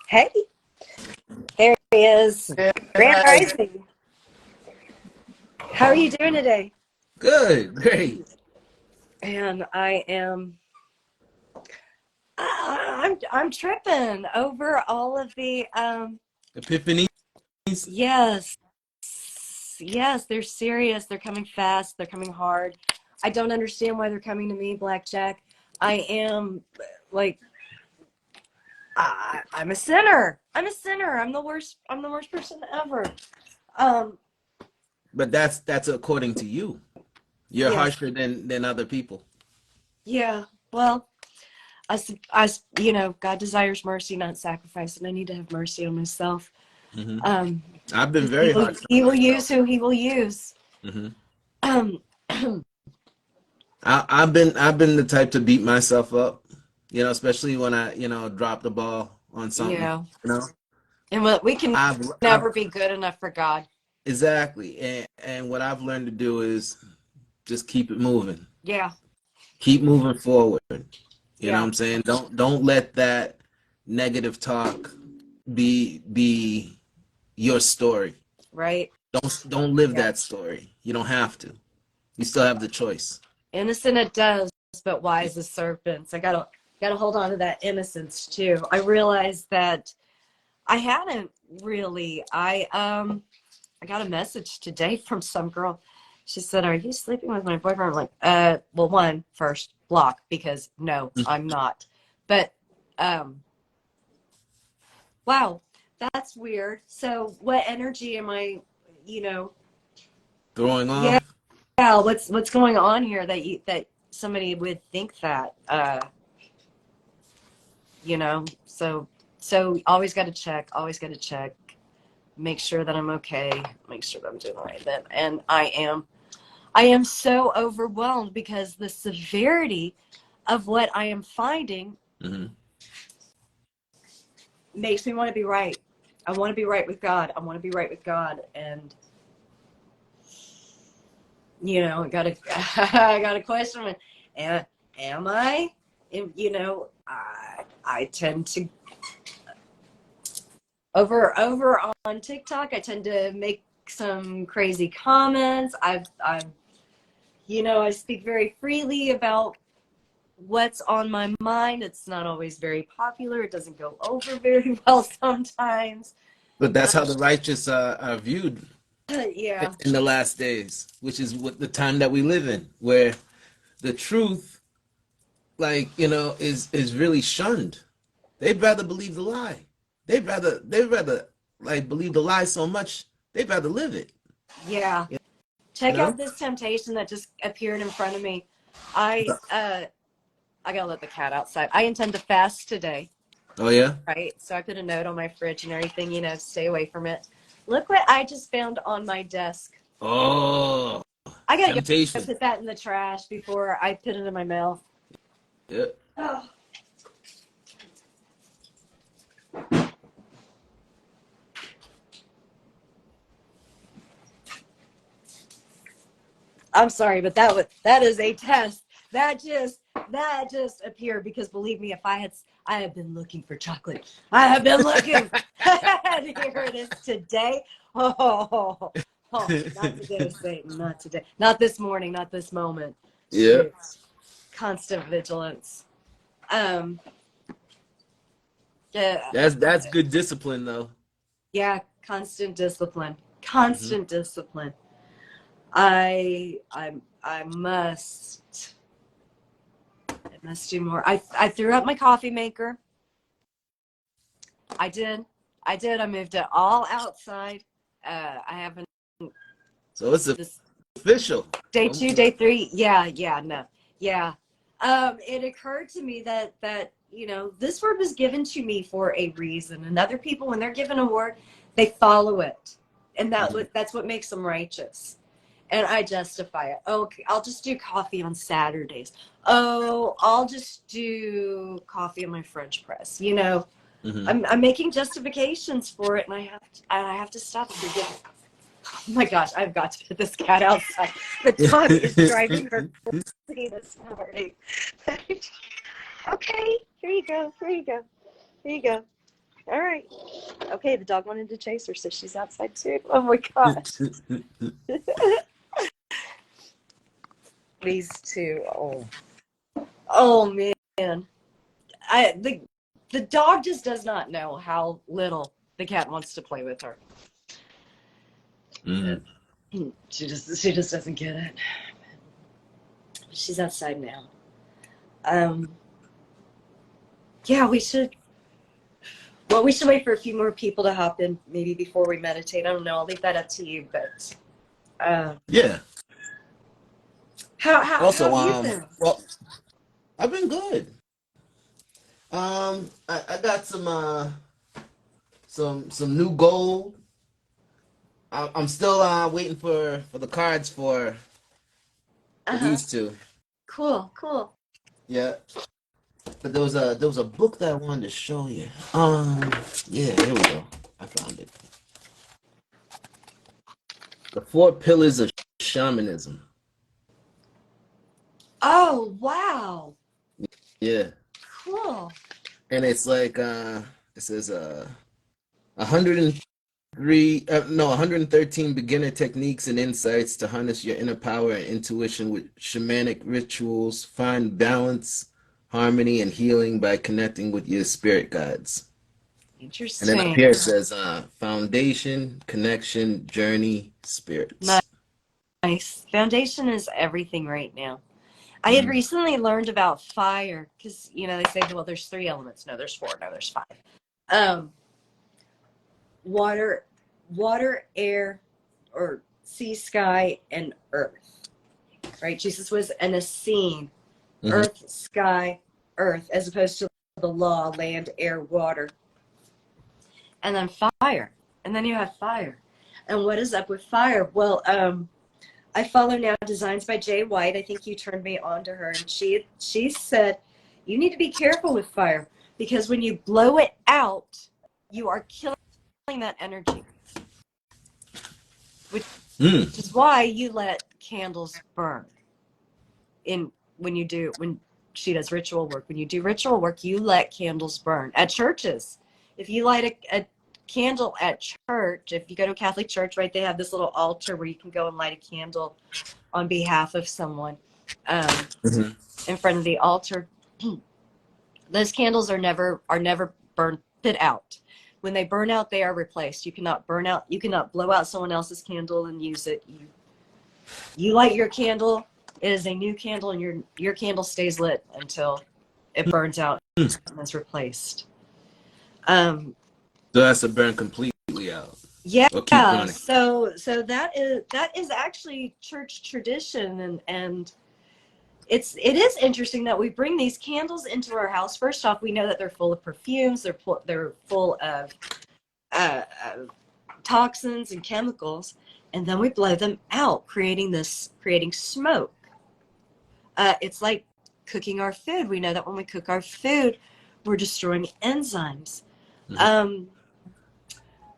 Hey, there he is. Yeah, Grand hi. Rising. How are you doing today? Good, great. And I'm tripping over all of the Epiphanies. yes. Yes, they're serious. They're coming fast. They're coming hard. I don't understand why they're coming to me, Blackjack. I am like I'm a sinner. I'm a sinner. I'm the worst person ever. Um But that's according to you. You're yes. harsher than other people. Yeah. Well, God desires mercy, not sacrifice, and I need to have mercy on myself. hmm Um, I've been 'Cause very harsh he on will use myself. who he will use. hmm Um, I've been the type to beat myself up, especially when I drop the ball on something. yeah, You know, and what we can I've never be good enough for God. exactly, and what I've learned to do is just keep it moving, Yeah, keep moving forward. You know what yeah, I'm saying? Don't let that negative talk be your story. right. Don't live Yeah, that story. You don't have to. You still have the choice. innocent it does, but wise as serpents. I gotta hold on to that innocence too. I realized that I hadn't really. I got a message today from some girl. She said, "Are you sleeping with my boyfriend?" I'm like, well, one, first, block, because no, I'm not. But, wow, that's weird. So what energy am I, you know, Throwing yeah, off. what's going on here that somebody would think that, so always got to check, make sure that I'm okay, make sure that I'm doing all right. And I am so overwhelmed because the severity of what I am finding hmm makes me want to be right. I want to be right with God. I want to be right with God. And, I got to, I got to question, am, am I? And, I tend to, over on TikTok, I tend to make some crazy comments. I speak very freely about what's on my mind. It's not always very popular. It doesn't go over very well sometimes. But that's how the righteous are viewed Yeah, in the last days, which is what the time that we live in, where the truth, is really shunned. They'd rather believe the lie. They'd rather like believe the lie so much they'd rather live it. yeah. You Check know? out this temptation that just appeared in front of me. I uh I gotta let the cat outside. I intend to fast today, Oh yeah. right? So I put a note on my fridge and everything, stay away from it. Look what I just found on my desk. Oh, I gotta go temptation. put that in the trash before I put it in my mouth. Yeah. Oh, I'm sorry, but that is a test. That just that just appeared because believe me, if I have been looking for chocolate. I have been looking. And here it is today. Not today, Satan. Not today. Not this morning. Not this moment. Yeah. Shoot. Constant vigilance. Um. Yeah. That's good discipline though. Yeah. Constant discipline. hmm Constant discipline. I must do more. I threw up my coffee maker. I did. I did. I moved it all outside. I haven't So it's this official. day two, Okay. day three. Yeah, no. Yeah. It occurred to me that this word was given to me for a reason. And other people, when they're given a word, they follow it. And hmm that's what makes them righteous. And I justify it. Okay, I'll just do coffee on Saturdays. Oh, I'll just do coffee in my French press. hmm I'm making justifications for it, and I have to stop and forgive. Oh my gosh, I've got to put this cat outside. The dog is driving her crazy this morning. Okay, here you go. Here you go. Here you go. All right. Okay, the dog wanted to chase her, so she's outside too. Oh my gosh. These two. Oh. Oh man. The dog just does not know how little the cat wants to play with her. Mm. She just doesn't get it. She's outside now. Yeah, we should. Well, we should wait for a few more people to hop in, maybe before we meditate. I don't know. I'll leave that up to you. But Yeah. how Also, have you been? well, I've been good. I got some new gold. I'm still waiting for the cards for Uh-huh. these two. Cool, cool. Yeah. But there was a book that I wanted to show you. Yeah, here we go. I found it. The Four Pillars of Shamanism. Oh, wow. Yeah. Cool. And it's like it says 113 beginner techniques and insights to harness your inner power and intuition with shamanic rituals, find balance, harmony, and healing by connecting with your spirit guides. And then up Interesting. here it says foundation, connection, journey, spirits. Nice. Foundation is everything right now. I had Mm. recently learned about fire because, they say, well, there's 3 elements. No, there's 4. No, there's 5. Um, water, air, or sea, sky, and earth. Right? Jesus was an Essene, Hmm. earth, sky, earth, as opposed to the law, land, air, water, and then fire. And then you have fire. And what is up with fire? Well, I follow now Designs by Jay White. I think you turned me on to her, and she said you need to be careful with fire because when you blow it out, you are killing that energy, which Mm. is why you let candles burn. When she does ritual work, when you do ritual work, you let candles burn at churches. If you light a candle at church, if you go to a Catholic church, right, they have this little altar where you can go and light a candle on behalf of someone Hmm. in front of the altar. Those candles are never burned put out. When they burn out, they are replaced. You cannot blow out someone else's candle and use it. You light your candle, it is a new candle, and your candle stays lit until it burns out and is replaced. So that's to burn completely out Yeah, or keep running. so that is actually church tradition, and it is interesting that we bring these candles into our house. First off, we know that they're full of perfumes, they're full of toxins and chemicals, and then we blow them out, creating smoke. It's like cooking our food. We know that when we cook our food, we're destroying enzymes. Hmm. Um,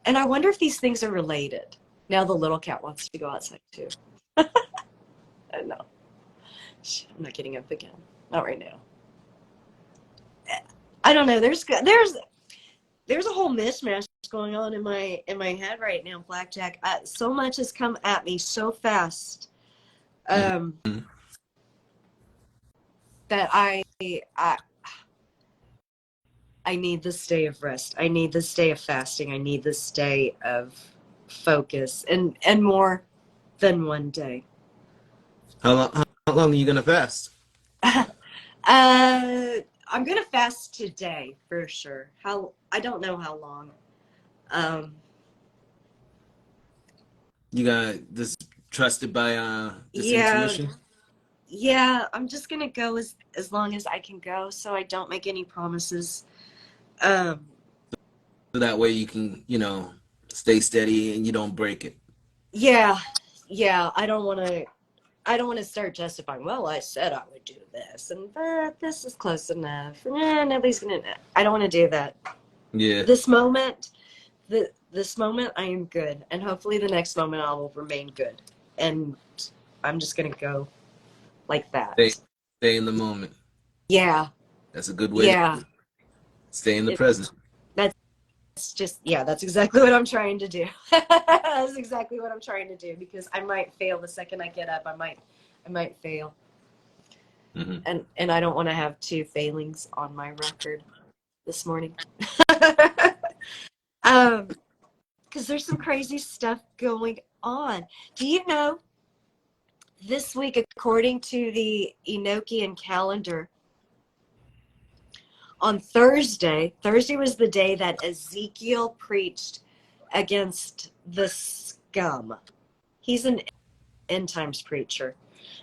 and I wonder if these things are related. Now the little cat wants to go outside too. No, I'm not getting up again. Not right now. I don't know. There's a whole mismatch going on in my head right now, Blackjack. So much has come at me so fast Hmm. that I need this day of rest. I need this day of fasting. I need this day of focus, and more than one day. How long are you gonna fast? I'm gonna fast today for sure. I don't know how long. Um, You got this trusted by this yeah, intuition? yeah. I'm just gonna go as long as I can go, so I don't make any promises. Um, So that way you can, stay steady and you don't break it. yeah, yeah. I don't want to start justifying. Well, I said I would do this, and this is close enough. Nobody's gonna. I don't want to do that. Yeah. This moment, this moment, I am good, and hopefully, the next moment, I will remain good. And I'm just gonna go like Stay, that. stay in the moment. Yeah, That's a good way to yeah. stay in the It, present. that's just, yeah, that's exactly what I'm trying to do. That's exactly what I'm trying to do, because I might fail the second I get up. I might fail. Mm-hmm. And I don't want to have 2 failings on my record this morning. Because there's some crazy stuff going on. Do you know, this week, according to the Enochian calendar, on Thursday was the day that Ezekiel preached against the scum. He's an end times preacher.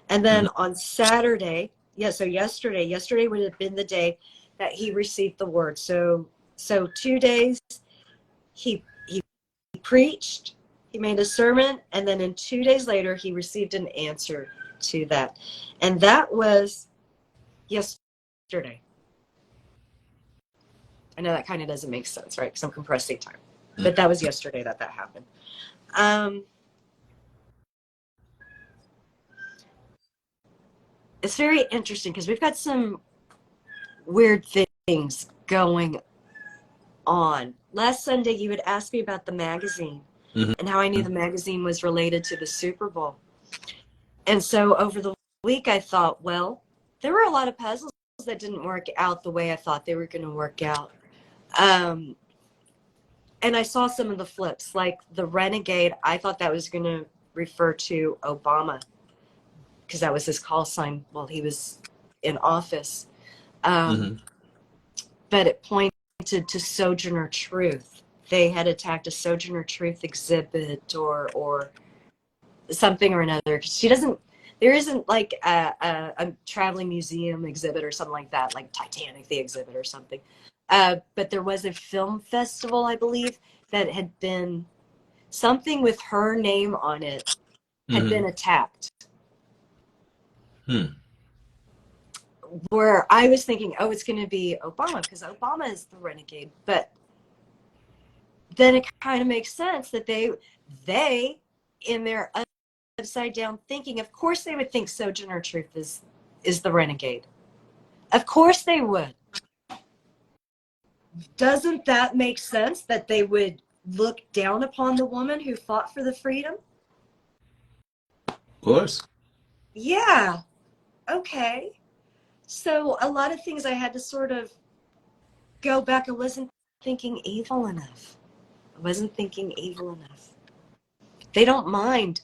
And then on Saturday, so yesterday would have been the day that he received the word. So 2 days he preached, he made a sermon, and then 2 days later he received an answer to that. And that was yesterday. I know that kind of doesn't make sense, right? Because I'm compressing time. But that was yesterday that happened. It's very interesting because we've got some weird things going on. Last Sunday, you had asked me about the magazine and how I knew the magazine was related to the Super Bowl. And so over the week, I thought, well, there were a lot of puzzles that didn't work out the way I thought they were going to work out. And I saw some of the flips, like the Renegade. I thought that was going to refer to Obama because that was his call sign while he was in office. But it pointed to Sojourner Truth. They had attacked a Sojourner Truth exhibit or something or another. There isn't like a traveling museum exhibit or something like that, like Titanic, the exhibit or something. But there was a film festival, I believe, that had been something with her name on it had been attacked. Where I was thinking, oh, it's going to be Obama because Obama is the renegade. But then it kind of makes sense that they in their upside down thinking, of course they would think Sojourner Truth is the renegade. Of course they would. Doesn't that make sense that they would look down upon the woman who fought for the freedom? Of course. Yeah. Okay. So a lot of things I had to sort of go back. I wasn't thinking evil enough. They don't mind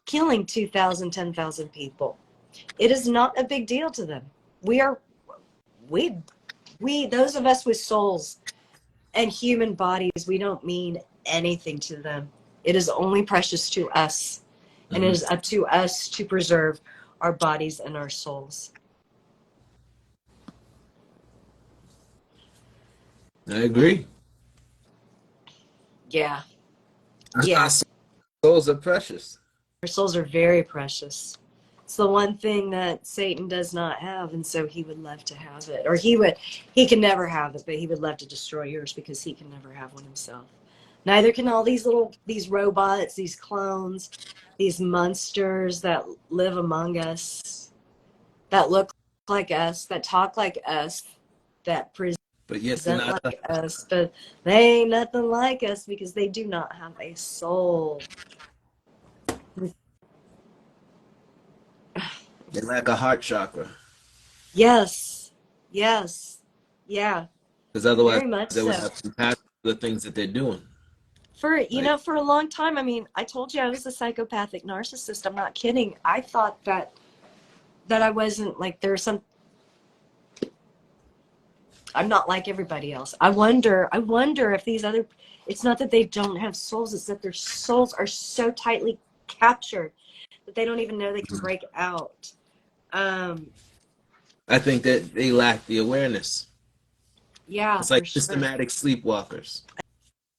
killing 2,000, 10,000 people. It is not a big deal to them. We those of us with souls and human bodies, we don't mean anything to them. It is only precious to us. And it is up to us to preserve our bodies and our souls. I agree. Yeah. Our souls are precious. Our souls are very precious. It's the one thing that Satan does not have, and so he would love to have it. Or he can never have it, but he would love to destroy yours because he can never have one himself. Neither can all these robots, these clones, these monsters that live among us, that look like us, that talk like us, that present like us, but they ain't nothing like us because they do not have a soul. They lack a heart chakra. Yes. Yeah. Because otherwise Very much they would so. have compassion for the things that they're doing. For a long time, I mean, I told you I was a psychopathic narcissist. I'm not kidding. I thought that I wasn't like there's some. I'm not like everybody else. I wonder if these other. It's not that they don't have souls. It's that their souls are so tightly captured that they don't even know they can break out. I think that they lack the awareness. Yeah, it's like for sure. systematic sleepwalkers.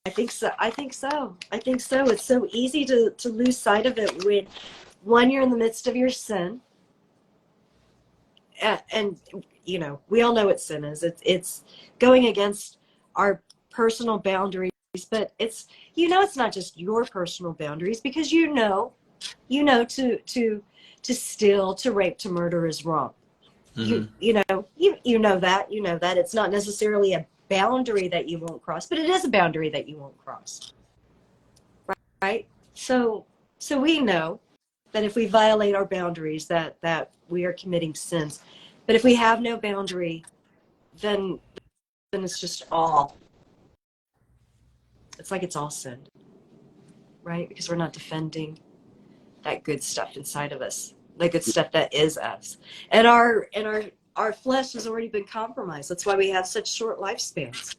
I think so. It's so easy to lose sight of it when you're in the midst of your sin. And we all know what sin is. It's going against our personal boundaries, but it's not just your personal boundaries, because to steal, to rape, to murder is wrong. You know that it's not necessarily a boundary that you won't cross, but it is a boundary that you won't cross, right? So we know that if we violate our boundaries, that we are committing sins. But if we have no boundary, then it's just all, it's like it's all sin, right? Because we're not defending that good stuff inside of us, the good stuff that is us. And our flesh has already been compromised. That's why we have such short lifespans.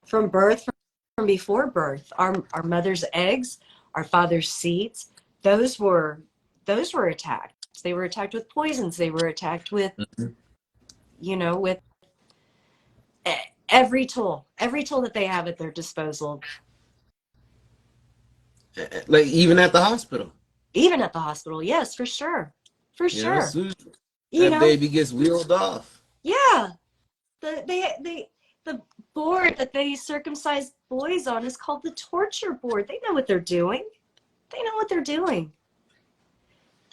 From birth, from before birth, our mother's eggs, our father's seeds, those were attacked. They were attacked with poisons. They were attacked with, with every tool that they have at their disposal. Like even at the hospital. Even at the hospital, yes, for sure, for sure. As soon as You that know, baby gets wheeled off. yeah. The board that they circumcise boys on is called the torture board. They know what they're doing. They know what they're doing.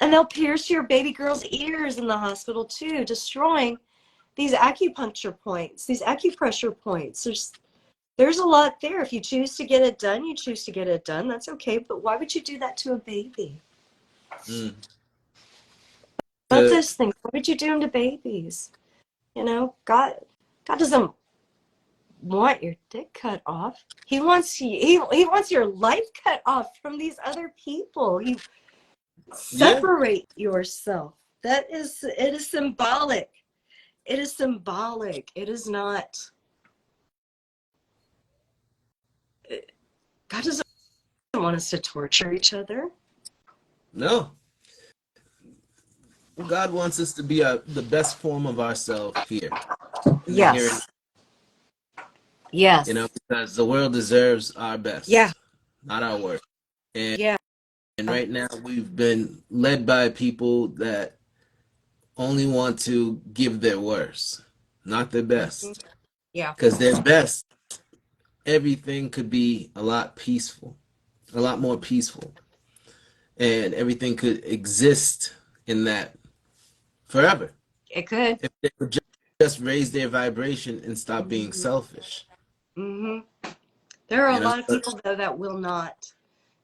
And they'll pierce your baby girl's ears in the hospital too, destroying these acupuncture points, these acupressure points. There's a lot there. If you choose to get it done, you choose to get it done. That's okay. But why would you do that to a baby? Mm. But those things, what would you do them to babies? God doesn't want your dick cut off. He wants you. He wants your life cut off from these other people. You separate yourself. It is symbolic. It is symbolic. It is not. God doesn't want us to torture each other. No. God wants us to be the best form of ourselves here. Yes. Yes. Because the world deserves our best. Yeah. Not our worst. And, yeah. And right now we've been led by people that only want to give their worst, not their best. Yeah. Because their best, everything could be a lot more peaceful. And everything could exist in that forever. It could. If they could just raise their vibration and stop being selfish. Mm-hmm. There are a lot of people though that will not.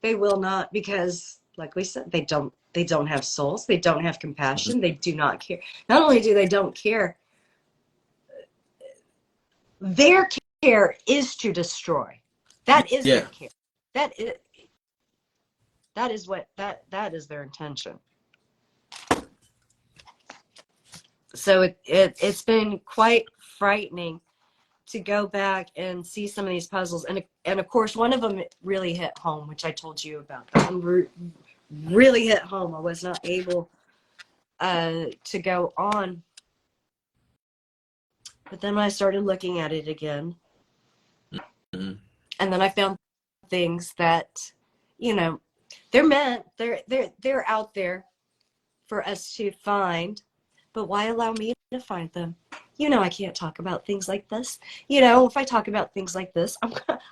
They will not, because like we said, they don't have souls. They don't have compassion. They do not care. Not only do they don't care, their care is to destroy. That is their care. That is their intention. So it's been quite frightening to go back and see some of these puzzles, and of course one of them really hit home, which I told you about. That one really hit home. I was not able to go on, but then when I started looking at it again, and then I found things that they're out there for us to find, but why allow me to find them? I can't talk about things like this. If I talk about things like this,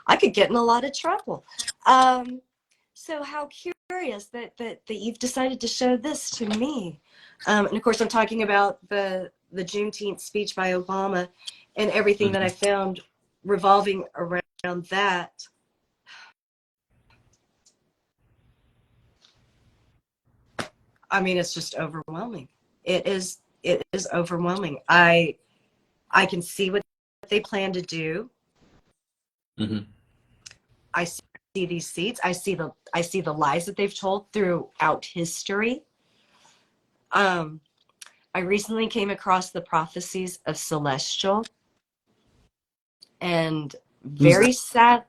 I could get in a lot of trouble. So how curious that you've decided to show this to me. And of course, I'm talking about the Juneteenth speech by Obama and everything that I found revolving around that. I mean, it's just overwhelming. It is overwhelming. I can see what they plan to do. Mm-hmm. I see these seeds. I see the lies that they've told throughout history. I recently came across the prophecies of Celestial, and very sad.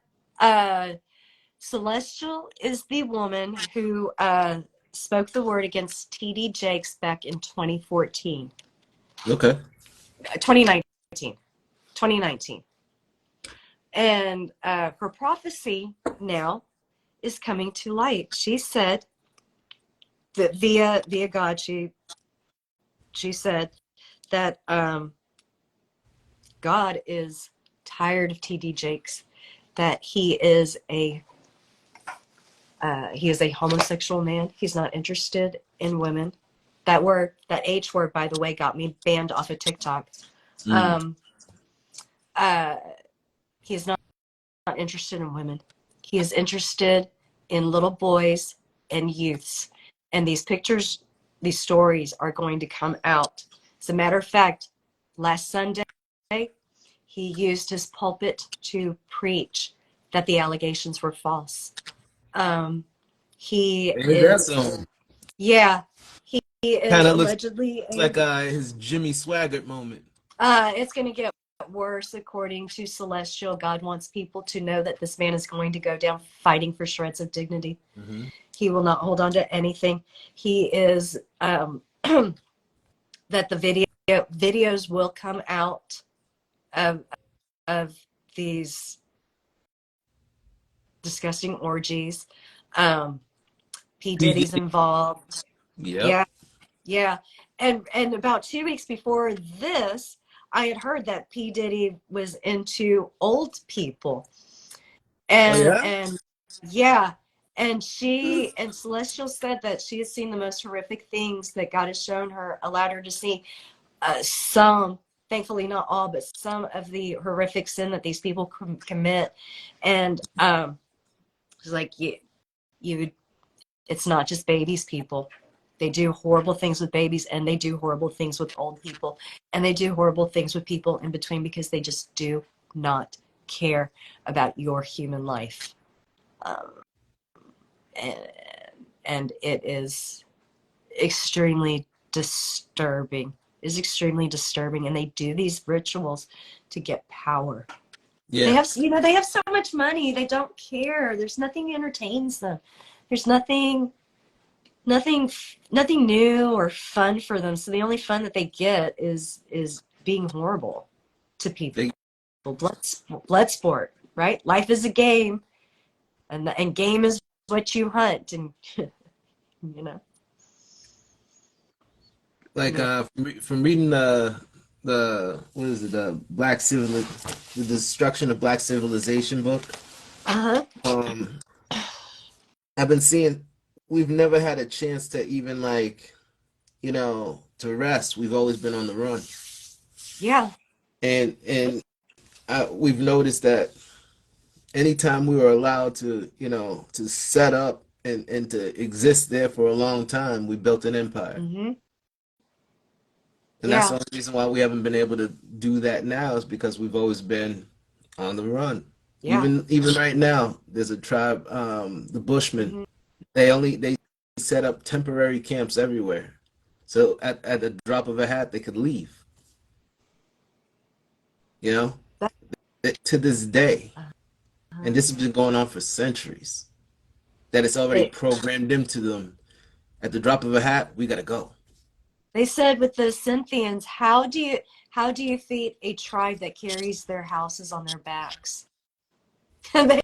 Celestial is the woman who spoke the word against T.D. Jakes back in 2014. Okay. 2019. And her prophecy now is coming to light. She said that via God, she said that God is tired of T.D. Jakes, that he is a homosexual man. He's not interested in women. That H word, by the way, got me banned off of TikTok. He is not interested in women. He is interested in little boys and youths. And these pictures, these stories are going to come out. As a matter of fact, last Sunday, he used his pulpit to preach that the allegations were false. He Ain't that is, so? yeah, he Kind is of looks allegedly like a, his Jimmy Swaggart moment. it's going to get worse according to Celestial. God wants people to know that this man is going to go down fighting for shreds of dignity. Hmm. He will not hold on to anything. He is, that the videos will come out of, of these disgusting orgies. Um, P. Diddy's involved. Yep. Yeah, yeah. And about 2 weeks before this, I had heard that P. Diddy was into old people. Oh yeah. And yeah, and she and Celestial said that she has seen the most horrific things that God has shown her, allowed her to see. Some, thankfully not all, but some of the horrific sin that these people commit. And it's like you it's not just babies, people. They do horrible things with babies, and they do horrible things with old people, and they do horrible things with people in between because they just do not care about your human life. Um, and, and it is extremely disturbing. It is extremely disturbing, and they do these rituals to get power. They Yeah. have, they have so much money. They don't care. There's nothing that entertains them. There's nothing nothing new or fun for them. So the only fun that they get is being horrible to people. They Blood sport, right? Life is a game, and game is what you hunt, and you know. like Yeah. from reading the what is it, the destruction of black civilization book. Uh-huh. Um, I've been seeing we've never had a chance to even to rest. We've always been on the run, Yeah. and we've noticed that anytime we were allowed to to set up and to exist there for a long time, we built an empire. Mm-hmm. And that's the Yeah. only reason why we haven't been able to do that now is because we've always been on the run. Yeah. Even right now, there's a tribe, the Bushmen. Mm-hmm. They set up temporary camps everywhere. So at the drop of a hat, they could leave. You know, That, to this day, uh, and this has been going on for centuries. That it's already they programmed into them. At the drop of a hat, we gotta go. they said with the Scythians, how do you feed a tribe that carries their houses on their backs? they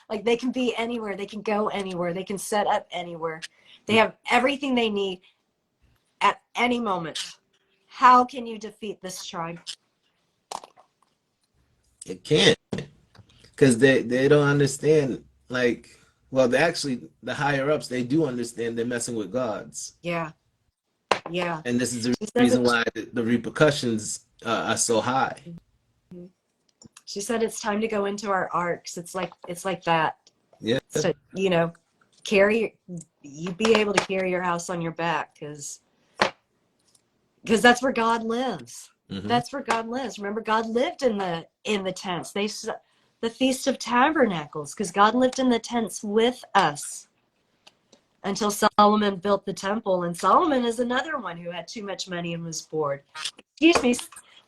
like they can be anywhere, they can go anywhere, they can set up anywhere. They have everything they need at any moment. How can you defeat this tribe? It can't. Because they don't understand, well, they actually, the higher ups, they do understand they're messing with gods. Yeah, yeah. And this is the She said reason that why the repercussions are so high. she said it's time to go into our arcs. It's like that. Yeah. So, carry you be able to carry your house on your back because that's where God lives. Hmm. That's where God lives. Remember, God lived in the tents. The Feast of Tabernacles, because God lived in the tents with us until Solomon built the temple. And Solomon is another one who had too much money and was bored. Excuse me,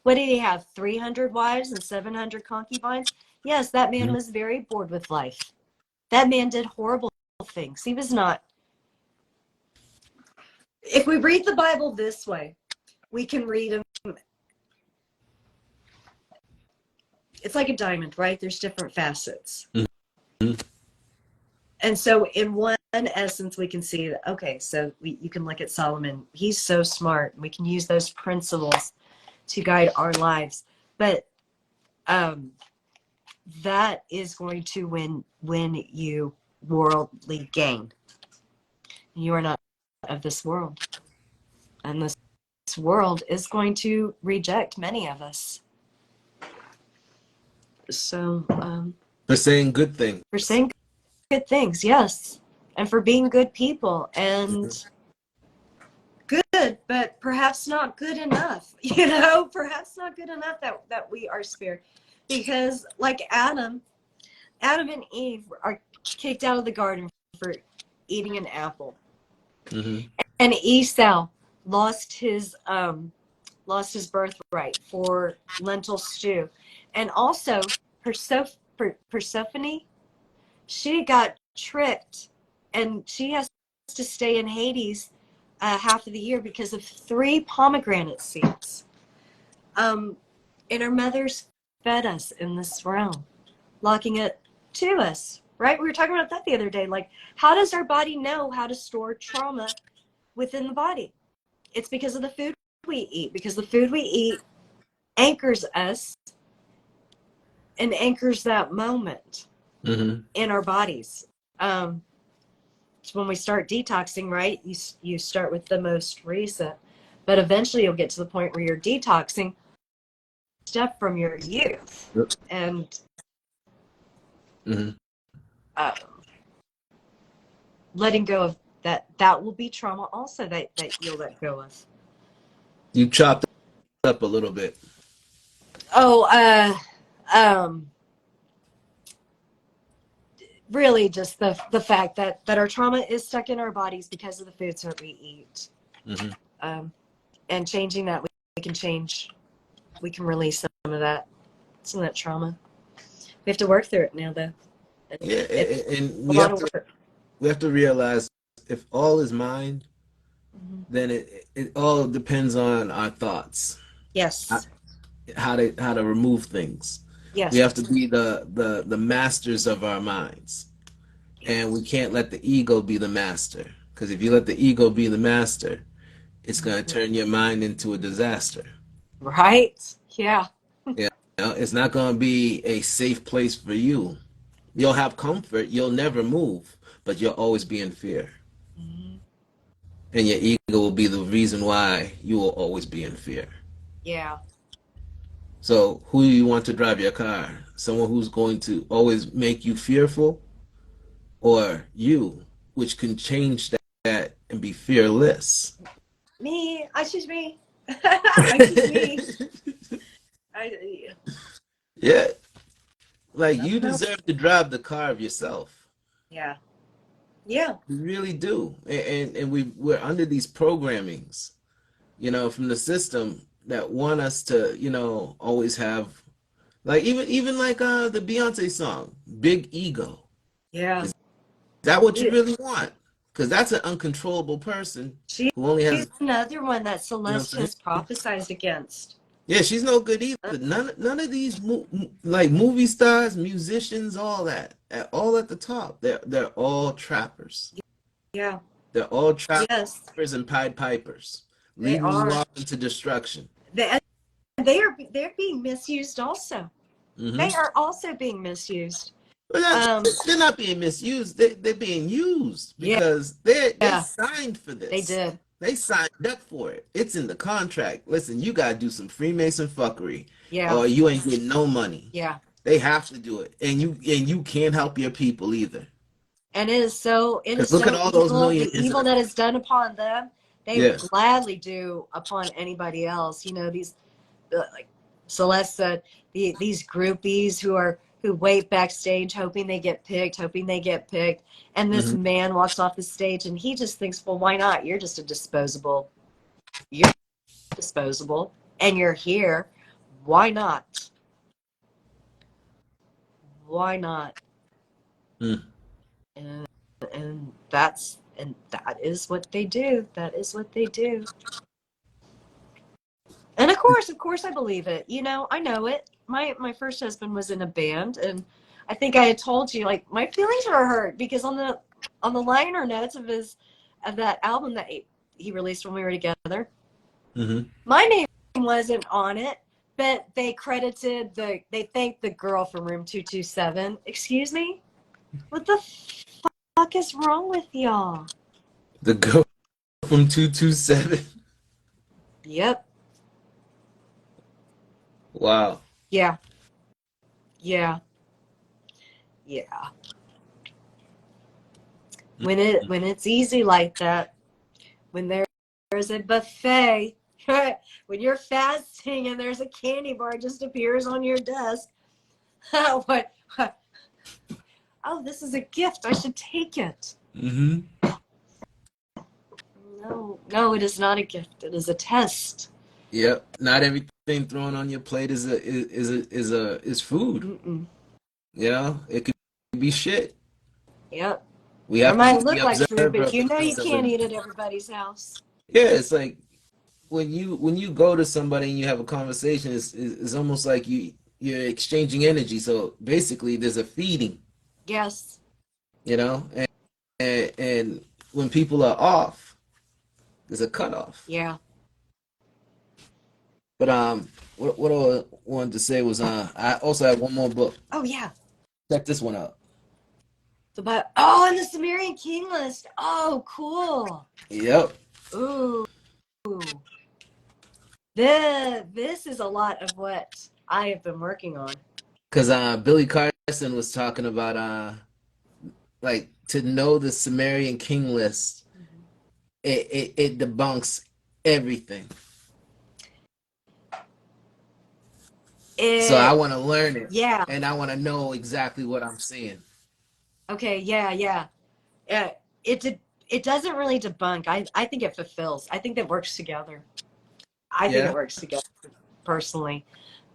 what did he have? 300 wives and 700 concubines? Yes, that man was very bored with life. That man did horrible things. He was not. If we read the Bible this way, we can read him. It's like a diamond, right? There's different facets. Hmm. And so in one essence, we can see that, okay, so you can look at Solomon. He's so smart. We can use those principles to guide our lives. But that is going to win you worldly gain. You are not of this world. And this world is going to reject many of us. So, For saying good things. for saying good things, yes, and for being good people, and good, but perhaps not good enough. Perhaps not good enough that we are spared, because like Adam and Eve are kicked out of the garden for eating an apple, Mm-hmm. and Esau lost his birthright for lentil stew, and also Persephone, she got tricked, and she has to stay in Hades half of the year because of 3 pomegranate seeds. Um, and our mothers fed us in this realm, locking it to us. Right? We were talking about that the other day. Like, how does our body know how to store trauma within the body? It's because of the food we eat. Because the food we eat anchors us and anchors that moment Mm-hmm. in our bodies. So when we start detoxing, right, you start with the most recent, but eventually you'll get to the point where you're detoxing stuff from your youth, Yep. and Mm-hmm. uh, letting go of that will be trauma also that you'll let go of. You chopped up a little bit. Oh, um, really just the fact that our trauma is stuck in our bodies because of the foods that we eat. Mm-hmm. Um, and changing that, we can change, we can release some of that trauma. We have to work through it now, though. Yeah, It's and a lot of work. we have to realize if all is mind, Mhm. then it all depends on our thoughts, how Yes. how to remove things. We Yes. have to be the masters of our minds, and we can't let the ego be the master. Because if you let the ego be the master, it's going to turn your mind into a disaster. Right? Yeah. You it's not going to be a safe place for you. You'll have comfort, you'll never move, but you'll always be in fear. Mhm. And your ego will be the reason why you will always be in fear. Yeah. So, who do you want to drive your car? Someone who's going to always make you fearful, or you, which can change that and be fearless? Me. I choose me. I choose me. I. Yeah, like you Nothing else. deserve to drive the car of yourself. Yeah. Yeah. You really do. And we're under these programmings, from the system that want us to, always have like even like the Beyonce song, Big Ego. Yeah. Is that what you She, really want? Because that's an uncontrollable person she's who only has, another one that you know what Celeste I'm saying? has prophesized against. Yeah, she's no good either. None of these like movie stars, musicians, all that, all at the top. They're all trappers. Yeah. They're all Yes, trappers and Pied Pipers, they leading you are. off into destruction. They're being misused also. Hmm. They are also being misused. But Um, they're not being misused. They're being used yeah, because they yeah, signed for they this. did. They signed up for it. It's in the contract. Listen, you gotta do some Freemason fuckery, Yeah, or you ain't getting no money. yeah. They have to do it, and you can't help your people either. And it Because is look at so all those evil. The millionaires. evil that is done upon them, they would Yeah. gladly do upon anybody else. These like Celeste said, these groupies who wait backstage hoping they get picked, and this Hmm. man walks off the stage and he just thinks, well, why not? You're just a disposable. You're disposable, and you're here. Why not? Why not? Mm. And that is what they do. That is what they do. And of course, I believe it. I know it. My first husband was in a band, and I think I had told you, like, my feelings were hurt because on the liner notes of that album that he released when we were together, Hmm. my name wasn't on it, but they thanked the girl from room 227. Excuse me? What the fuck is wrong with y'all? The girl from 227. Yep. Wow. Yeah. Yeah. Yeah. When it's easy like that, when there's a buffet, when you're fasting and there's a candy bar just appears on your desk, what? Oh, this is a gift. I should take it. Mm-hmm. No, no, it is not a gift. It is a test. Yep. Not everything thrown on your plate is food. Mm-mm. You know, it could be shit. Yep. We Or it have to might be look like food, observant but of the you know you things that can't we're. eat at everybody's house. Yeah, it's like when you go to somebody and you have a conversation, it's almost like you're exchanging energy. So basically, there's a feeding. Yes. You know, and when people are off, there's a cutoff. Yeah. But what I wanted to say was I also have one more book. Oh, yeah. Check this one out. Oh, and the Sumerian king list. Oh, cool. Yep. Ooh. This is a lot of what I have been working on. Because Billy Carson was talking about like to know the Sumerian king list, it debunks everything. So I It, want to learn it, yeah. and I want to know exactly what I'm seeing. Okay, yeah, yeah. Uh, it doesn't really debunk. I think it fulfills. I think that works together. I think it Yeah. works together personally.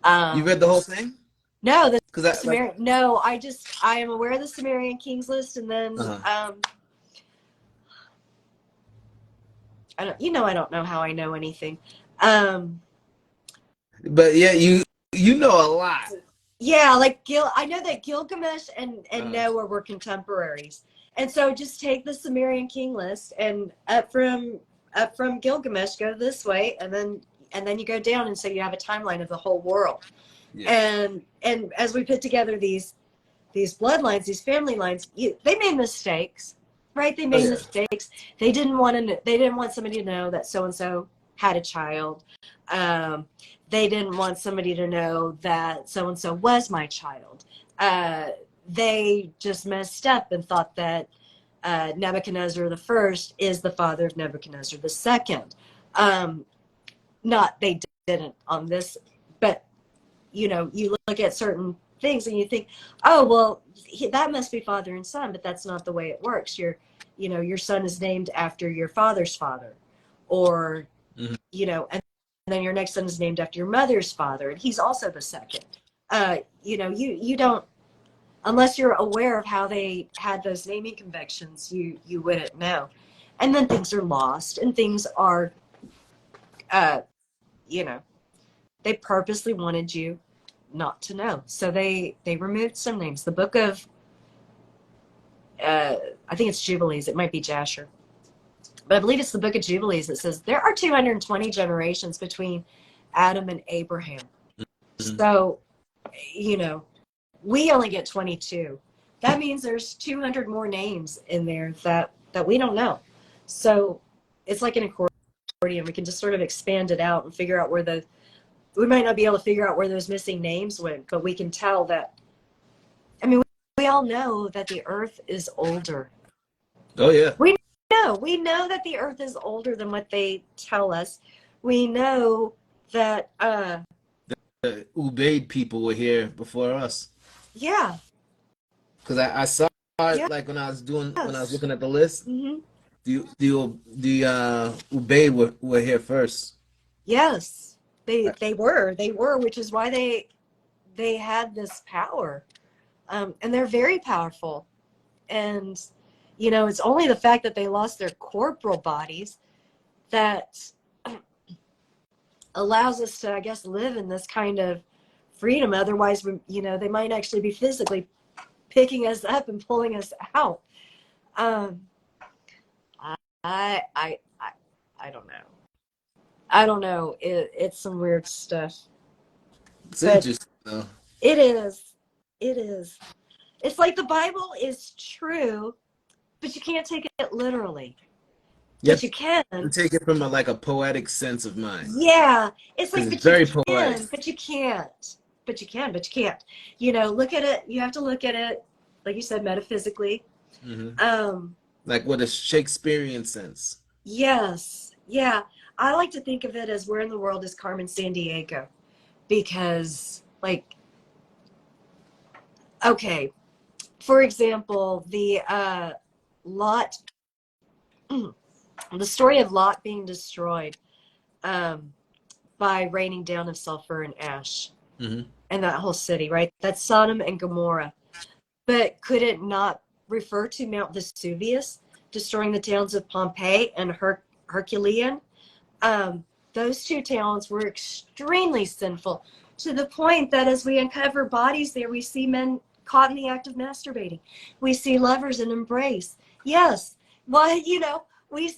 You Um, read the whole thing? no, the Because I like. Sumerian. No, I am aware of the Sumerian kings list, and then Uh-huh. I don't know how I know anything. Um, But yeah, you know a lot. yeah, like I know that Gilgamesh and Uh, Noah were contemporaries, and so just take the Sumerian king list and up from Gilgamesh go this way, and then you go down, and so you have a timeline of the whole world. yeah. And as we put together these bloodlines, these family lines, they made mistakes, right? They Oh made yeah. mistakes. They didn't want somebody to know that so and so had a child. Um, they didn't want somebody to know that so and so was my child. Uh, they just messed up and thought that Nebuchadnezzar the first is the father of Nebuchadnezzar the second. Um, Not they didn't on this, but you look at certain things and you think, oh, well, that must be father and son, but that's not the way it works. Your son is named after your father's father, or, Mhm. And then your next son is named after your mother's father, and he's also the second. You don't, unless you're aware of how they had those naming conventions, you wouldn't know. And then things are lost, and things are, uh, you know, they purposely wanted you not to know. So they removed some names. The book of I think it's Jubilees. It might be Jasher, but I believe it's the book of Jubilees that says there are 220 generations between Adam and Abraham. Mhm. So you know we only get 22. That means there's 200 more names in there that we don't know. So it's like an accordion. We can just sort of expand it out and figure out we might not be able to figure out where those missing names went, but we can tell that. I mean, we all know that the Earth is older. Oh yeah. We know that the Earth is older than what they tell us. We know that, The Ubaid people were here before us. yeah, Because I saw it yes, like when I was looking at the list. hmm The Ubaid were here first. yes, they were, which is why they had this power, and they're very powerful. And it's only the fact that they lost their corporal bodies that allows us to, I guess, live in this kind of freedom. Otherwise, they might actually be physically picking us up and pulling us out. Um, I, I, I, I don't know. I don't know. It's some weird stuff, It's but interesting though. it is. It is. It's like the Bible is true, but you can't take it literally. You But have you can. to take it from like a poetic sense of mind Yeah. It's because like, it's but you very poetic. can, but you can't. but you can, but you can't. You know, look at it. You have to look at it, like you said, metaphysically. Hmm. Um, Like with a Shakespearean sense. yes, yeah. I like to think of it as where in the world is Carmen San Diego, because, like, okay, for example, the Lot, the story of Lot being destroyed um, by raining down of sulfur and ash, Hmm. and that whole city, right? That's Sodom and Gomorrah. But could it not refer to Mount Vesuvius destroying the towns of Pompeii and Herculean? Um, those two towns were extremely sinful, to the point that as we uncover bodies there, we see men caught in the act of masturbating. We see lovers in embrace. Yes, well, you know, we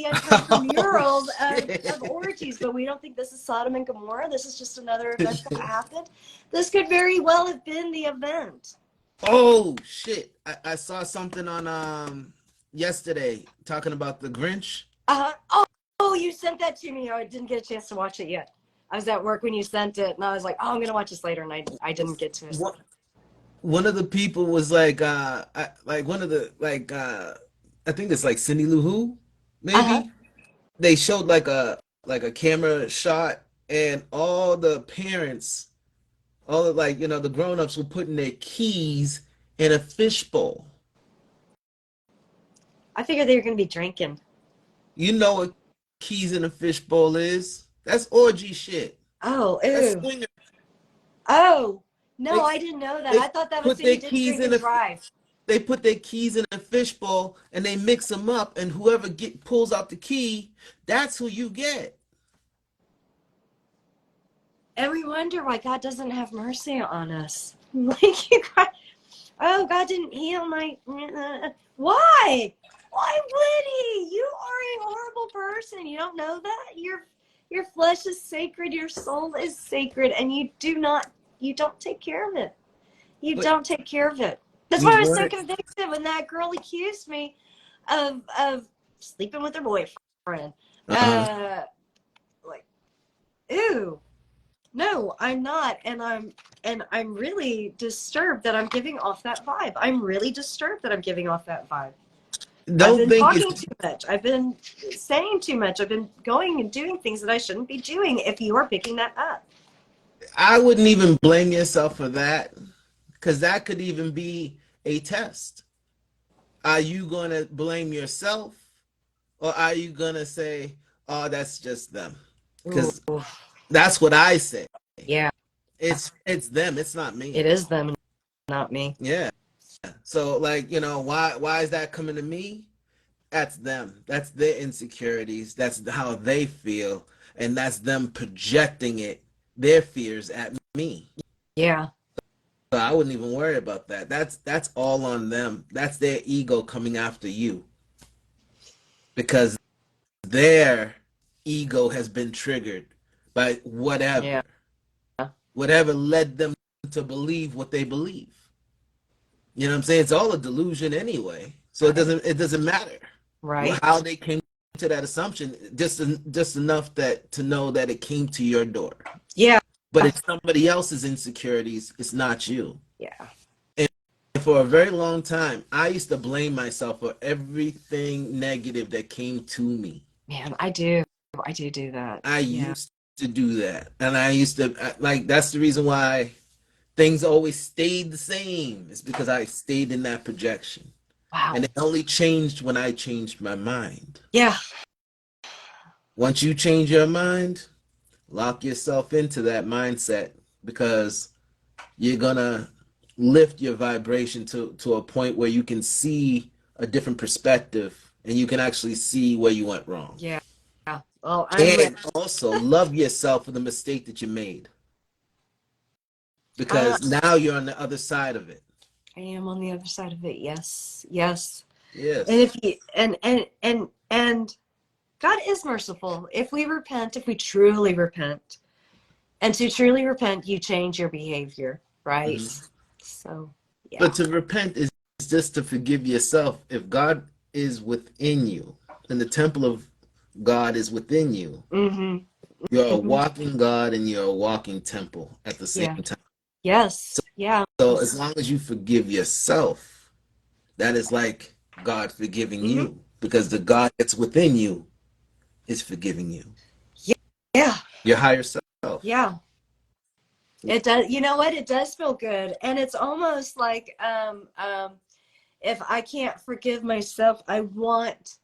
uncover Oh murals of shit. orgies, but we don't think this is Sodom and Gomorrah. This is just another event that happened. This could very well have been the event. Oh shit. I saw something on yesterday talking about the Grinch. Oh, oh, you sent that to me. I didn't get a chance to watch it yet. I was at work when you sent it, and I was like, "Oh, I'm gonna watch this later," and I didn't get to it. What one of the people was like like one of the like I think it's like Cindy Lou Who, Uh huh. maybe. They showed like a camera shot and all the parents, all the like, the grown-ups were putting their keys in a fishbowl. I figured they were gonna be drinking. You know what keys in a fishbowl is? That's orgy shit. Oh, That's ew. swinger. Oh, no, They I didn't know that. they I thought that was put so you their didn't keys drink in and a drive. they put their keys in a fishbowl and they mix them up, and whoever pulls out the key, that's who you get. And we wonder why God doesn't have mercy on us. Like, you cry, oh, God didn't heal my. Why? Why would He? You are a horrible person. You don't know that your flesh is sacred. Your soul is sacred, and you don't take care of it. You But don't take care of it. That's why we I was so weren't. convicted when that girl accused me of sleeping with her boyfriend. Uh-huh. Uh, like, ew. No, I'm not, and I'm really disturbed that I'm giving off that vibe. I'm really disturbed that I'm giving off that vibe. I've Don't been think it's talking too much. I've been saying too much. I've been going and doing things that I shouldn't be doing if you are picking that up. I wouldn't even blame yourself for that, because that could even be a test. Are you going to blame yourself, or are you going to say, oh, that's just them? Ooh, Because that's what I say. yeah, It's them, it's not me. it is them, not me. Yeah. So like, why is that coming to me? That's them. That's their insecurities. That's how they feel, and that's them projecting their fears at me. Yeah, So I wouldn't even worry about that. That's all on them. That's their ego coming after you, because their ego has been triggered by yeah, whatever led them to believe what they believe. You know what I'm saying? It's all a delusion anyway. So it right, doesn't matter how right. they came to that assumption. Just enough that to know that it came to your door. Yeah, But it's somebody else's insecurities. It's not you. yeah. And for a very long time, I used to blame myself for everything negative that came to me. Man, I do. I do that. I Yeah. used to do that, and I used to like. That's the reason why things always stayed the same. It's because I stayed in that projection. And Wow. it only changed when I changed my mind. Yeah. Once you change your mind, lock yourself into that mindset, because you're gonna lift your vibration to a point where you can see a different perspective, and you can actually see where you went wrong. Yeah. Well, I'm ready. And also love yourself for the mistake that you made, Uh, because now you're on the other side of it. I am on the other side of it. Yes. Yes. And Yes. if you and God is merciful. If we repent, if we truly repent, and to truly repent, you change your behavior, right? Mhm. So, But yeah. to repent is just to forgive yourself. If God is within you, and the temple of God is within you, Mm-hmm. You're a Mhm. walking God and you're a walking temple at the same Yeah. time. Yes. So as Yes. long as you forgive yourself, that is like God forgiving Hmm. you because the God that's within you is forgiving you. Yeah. Yeah. Your higher self. Yeah. It does. You know what? It does feel good, and it's almost like if I can't forgive myself, I want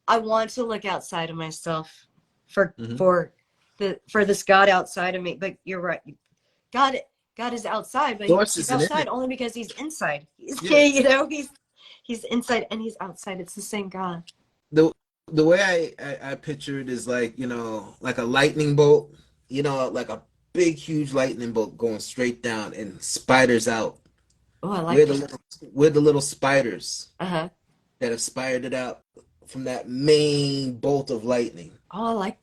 to look outside of myself for Hmm. for for this God outside of me. But you're right. God God is outside, but Source he's is an outside image. only because he's inside. Yeah. He's inside and he's outside. It's the same God. The the way I picture it is like, like a lightning bolt, like a big, huge lightning bolt going straight down and spiders out. Oh, I like We're the that. little, we're the little spiders Uh-huh. that have spired it out from that main bolt of lightning. Oh, I like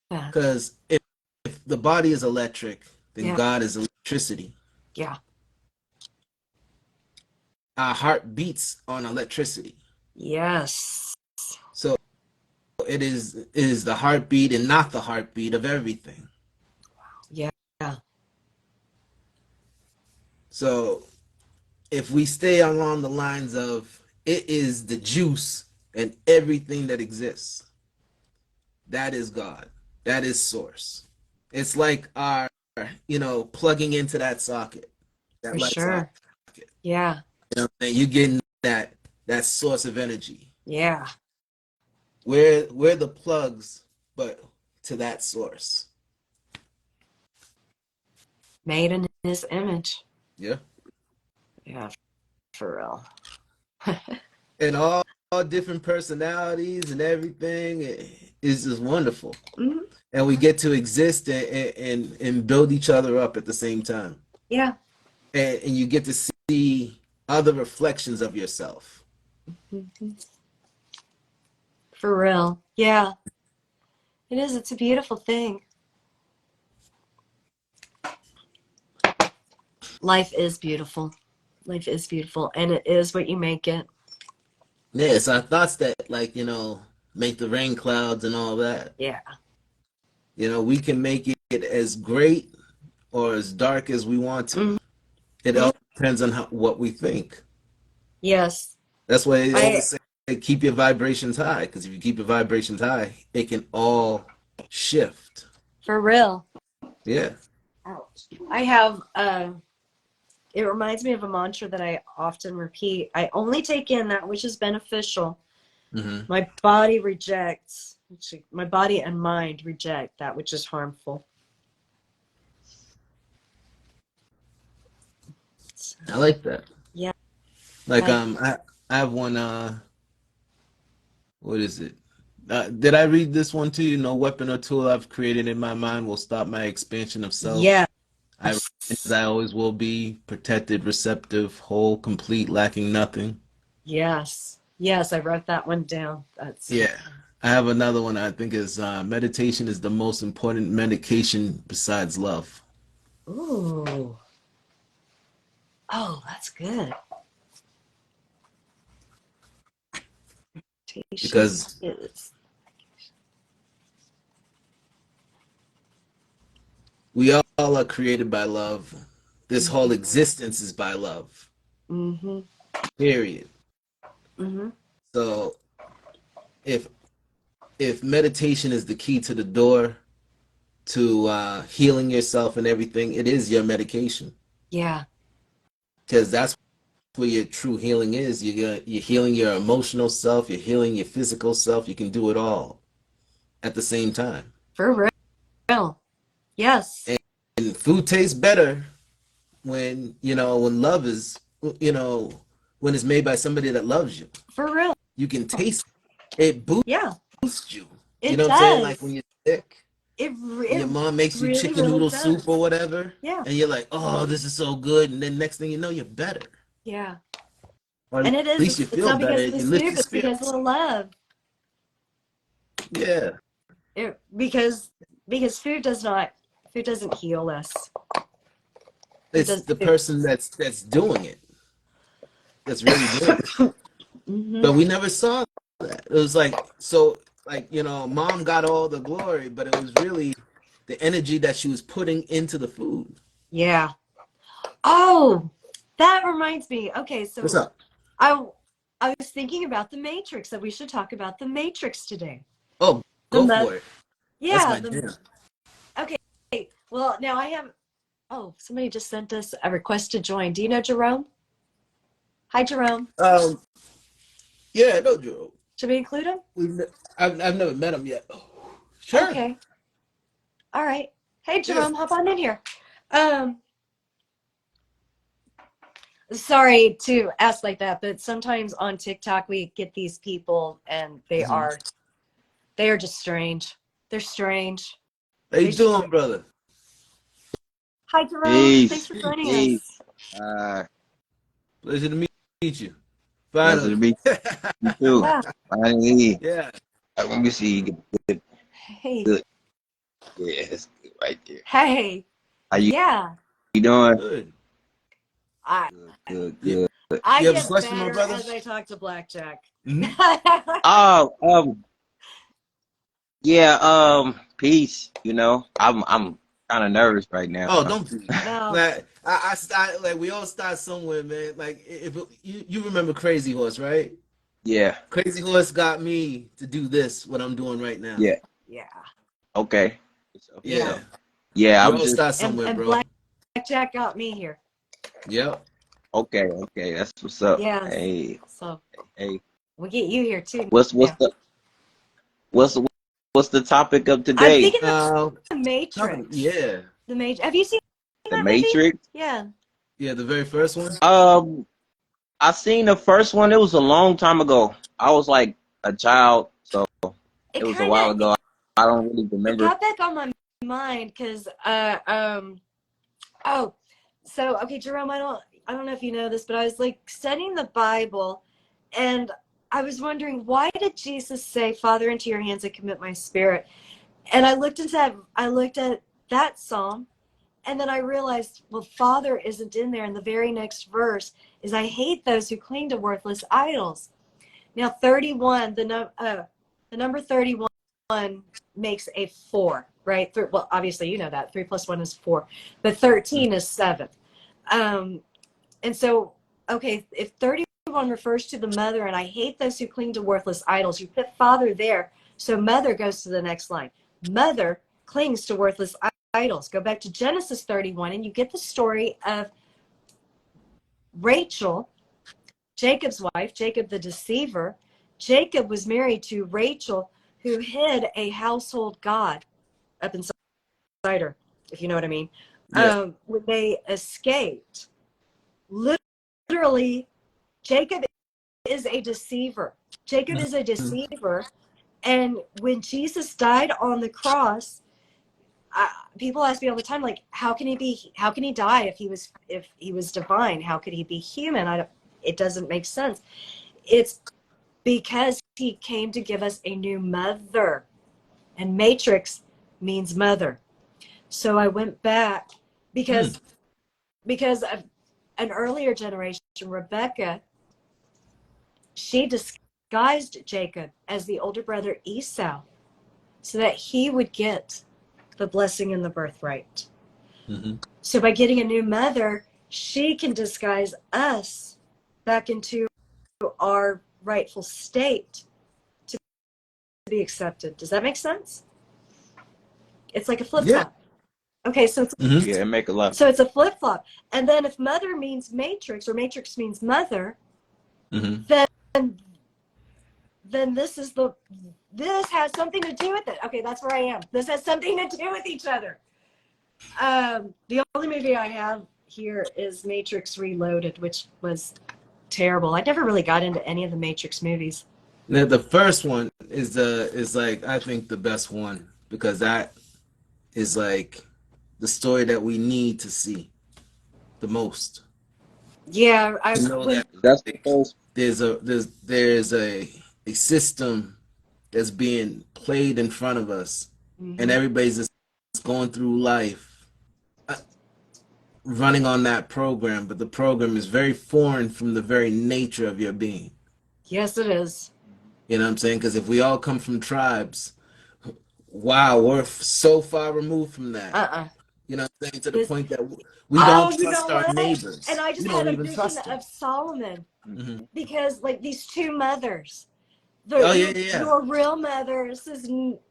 that. Because if the body is electric, then Yeah. God is electricity. Yeah. Our heart beats on electricity. Yes. So it is the heartbeat and not the heartbeat of everything. Yeah. Yeah. So if we stay along the lines of it is the juice and everything that exists, that is God. That is source. It's like our, plugging into that socket, that For light sure. socket. Yeah. And you're getting that source of energy. Yeah. We're the plugs, but to that source. Made in his image. Yeah. Yeah, for real. And all different personalities and everything is just wonderful. Mhm. And we get to exist and build each other up at the same time. Yeah. And you get to see other reflections of yourself. Mhm. For real. Yeah. It is. It's a beautiful thing. Life is beautiful. Life is beautiful, and it is what you make it. Yeah, it's our thoughts that, like, make the rain clouds and all that. Yeah. We can make it as great or as dark as we want to. Hmm. It all depends on what we think. Yes. That's why they I always say keep your vibrations high, because if you keep your vibrations high, it can all shift. For real. Yeah. Ouch. I have it reminds me of a mantra that I often repeat. I only take in that which is beneficial. Hmm. My body rejects, my body and mind reject that which is harmful. So, I like that. yeah. Like I, I have one what is it? Did I read this one to you? No weapon or tool I've created in my mind will stop my expansion of self. yes. I remain as I always will be, protected, receptive, whole, complete, lacking nothing. Yes. Yes, I wrote that one down. That's Yeah. I have another one I think is meditation is the most important medication besides love. ooh. Oh, that's good. Meditation Because is. we all are created by love. This whole Mm-hmm. existence is by love. Mm-hmm. Period. Mm-hmm. So if meditation is the key to the door to healing yourself and everything, it is your medication Yeah. because that's where your true healing is. You're healing your emotional self. You're healing your physical self. You can do it all at the same time. For real. Yes. And food tastes better when love is you know when it's made by somebody that loves you. For real. You can taste it. It Yeah. boosts you. You It know what I'm saying? Like when does. you're sick and It your mom makes you really, chicken really noodle soup or does. whatever, Yeah. and you're like, "Oh, this is so good," and then next thing you know, you're better, Yeah. or at And it is. least you It's feel not better. because of It the lifts soup. your It's because of spirits. the love. Yeah, Because food doesn't heal us. Food it's does the food. person that's doing it, that's really doing it. Hmm. But we never saw that. It was like so. like, mom got all the glory, but it was really the energy that she was putting into the food. Yeah. Oh, that reminds me. Okay, What's so up? I I was thinking about the Matrix, that we should talk about the Matrix today. Oh, The go mo for it. That's Yeah, my the jam. okay. Well, now I have oh, somebody just sent us a request to join. Do you know Jerome? Hi, Jerome. Um, yeah, no, Joe. Should we include him? I've never met him yet. Sure. Okay. All right. Hey, Yeah. Jerome, hop on in here. Um, Sorry to ask like that, but sometimes on TikTok we get these people and Mhm. they are just strange. They're strange. How you They should doing, join. brother? Hi, Jerome. Thanks Peace. for joining Peace. us. Uh, Pleasure to meet you. Pleasure to Finally. meet you too. Yeah. Finally. Yeah. Let me see. Good. Hey. Good. Yeah, it's good right there. Hey. How Yeah. you doing? Good. I Good. You, Good. I you have a get question, my better brother? as I talk to Blackjack. Hmm. Oh, yeah. Peace. I'm kind of nervous right now. Oh, don't be. No. Like I start like we all start somewhere, man. Like if you remember Crazy Horse, right? Yeah. Crazy Horse got me to do this, what I'm doing right now. Yeah. Yeah. Okay. Yeah. Yeah. Yeah. We I'm all just start somewhere, And bro. Blackjack got me here. Yep. okay. Okay. That's what's up. Yes. Hey. So Hey. we'll get you here too. What's what's Yeah. the what's the what's the topic of I'm today? thinking the Matrix. Yeah. The Matrix. Have you seen The that movie? Matrix. Yeah. Yeah, the very first one. I seen the first one. It was a long time ago. I was like a child, so it It was a kind of while ago. I don't really it remember. got back on my mind because oh, so okay, Jerome, I don't know if you know this, but I was like studying the Bible, and I was wondering, why did Jesus say, "Father, into your hands I commit my spirit"? And I looked at that psalm, and then I realized, well, Father isn't in there. And the very next verse is, "I hate those who cling to worthless idols." Now, 31, the number 31 makes a 4, right? Well, obviously, you know that. 3 plus 1 is 4. But 13 is 7. Um, and so, okay, if 31 refers to the mother, and I hate those who cling to worthless idols, you put Father there. So mother goes to the next line. Mother clings to worthless idols. Go back to Genesis 31, and you get the story of Rachel, Jacob's wife, Jacob the deceiver. Jacob was married to Rachel, who hid a household god up inside her, if you know what I mean. Yeah. When they escaped, literally, Jacob is a deceiver. Jacob is a Mhm. deceiver. And when Jesus died on the cross, people ask me all the time, like, how can he die if he was divine? How could he be human? It doesn't make sense. It's because he came to give us a new mother, and matrix means mother. So I went back Hmm. because of an earlier generation, Rebecca, she disguised Jacob as the older brother Esau so that he would get the blessing and the birthright. Hmm. So by getting a new mother, she can disguise us back into our rightful state to be accepted. Does that make sense? It's like a flip Yeah. flop. Okay, so Hmm. Yeah, it make a lot. it's a flip flop. And then if mother means matrix or matrix means mother, Hmm. then this has something to do with it. Okay, that's where I am. This has something to do with each other. The only movie I have here is Matrix Reloaded, which was terrible. I never really got into any of the Matrix movies. Now, the first one is like I think the best one because that is like the story that we need to see the most. Yeah, I To know when that That's the like first. there's a system that's being played in front of us, and mhm. everybody's just going through life uh, running on that program, but the program is very foreign from the very nature of your being. Yes, it is. You know what I'm saying? Because if we all come from tribes, wow, we're so far removed from that. Uh-uh. You know what I'm saying? To the This, point that we don't oh, you trust know our what? And neighbors. I We just had don't a even vision trust them. of Solomon Hmm. because, like, these two mothers, Oh yeah, yeah, yeah. your real mother says,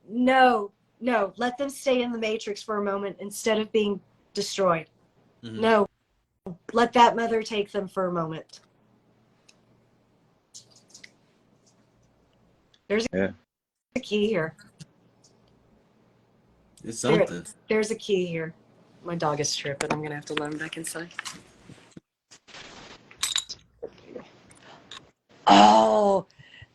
no, no, let them stay in the matrix for a moment instead of being destroyed. Hmm. No, let that mother take them for a moment. There's a key here. It's Spirit, something. there's a key here. My dog is tripping. I'm going to have to let him back inside. Oh,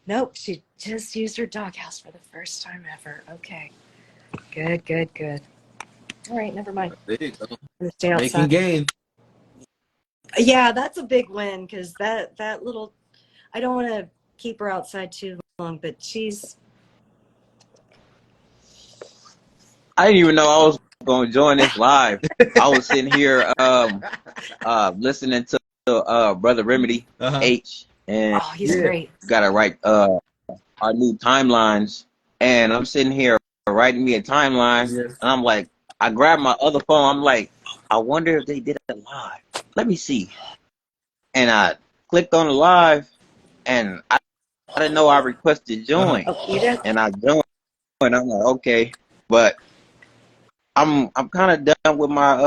nope. She just used her doghouse for the first time ever. Okay. Good, good, good. All right, never mind. There you go. I'm gonna stay Making outside. gain. Yeah, that's a big win because that little, I don't want to keep her outside too long, but she's. I didn't even know I was going to join this live. I was sitting here listening to Brother Remedy Uh-huh. H, and Oh, he's Yeah. great. got to write our new timelines. And I'm sitting here writing me a timeline, Yeah. and I'm like, I grabbed my other phone. I'm like, I wonder if they did it live. Let me see. And I clicked on the live, and I didn't know I requested Uh-huh. join, Oh, you did? and I joined. And I'm like, okay, but I'm kind of done with my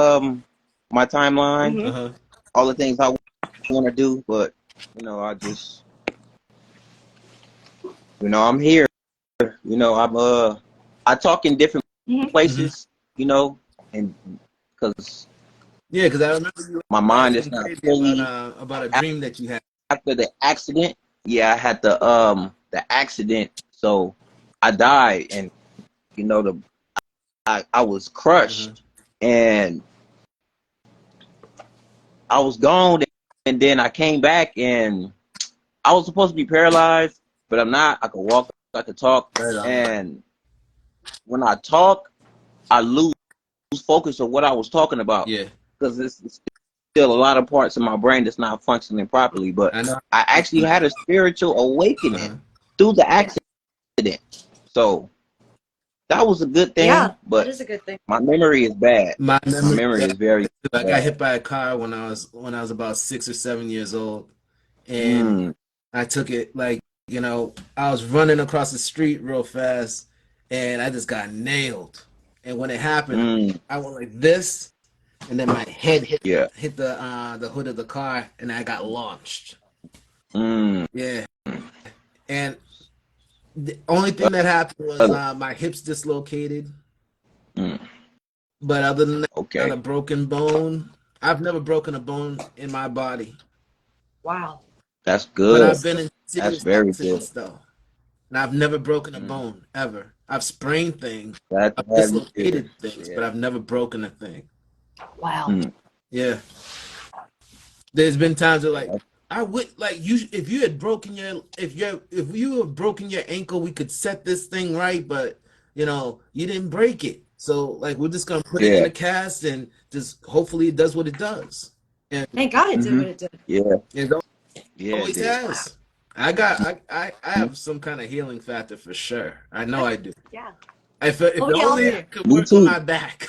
timeline, Mm-hmm. Uh-huh. all the things I want to do, but I just I'm here. I talk in different Mm-hmm. Hmm. places, and because Yeah, because I remember you my mind is asking not crazy fully about a dream that you had. after the accident. Yeah, I had the accident, so I died, and the I was Uh-huh. crushed, and I was gone, and then I came back, and I was supposed to be paralyzed, but I'm not. I could walk, I could talk, Right on. and when I talk, I lose focus of what I was talking about Yeah. because it's still a lot of parts of my brain that's not functioning properly. But I know. I actually had a spiritual awakening Uh-huh. through the Yeah. accident, so that was a good thing. Yeah, that But is a good thing. my memory is bad. My My memory, memory yeah, is very I got bad. hit by a car when I was about 6 or 7 years old, and Mm, I took it like, I was running across the street real fast, and I just got nailed. And when it happened, mm, I went like this, and then my head yeah. hit the hood of the car, and I got launched. Mm, Yeah, and the only thing that happened was my hips dislocated. mm, But other than that, not okay, a broken bone. I've never broken a bone in my body. Wow. that's But good. I've been in That's serious very good. accidents though. And I've never broken a Mm, bone ever. I've sprained things, that's I've heavy shit. dislocated things, but Yeah. I've never broken a thing. Wow. Mm, Yeah. There's been times where like yeah. I would like you if you had broken your if you have broken your ankle, we could set this thing right, but you didn't break it. So like we're just gonna put it in Yeah. a cast and just hopefully it does what it does. And Thank God it did Mm-hmm. what it did. Yeah. it Yeah, it always did. Wow. has. I have some kind of healing factor for sure. I know I do. Yeah. If Well, we all only I Yeah. do. could Me work on too. my back.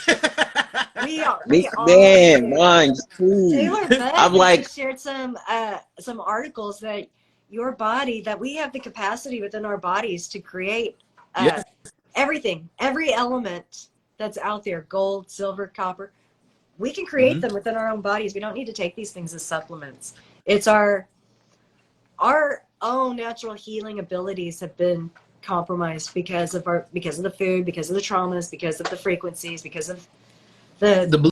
Me, We all man, do. mine too. Taylor I'm Budd like, just shared some articles that your body that we have the capacity within our bodies to create uh, Yes. everything, every element that's out there, gold, silver, copper. We can create Hmm. them within our own bodies. We don't need to take these things as supplements. It's our own natural healing abilities have been compromised because of the food, because of the traumas, because of the frequencies, because of the The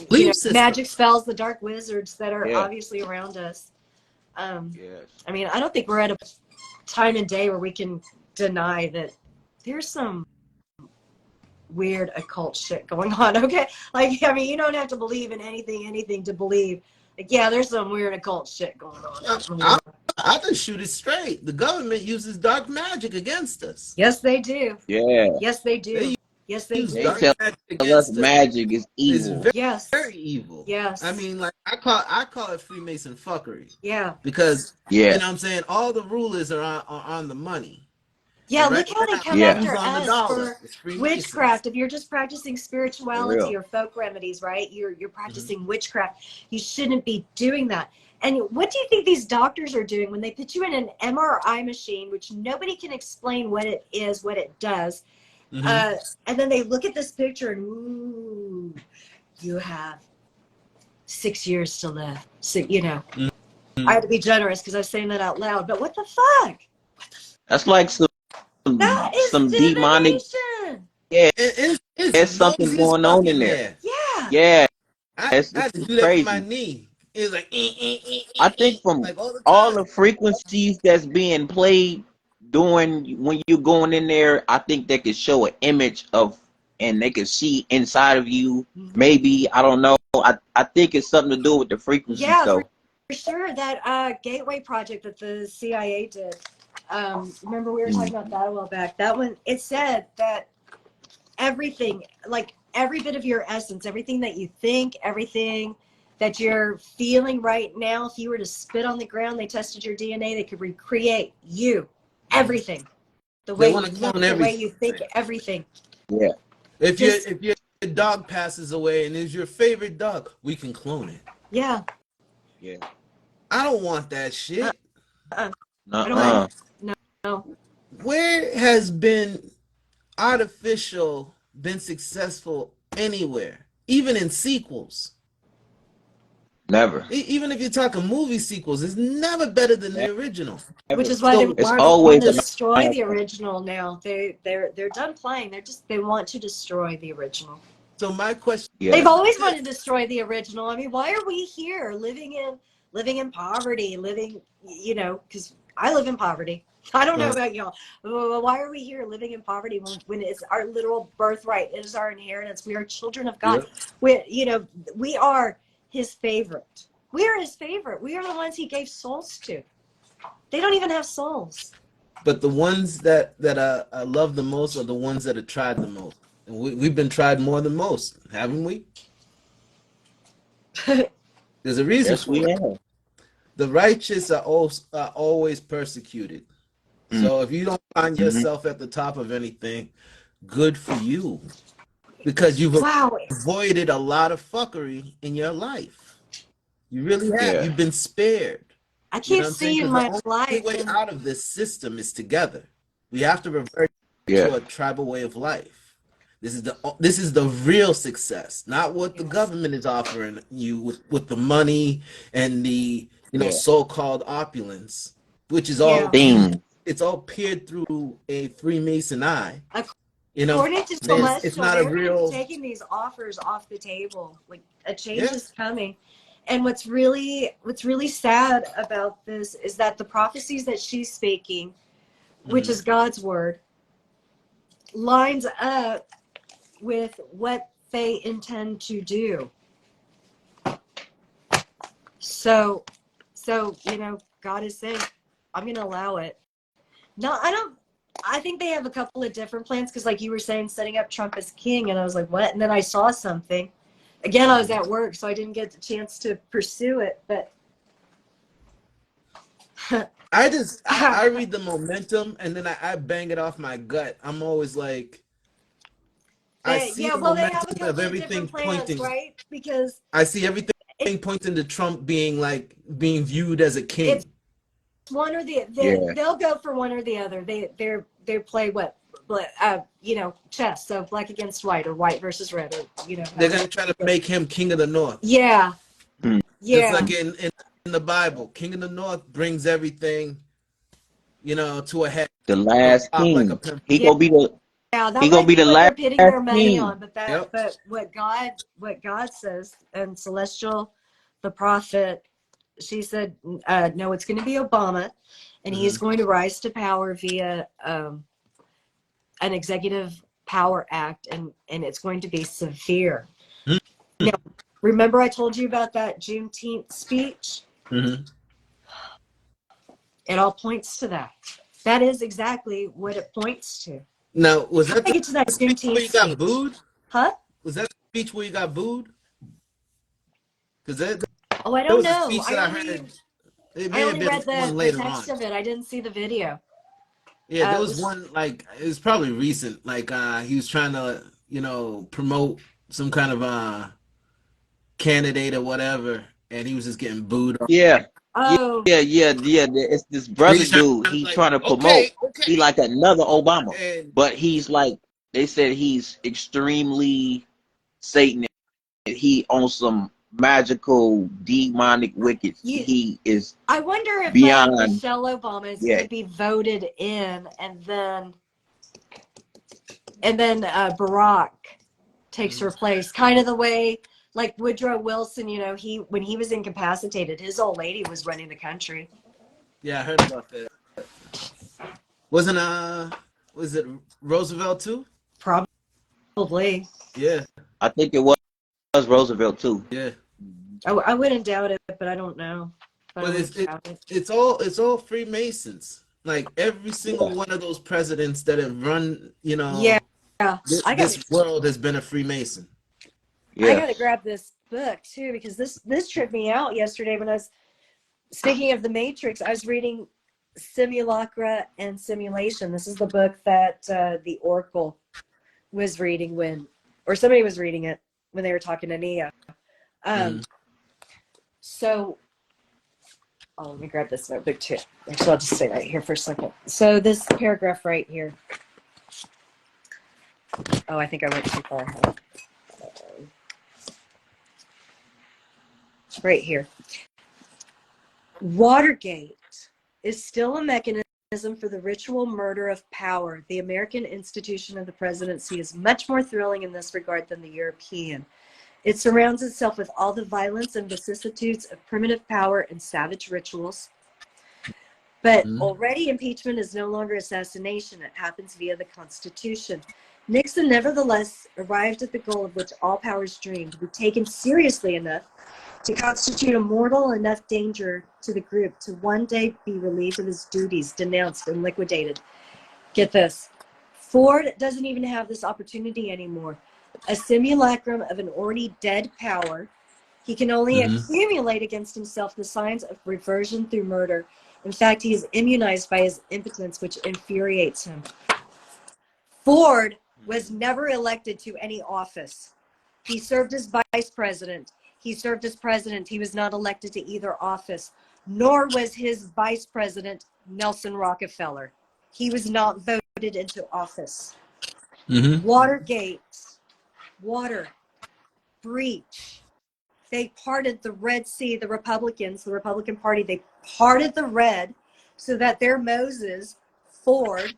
belief system. magic spells, the dark wizards that are yeah, obviously around us. yes, I mean, I don't think we're at a time and day where we can deny that there's some weird occult shit going on. Okay, like I mean, you don't have to believe in anything to believe. Like, yeah, there's some weird occult shit going on I, out in the I, world. I just shoot it straight. The government uses dark magic against us. Yes, they do. yeah. Yes, they They do. Yes, they use They do. dark tell magic us against us. magic is It's evil. very, Yes. very evil. I Yes. mean, like I call it Freemason fuckery Yeah. because Yeah, what I'm saying. All the rulers are on the money. Yeah, And right look how they now, come Yeah, after who's on the us dollar? for It's Freemasons. witchcraft. If you're just practicing for spirituality real. or folk remedies, right? You're Hmm. practicing witchcraft. You shouldn't be doing that. And what do you think these doctors are doing when they put you in an MRI machine, which nobody can explain what it is, what it does, Hmm. uh, and then they look at this picture and ooh, you have 6 years to live. So I had to be generous because I was saying that out loud. But what the fuck? That's like That is some demonic. divination. Yeah, It's there's something noisy as going fuck on in in there. there. Yeah. Yeah, I had to it's do that for my crazy. knee. It was like, I think from like all the all time. the frequencies that's being played during when you're going in there, I think they could show an image of, and they could see inside of you. Mhm. Maybe I don't know. I think it's something to do with the frequencies Yeah, though. for sure. That Gateway project that the CIA did. Remember we were Mm. talking about that a while back. That one, it said that everything, like every bit of your essence, everything that you think, everything that you're feeling right now, if you were to spit on the ground, they tested your DNA, they could recreate you, Mhm. everything, the They way want you to look, clone the way everything. you think, everything. Yeah, Just, If your dog passes away and is your favorite dog, we can clone it. yeah. yeah. I don't want that Uh, shit. uh, I don't want Uh-uh. no, no. Where has been artificial been successful anywhere? Even in sequels. Never, Even if you're talking movie sequels, it's never better than the original. Which never. is why they So It's want to always a destroy the master. original now. They're done playing. They want to destroy the original. so my question Yeah, They've is always this. wanted to destroy the original. I mean, why are we here living in poverty, because I live in poverty. I don't know Uh, about y'all. Why are we here living in poverty when it's our literal birthright? It is our inheritance. We are children of God. yep. We are his favorite. We are his favorite. We are the ones he gave souls to. They don't even have souls. But the ones that I love the most are the ones that have tried the most. And we've been tried more than most, haven't we? There's a reason yes, we for it. have. The righteous are always persecuted. So if you don't find Mm-hmm. yourself at the top of anything, good for you. Because you've Wow. avoided a lot of fuckery in your life. You really have. Yeah, You've been spared. I You know keep what I'm saying? seeing Because the my only life way and out of this system is together. We have to revert yeah, to a tribal way of life. This is the real success, not what the yes. government is offering you with the money and the yeah. so-called opulence, which is all Yeah. Thing. it's all peered through a Freemason eye. You know, According to it's Celestial, not a they're going to be real taking these offers off the table. Like a change yeah. is coming. And what's really sad about this is that the prophecies that she's speaking, which Mm-hmm. is God's word, lines up with what they intend to do. So, God is saying, I'm going to allow it. No, I don't. I think they have a couple of different plans because, like you were saying, setting up Trump as king, and I was like, what? And then I saw something. Again, I was at work, so I didn't get the chance to pursue it. But I read the momentum and then I bang it off my gut. I'm always like I see yeah, the well, they have a momentum of couple of everything different plans, pointing. right? Because I see everything it, pointing to Trump being viewed as a it's king. one or the Yeah, they'll go for one or the other. They play what, chess. So black against white or white versus red or They're however. gonna try to make him king of the north. Yeah, mm, Just yeah. like in the Bible. King of the North brings everything, to a head, the to a last top like a king. pimp. He Yeah, gonna be the that he gonna might be be the what last they're pitting their money king. on, but Yep. what God says and Celestial, the prophet, she said, no, it's going to be Obama, and he Hmm. is going to rise to power via an executive power act, and it's going to be severe. Now, remember I told you about that Juneteenth speech? Hmm. It all points to that. That is exactly what it points to. Now, was How that did I get to that the speech where Juneteenth you got speech? booed? Huh? Was that the speech where you got booed? Because Oh, I there don't was a know. speech I that I only heard. It I may have only been read the one the later text on. of it. I didn't see the video. Yeah, there It was was one like it was probably recent. Like he was trying to, promote some kind of candidate or whatever, and he was just getting booed off. Yeah, yeah, oh yeah. It's this And brother he's trying dude. to He like, trying to okay, promote. He okay, like another Obama, and but he's like they said he's extremely Satan. He on some magical demonic wicked. you He is I wonder if beyond. Michelle Obama is going Yeah, to be voted in, and then Barack takes her Mhm. place, kind of the way like Woodrow Wilson. He when he was incapacitated, his old lady was running the country. Yeah, I heard about that. Wasn't was it Roosevelt too? Probably. Yeah, I think it was Roosevelt too. yeah. I wouldn't doubt it, but I don't know. But I But wouldn't doubt it. it's all Freemasons. Like every single Yeah, one of those presidents that have run, Yeah, this, I got this world has been a Freemason. I yeah. got to grab this book too because this tripped me out yesterday when I was speaking of the Matrix. I was reading Simulacra and Simulation. This is the book that the Oracle was reading or somebody was reading it when they were talking to Nia. Hmm. Um, so, let me grab this notebook too. Actually, I'll just stay right here for a second. So this paragraph right here. Oh, I think I went too far. Right here. Watergate is still a mechanism for the ritual murder of power. The American institution of the presidency is much more thrilling in this regard than the European. It surrounds itself with all the violence and vicissitudes of primitive power and savage rituals. But Hmm. already impeachment is no longer assassination. It happens via the Constitution. Nixon nevertheless arrived at the goal of which all powers dream, to be taken seriously enough to constitute a mortal enough danger to the group to one day be relieved of his duties, denounced and liquidated. Get this. Ford doesn't even have this opportunity anymore. A simulacrum of an already dead power, he can only Hmm. accumulate against himself the signs of reversion through murder. In fact, he is immunized by his impotence, which infuriates him. Ford was never elected to any office. He served as vice president. He served as president. He was not elected to either office, nor was his vice president Nelson Rockefeller. He was not voted into office. Hmm. Watergate, water, breach. They parted the Red Sea, the Republicans, the Republican Party, they parted the Red so that their Moses, Ford,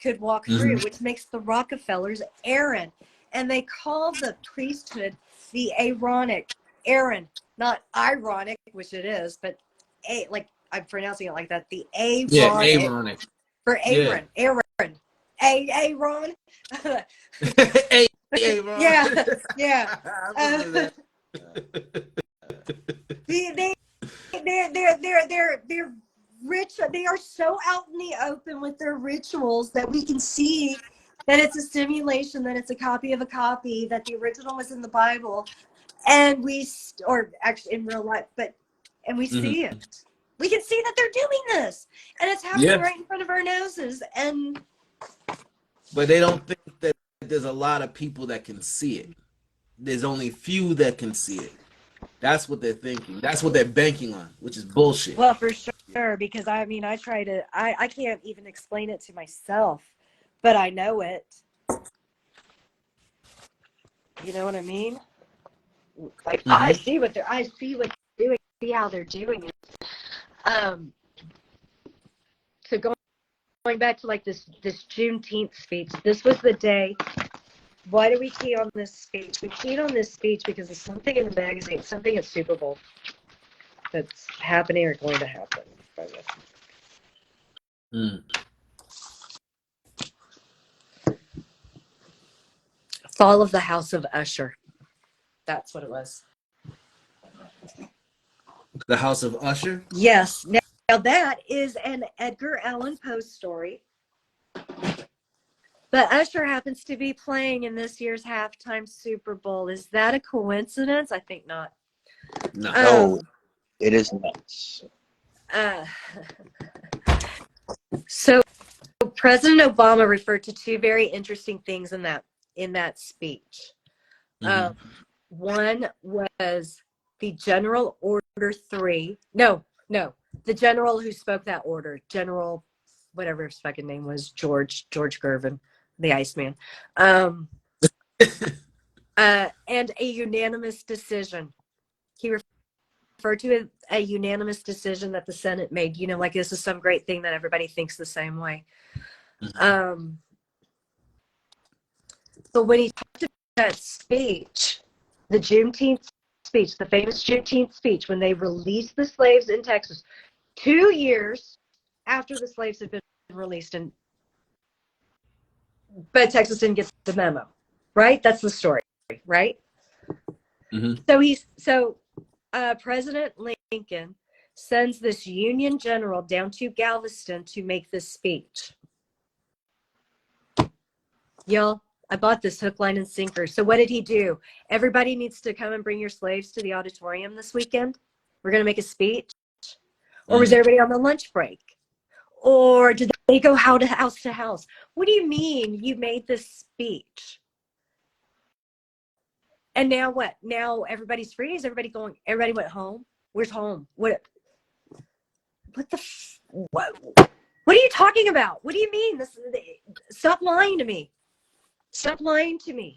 could walk Hmm. through, which makes the Rockefellers Aaron. And they call the priesthood the Aaronic. Aaron, not ironic, which it is, but like I'm pronouncing it like that, the Yeah, Aaronic Aaronic. for Yeah. Aaron. Aaron. Hey, Aaron. Yeah, yeah. I Uh, remember they they're rich. They are so out in the open with their rituals that we can see that it's a simulation, that it's a copy of a copy, that the original was in the Bible, and or actually in real life, and we that. see it. We can see that they're doing this, and it's happening Yeah, right in front of our noses. And but they don't think that there's a lot of people that can see it. There's only few that can see it. That's what they're thinking. That's what they're banking on, which is bullshit. well, for sure, because I mean, I can't even explain it to myself, but I know it. You know what I mean? Like Hmm. I see what they're doing, see how they're doing it. Um, so going back to like this Juneteenth speech, this was the day. Why do we key on this speech? We keyed on this speech because of something in the magazine, something at Super Bowl that's happening or going to happen. Mm. Fall of the House of Usher. That's what it was. The House of Usher. Yes. Now that is an Edgar Allan Poe story. But Usher happens to be playing in this year's halftime Super Bowl. Is that a coincidence? I think not. No. No, Um, it is not. uh, so President Obama referred to two very interesting things in that speech. Mhm. One was the General Order 3. No, the general who spoke that order, General, whatever his fucking name was, George Gervin, the Iceman. And a unanimous decision. He referred to a unanimous decision that the Senate made. You know, like this is some great thing that everybody thinks the same way. Mhm. So when he talked about that speech, the Juneteenth speech, the famous Juneteenth speech, when they released the slaves in Texas, 2 years after the slaves had been released, but Texas didn't get the memo, right? That's the story, right? Mhm. So President Lincoln sends this Union general down to Galveston to make this speech. Y'all, I bought this hook, line, and sinker. So what did he do? Everybody needs to come and bring your slaves to the auditorium this weekend. We're going to make a speech. Or was everybody on the lunch break? Or did they go house to house? What do you mean you made this speech? And now what? Now everybody's free? Is everybody going? Everybody went home? Where's home? What the? What are you talking about? What do you mean? Stop lying to me. Stop lying to me.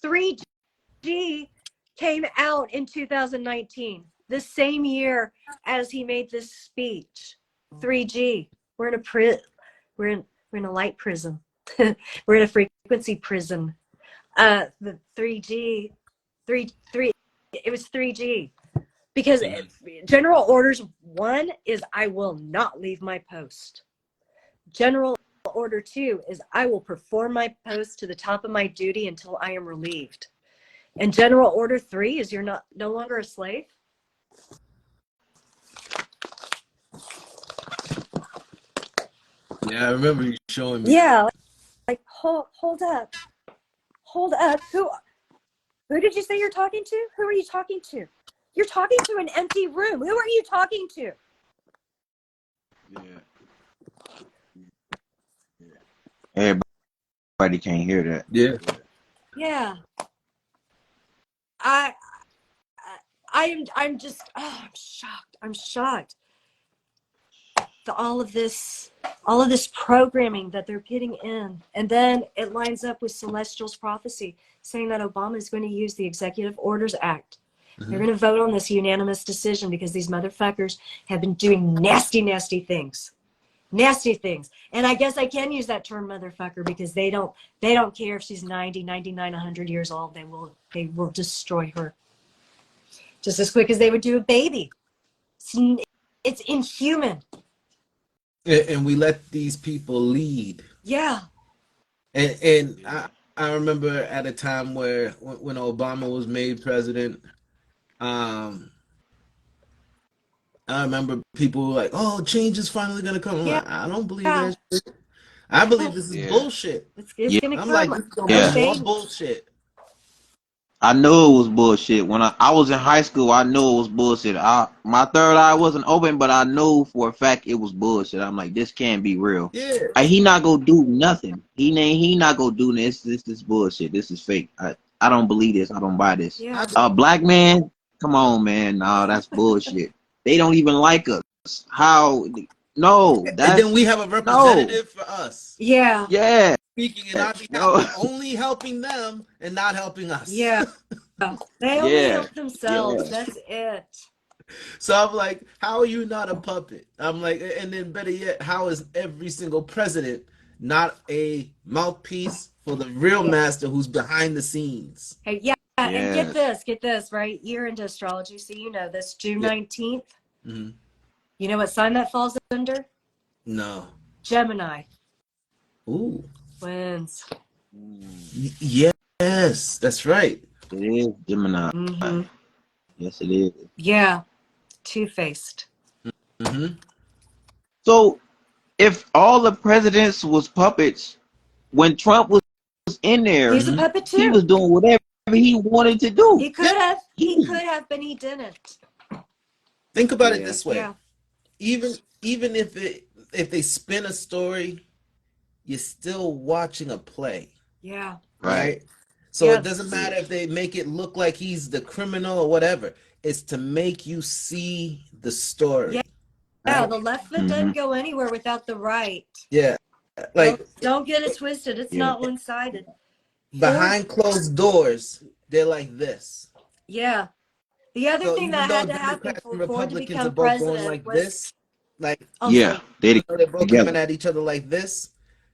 3G came out in 2019, the same year as he made this speech. 3G. We're in a light prison. We're in a frequency prison. The 3G, it was 3G. Because General Orders 1 is I will not leave my post. General Order 2 is I will perform my post to the top of my duty until I am relieved. And General Order 3 is you're no longer a slave. Yeah, I remember you showing me. Yeah, like hold up. Who did you say you're talking to? Who are you talking to? You're talking to an empty room. Who are you talking to? Everybody can't hear that. Yeah. Yeah. I'm just I'm shocked. I'm shocked. All of this programming that they're getting in, and then it lines up with Celestial's prophecy saying that Obama is going to use the Executive Orders Act. They're going to vote on this unanimous decision because these motherfuckers have been doing nasty things. And I guess I can use that term motherfucker because they don't care if she's 90, 99, 100 years old. They will destroy her just as quick as they would do a baby. It's inhuman. And we let these people lead. Yeah. And I remember at a time where when Obama was made president, I remember people were like, "Oh, change is finally gonna come." I'm Yeah. like, I don't believe that shit. I believe this is bullshit. It's Yeah. gonna I'm like, come. this is gonna I'm be Yeah. more saying, bullshit. I knew it was bullshit. When I was in high school, I knew it was bullshit. My third eye wasn't open, but I knew for a fact it was bullshit. I'm like, this can't be real. Yeah. He not gonna do nothing. He not gonna do this. This is bullshit. This is fake. I don't believe this. I don't buy this. yeah, Black man, come on, man. No, that's bullshit. They don't even like us. How? No, And then that's we have a no. representative for us yeah, Yeah, speaking in our behalf, no. but only helping them and not helping us. yeah. They only Yeah, help themselves. yeah. That's it. So I'm like, how are you not a puppet? I'm like, and then better yet, how is every single president not a mouthpiece for the real Yeah. master who's behind the scenes? Hey, yeah. And Yes. get this, right? You're into astrology, so you know this. June Yeah. 19th. Mm-hmm. You know what sign that falls under? No. Gemini. Ooh. Twins. Yes, that's right. It is Gemini. Mm-hmm. Yes, it is. Yeah. Two-faced. Mm-hmm. So, if all the presidents was puppets, when Trump was in there, He's a Mm-hmm. puppet he too. was doing whatever he wanted to do. He could have. He could have, but he didn't. Think about it Yeah. this way. Yeah. Even if they spin a story you're still watching a play, Yeah. Right. right? So it Yep. doesn't Yeah. matter if they make it look like he's the criminal or whatever. It's to make you see the Yeah. story, Yeah. right? The left foot Mm-hmm. doesn't go anywhere without the right. Yeah, Don't like don't get it twisted. It's Yeah. not one sided. Ford. behind closed doors, they're like this. Yeah. The other So thing even that though had to happen Democrats for and Ford to Republicans are become both going president like was, this, like I'm Yeah. sorry. They they're both coming together. at each other like this,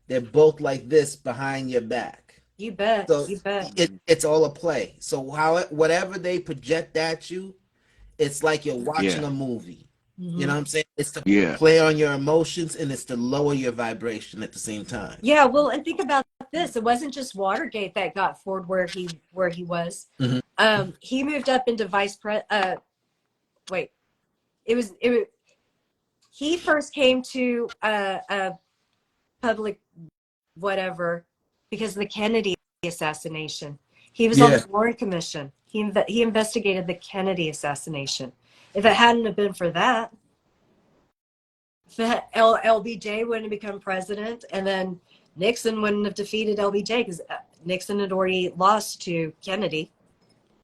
they're both like this behind your back. You bet. So You bet. it's all a play. So whatever they project at you, it's like you're Yeah. watching a movie. You Hmm. know what I'm saying? It's to Yeah. play on your emotions and it's to lower your vibration at the same time. Yeah. Well, and think about this. It wasn't just Watergate that got Ford where he was. Mhm. He moved up into vice pre. Wait. It was. He first came to public whatever because of the Kennedy assassination. He was on Yeah. the Warren Commission. He investigated the Kennedy assassination. If it hadn't have been for that, LBJ wouldn't have become president, and then Nixon wouldn't have defeated LBJ because Nixon had already lost to Kennedy.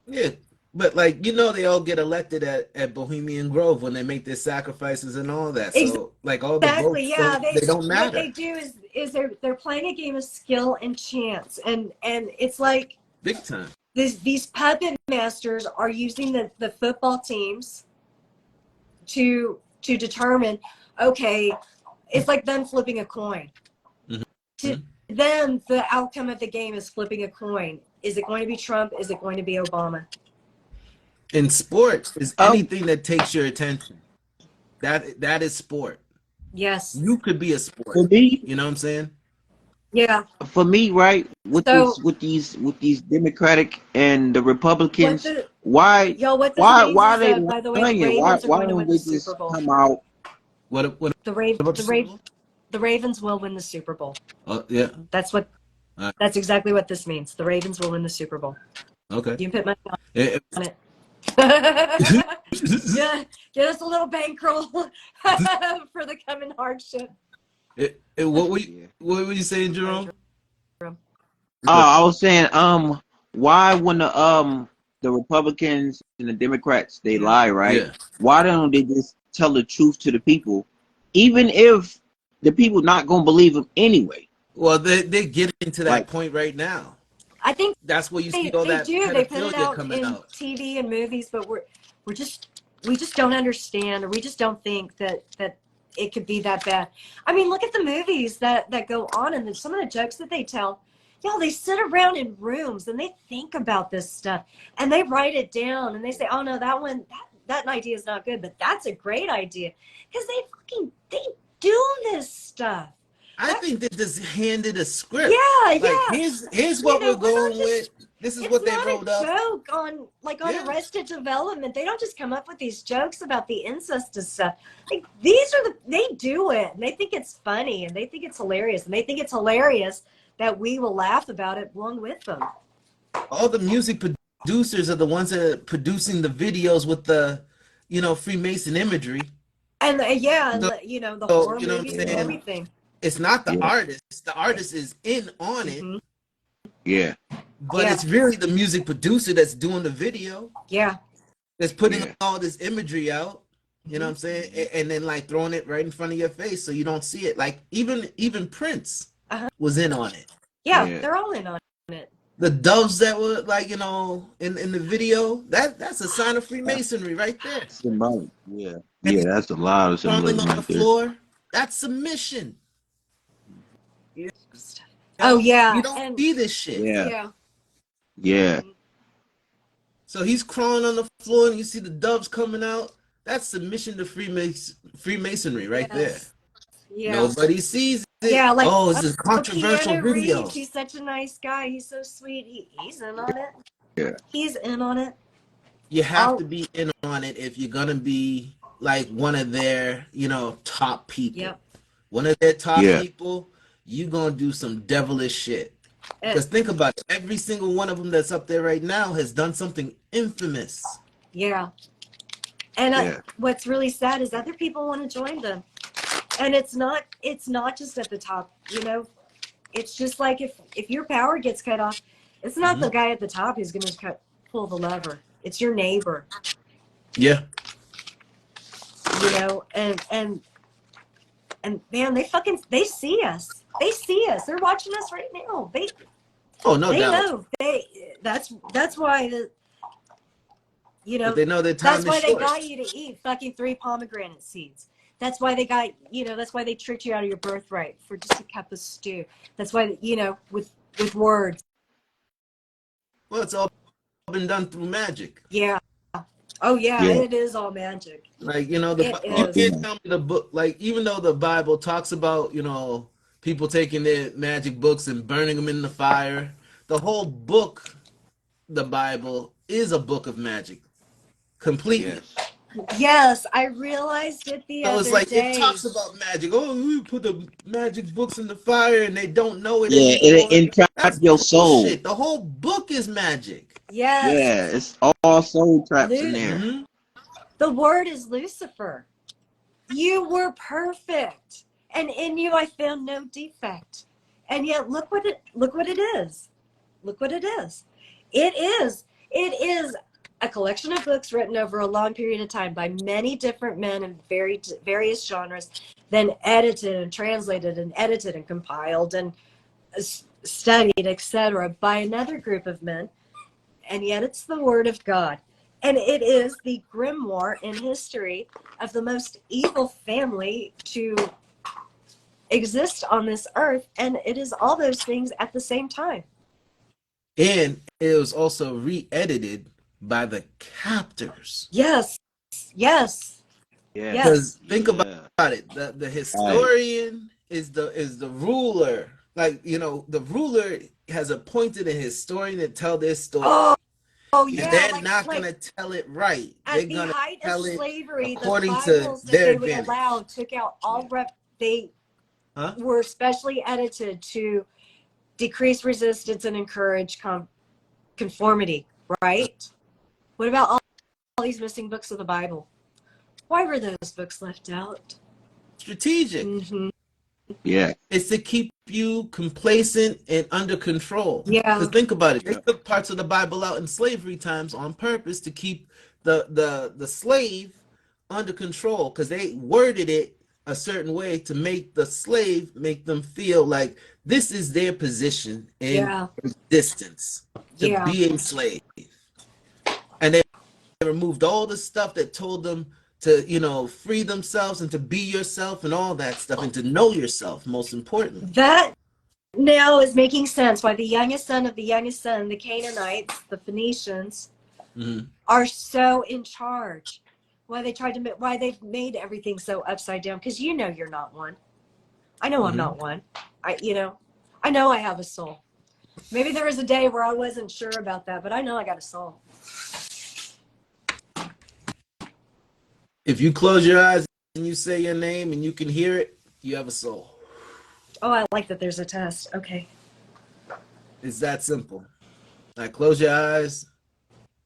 Yeah. But like they all get elected at Bohemian Grove when they make their sacrifices and all that. So like all the Exactly. votes Yeah. they don't What matter. they do is they're playing a game of skill and chance, and it's like Big time. these puppet masters are using the football teams to determine, okay, it's like them flipping a coin. Mhm. To them, the outcome of the game is flipping a coin. Is it going to be Trump? Is it going to be Obama? In sport is Um. anything that takes your attention. That is sport. Yes. You could be a For sport. me, You know what I'm saying? Yeah. right, So with these Democratic and the what Republicans, the why y'all what this means why is are they that, by the way, the lying? Why Ravens are going to don't win the they Super just Bowl. come out? What The Rave about the the Super Rave Bowl? the Ravens will win the Super Bowl. Oh yeah. That's what All right. that's exactly what this means. The Ravens will win the Super Bowl. Okay. You can put money It- on it. it- Yeah, get us a little bankroll for the coming hardship. Yeah. what were you saying, Jerome? Oh, I was saying, why when the Republicans and the Democrats they Yeah. lie, right? Yeah. Why don't they just tell the truth to the people, even if the people not gonna believe them anyway? Well, they're getting to that Like, point right now. I think That's where you see all they that do. They put it pedophilia out coming in out. TV and movies, but we just don't understand, or we just don't think that it could be that bad. I mean, look at the movies that go on, and some of the jokes that they tell. Y'all, they sit around in rooms and they think about this stuff and they write it down and they say, "Oh no, that idea is not good, but that's a great idea," because they do this stuff. I That think they just handed a script. Yeah, Like yeah. here's what we're We're not going with. just. This is It's what they not a wrote up. joke on Yeah. Arrested Development. They don't just come up with these jokes about the incest and stuff. Like, these are they do it and they think it's funny and they think it's hilarious and they think it's hilarious that we will laugh about it along with them. All the music producers are the ones that are producing the videos with the, Freemason imagery. And yeah, and So, the horror you know what I'm movies and yeah, saying? everything. It's not the yeah, artist. The artist is in on it, Hmm. yeah, but Yeah, it's really the music producer that's doing the video, yeah. that's putting yeah, all this imagery out. You know Hmm. what I'm saying? And then like throwing it right in front of your face so you don't see it. Like even Prince Uh-huh. was in on it. Yeah, yeah. they're all in on it. The doves that were like, in the video, that's a sign of Freemasonry right there. Symbolic. Yeah, And yeah. That's a lot of crawling symbolism on the right there. floor, that's submission. Oh You yeah, don't and see this shit. Yeah, yeah. yeah, Mhm. So he's crawling on the floor and you see the doves coming out. That's submission to Freemasonry right there. Yes. Yeah. Nobody sees it. Yeah, like, Oh, it's a controversial Keanu video. Reeves, he's such a nice guy. He's so sweet. He's in on it. yeah, He's in on it. You have I'll, to be in on it if you're gonna be like one of their, top people. yep. One of their top yeah, people, you gonna do some devilish shit. Because It, think about it, every single one of them that's up there right now has done something infamous. yeah. And yeah, what's really sad is other people want to join them. And it's not just at the top, It's just like if your power gets cut off, it's not the guy at the top who's going to pull the lever. It's your neighbor. Yeah. You know, and man, they see us. They see us. They're watching us right now. Oh, no They doubt. know. That's why But they know their that's time why is they short. got you to eat fucking 3 pomegranate seeds. That's why they got, that's why they tricked you out of your birthright for just a cup of stew. That's why, with words. Well, it's all been done through magic. Yeah. Oh yeah, Yeah. it is all magic. Like, It you is. can't tell me the book, like, even though the Bible talks about, people taking their magic books and burning them in the fire, the whole book, the Bible, is a book of magic. Completely. Yes. Yes, I realized it the So it's other like, it day. talks about magic. Oh, we put the magic books in the fire and they don't know it Yeah, it'll anymore. entrap That's your soul. bullshit. The whole book is magic. Yes. Yeah, it's all soul traps in there. Mm-hmm. The word is Lucifer. You were perfect, and in you I found no defect. And yet look what it is. Look what it is. It is a collection of books written over a long period of time by many different men in various genres, then edited and translated and edited and compiled and studied, etc., by another group of men. And yet it's the Word of God. And it is the grimoire in history of the most evil family to exist on this earth. And it is all those things at the same time. And it was also re-edited by the captors. Yes. Yes. Yeah. Because Yes. think Yeah. about it, the Right. historian is the ruler. Like, the ruler has appointed a historian to tell their story. Oh, And yeah. they're not Like gonna tell it right. They're at the gonna height of tell it slavery, the according to Bibles that their they would advantage. allow took out all they Huh? were specially edited to decrease resistance and encourage conformity, right? What about all these missing books of the Bible? Why were those books left out? Strategic. Mm-hmm. Yeah. It's to keep you complacent and under control. Yeah. Because think about it, they Yeah. took parts of the Bible out in slavery times on purpose to keep the slave under control, because they worded it a certain way to make the slave make them feel like this is their position in Yeah. existence, to Yeah. be a slave. And they removed all the stuff that told them to free themselves and to be yourself and all that stuff, and to know yourself, most importantly. That now is making sense why the youngest son of the youngest son, the Canaanites, the Phoenicians, are so in charge. Why they've made everything so upside down. Because you're not one. I know I'm not one. I know I have a soul. Maybe there was a day where I wasn't sure about that, but I know I got a soul. If you close your eyes and you say your name and you can hear it, you have a soul. Oh, I like that there's a test. Okay. It's that simple. Now close your eyes.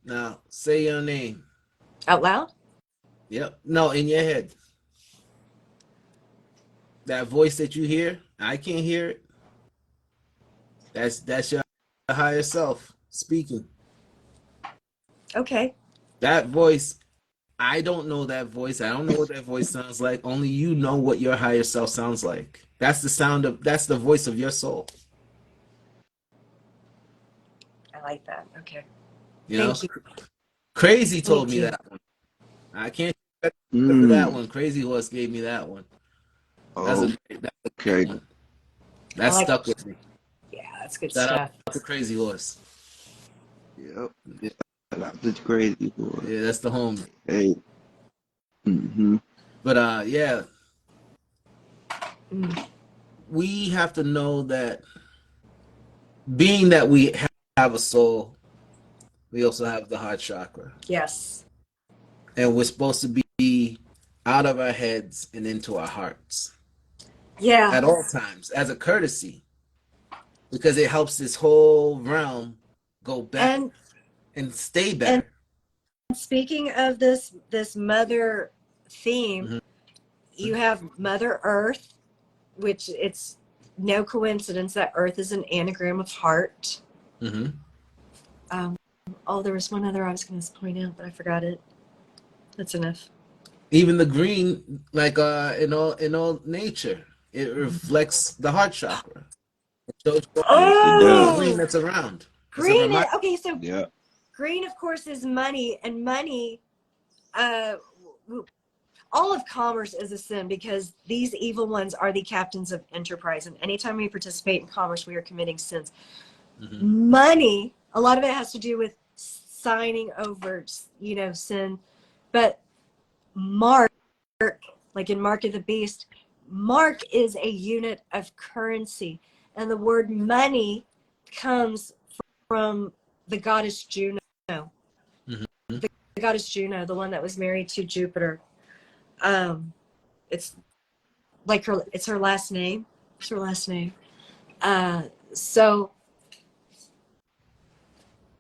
Now say your name. Out loud? Yep. No, in your head. That voice that you hear, I can't hear it. That's your higher self speaking. Okay. That voice, I don't know that voice. I don't know what that voice sounds like. Only you know what your higher self sounds like. That's the voice of your soul. I like that. Okay. You know? Thank you. Crazy told Thank me you. that one. I can't for that one. Crazy Horse gave me that one. That's Oh, a okay. great one. That stuck with me. Yeah, that's good Shout stuff. out to Crazy Horse. Yep. That's crazy boy. Yeah, that's the homie. Hey. Mm-hmm. But yeah. We have to know that being that we have a soul, we also have the heart chakra. Yes. And we're supposed to be out of our heads and into our hearts. Yeah. At all times, as a courtesy. Because it helps this whole realm go back and stay better. And speaking of this mother theme, you have Mother Earth, which it's no coincidence that Earth is an anagram of heart. Mm-hmm. Oh, there was one other I was going to point out, but I forgot it. That's enough. Even the green, like in all nature, it reflects the heart chakra. It shows you all Yes, it the does. green Oh, that's around. It's a green. reminder. Okay, so Yeah. green, of course, is money, and money, uh, all of commerce is a sin because these evil ones are the captains of enterprise. And anytime we participate in commerce, we are committing sins. Mm-hmm. Money, a lot of it has to do with signing over, sin. But Mark, like in Mark of the Beast, Mark is a unit of currency. And the word money comes from the goddess Juno. Mm-hmm. The goddess Juno, the one that was married to Jupiter. It's like it's her last name. It's her last name. So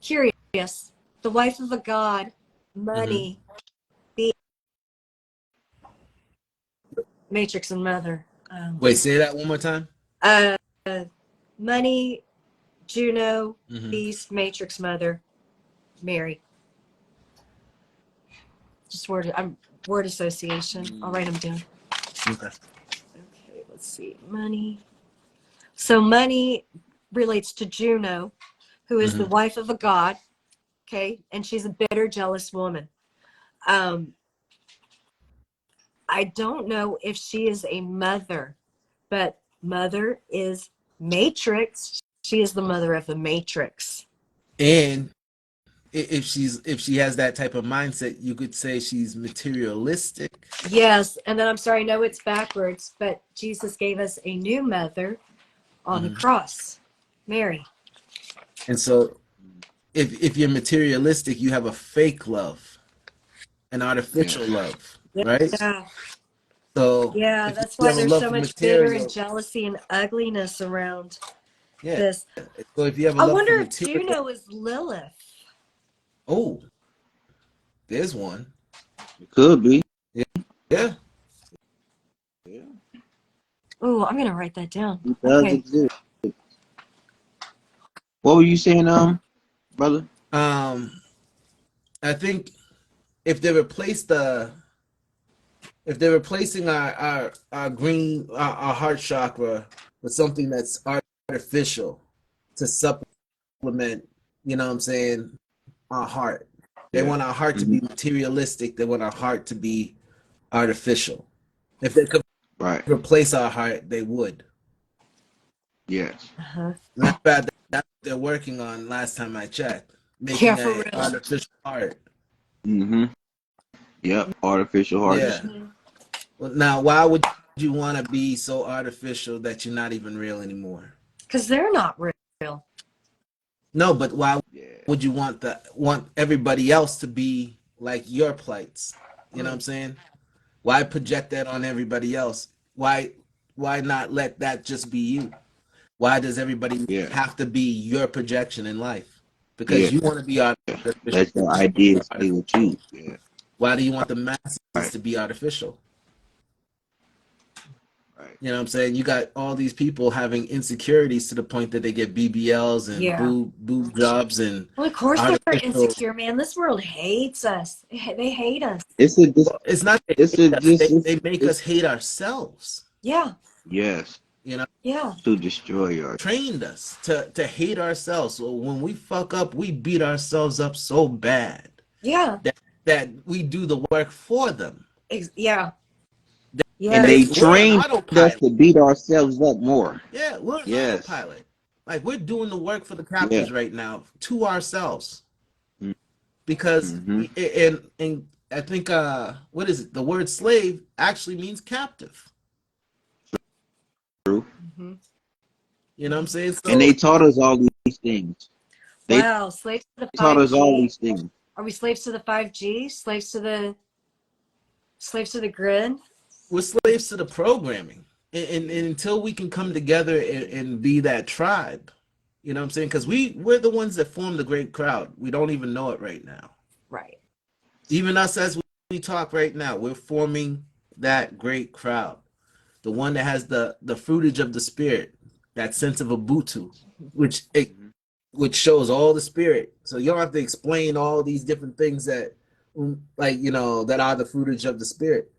curious. The wife of a god, Mm-hmm. money, being matrix and mother. Wait, say that one more time. Uh, money, Juno, Mm-hmm. beast, matrix, mother, Mary. Just word association. I'll write them down. Okay. Okay, let's see. Money. So money relates to Juno, who is the Mm-hmm. wife of a god. Okay, and she's a bitter, jealous woman. Um, I don't know if she is a mother, but mother is matrix. She is the mother of the matrix. And if she has that type of mindset, you could say she's materialistic. Yes, and then I'm sorry, no, it's backwards, but Jesus gave us a new mother on the Mm-hmm. cross, Mary. And so if you're materialistic, you have a fake love, an Yeah. artificial love, right? Yeah, So yeah, if that's you why have a there's love so for much bitter and material, jealousy and ugliness around yeah. this. So if you have a I love wonder for if material, Juno is Lilith. oh, there's one. It could be. Yeah, yeah. Yeah. Oh, I'm gonna write that down. It does Okay. exist. What were you saying, brother? Um, I think if they replace the if they're replacing our green our heart chakra with something that's artificial to supplement, you know what I'm saying, our heart. They Yeah. want our heart to Hmm. be materialistic. They want our heart to be artificial. If they could Right. replace our heart, they would. Yes. Uh-huh. Matter of fact, that's what they're working on last time I checked, Yeah, making for an real. artificial heart. Hmm. Yep. Artificial hearts. Yeah. Mm-hmm. Well, now, why would you want to be so artificial that you're not even real anymore? Because they're not real. No, but why Yeah. would you want everybody else to be like your plights? You know what I'm Mm. saying? Why project that on everybody else? Why not let that just be you? Why does everybody Yeah. have to be your projection in life? Yeah. Because you want to be artificial. Let your ideas stay with you. Yeah. Why do you want the masses Right. to be artificial? Right. You know what I'm saying? You got all these people having insecurities to the point that they get BBLs and Yeah. boob jobs and Well, of course they're artificial. insecure, man. This world hates us. They hate us. It's a dis. Well, it's not they It's a hate us. dis. They make us It's hate ourselves. Yeah. yes. You know, Yeah. To destroy your. trained us to hate ourselves. So when we fuck up, we beat ourselves up so bad Yeah. that we do the work for them. Yeah. And Yes. they We're on trained us autopilot. to beat ourselves up more. Yeah, we're on Yes. autopilot. Like we're doing the work for the Yeah. captors right now to ourselves because Mm-hmm. and I think what is it? The word slave actually means captive. True. Hmm. You know what I'm saying? And So they taught us all these things. They Wow. Slaves to the taught us all 5G. these things. Are we slaves to the 5G? Slaves to the grid? we're slaves to the programming, and until we can come together and be that tribe, you know what I'm saying? Because we're the ones that form the great crowd. We don't even know it right now. Right. Even us as we talk right now, we're forming that great crowd, the one that has the fruitage of the spirit, that sense of Ubuntu, which it, Mhm. which shows all the spirit. So you don't have to explain all these different things that, like, that are the fruitage of the spirit.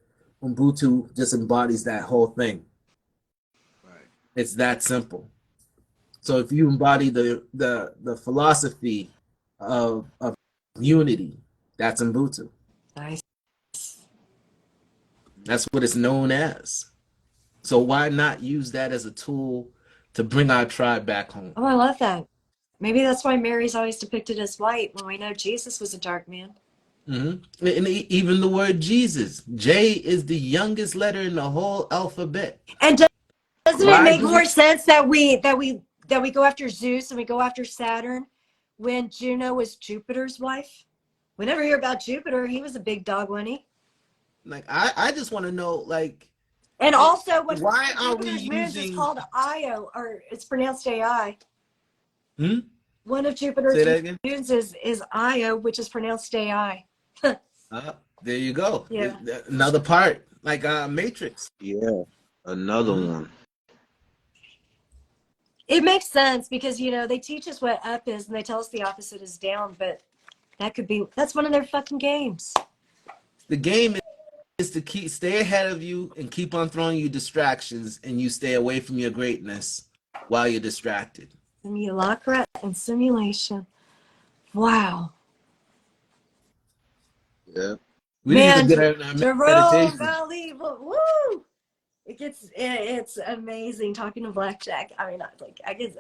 Ubuntu just embodies that whole thing. Right. It's that simple. So if you embody the philosophy of unity, that's Ubuntu. Nice. That's what it's known as. So why not use that as a tool to bring our tribe back home? Oh, I love that. Maybe that's why Mary's always depicted as white when we know Jesus was a dark man. And even the word Jesus, J is the youngest letter in the whole alphabet. And doesn't it Why make do more we? sense that we go after Zeus and we go after Saturn when Juno was Jupiter's wife? We never hear about Jupiter. He was a big dog, wasn't he? Like I just want to know, like, And also, one why of are we Jupiter's moons is using? called Io, or it's pronounced AI. Hmm? One of Say Jupiter's that again. moons is Io, which is pronounced AI. There you go. Yeah. Another part, like Matrix. Yeah. Another Hmm. one. It makes sense because, they teach us what up is and they tell us the opposite is down, but that's one of their fucking games. The game is to stay ahead of you and keep on throwing you distractions, and you stay away from your greatness while you're distracted. Simulacra and simulation. Wow. Yeah. We didn't even Man, get our Jerome meditation. Valley, woo! It's amazing talking to Blackjack. I mean,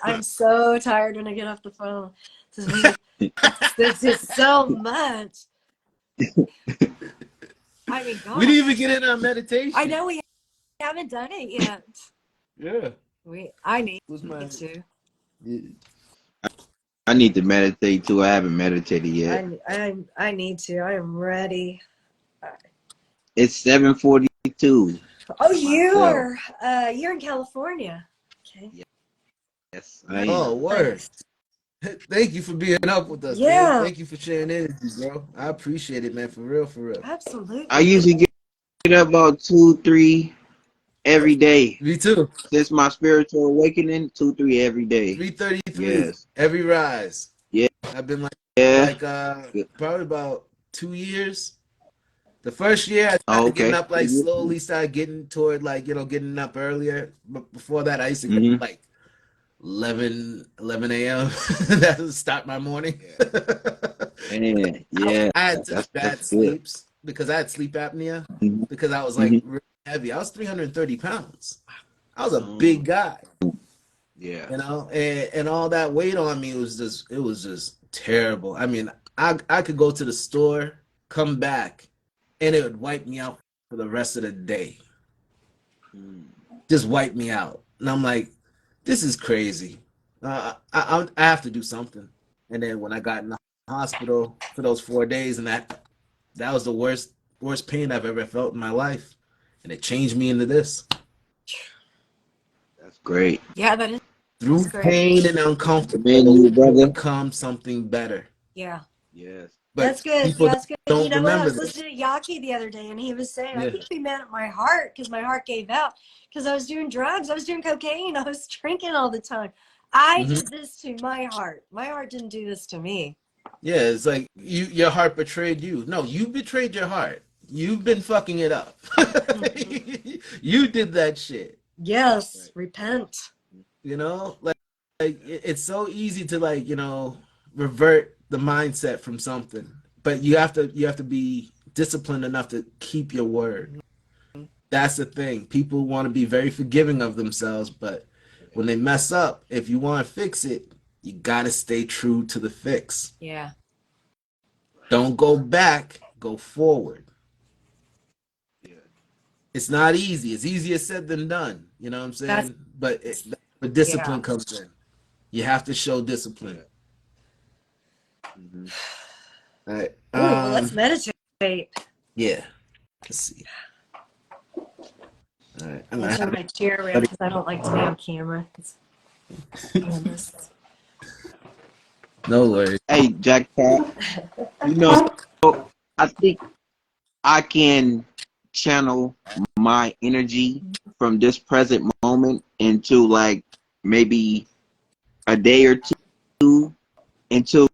I'm so tired when I get off the phone. It's just so much. I mean, We God, didn't even get in our I meditation. know we haven't done it yet. Yeah. I need Was my to. I need to meditate too. I haven't meditated yet. I need to. I am ready. It's 7:42 Oh, for myself. you're in California. Okay. Yes, I Oh, am. word. Nice. Thank you for being up with us, man. Yeah, Thank you for sharing energy, bro. I appreciate it, man. For real, for real. I absolutely. usually get up about 2, 3 every day. Me too. Since my spiritual awakening, 2, 3 every day. 3:33 Yes. every rise. Yeah. I've been Yeah. like probably about 2 years. The first year I Oh, started getting okay. up, like slowly started getting toward, like, getting up earlier. But before that I used to get Mm-hmm. up like 11 a.m. That would start my morning. Yeah. Yeah. I had such That's bad good. sleeps because I had sleep apnea, Mm-hmm. because I was like Mm-hmm. really heavy. I was 330 pounds. I was a Oh, big guy, yeah. and all that weight on me was just terrible. I mean, I could go to the store, come back, and it would wipe me out for the rest of the day. Mm. Just wipe me out. And I'm like, this is crazy. I have to do something. And then when I got in the hospital for those 4 days, and that was the worst pain I've ever felt in my life, and it changed me into this. That's great. Yeah, that is Through great. pain and Commend you, uncomfortable, you brother. become something better. Yeah. Yes. But That's good. people Yeah, that's good. You don't know what? I remember was this. listening to Yaki the other day, and he was saying, I Yeah. can't be mad at my heart because my heart gave out because I was doing drugs. I was doing cocaine. I was drinking all the time. I Hmm. did this to my heart. My heart didn't do this to me. Yeah, it's like your heart betrayed you. No, you betrayed your heart. You've been fucking it up. You did that shit. Yes, Right. repent. Like it's so easy to, like, revert the mindset from something, but you have to be disciplined enough to keep your word. That's the thing. People want to be very forgiving of themselves, but when they mess up, if you want to fix it, you got to stay true to the fix. Yeah. Don't go back, go forward. Yeah. It's not easy. It's easier said than done. You know what I'm That's, saying? But the yeah. discipline comes in. You have to show discipline. Yeah. Mm-hmm. All right. Ooh, well, let's meditate. Yeah. Let's see. All right. I'm I'll gonna turn have my chair around because I don't like to be on camera. no worries. Hey, Jack Cat. You know, I think I can channel my energy from this present moment into like maybe a day or two into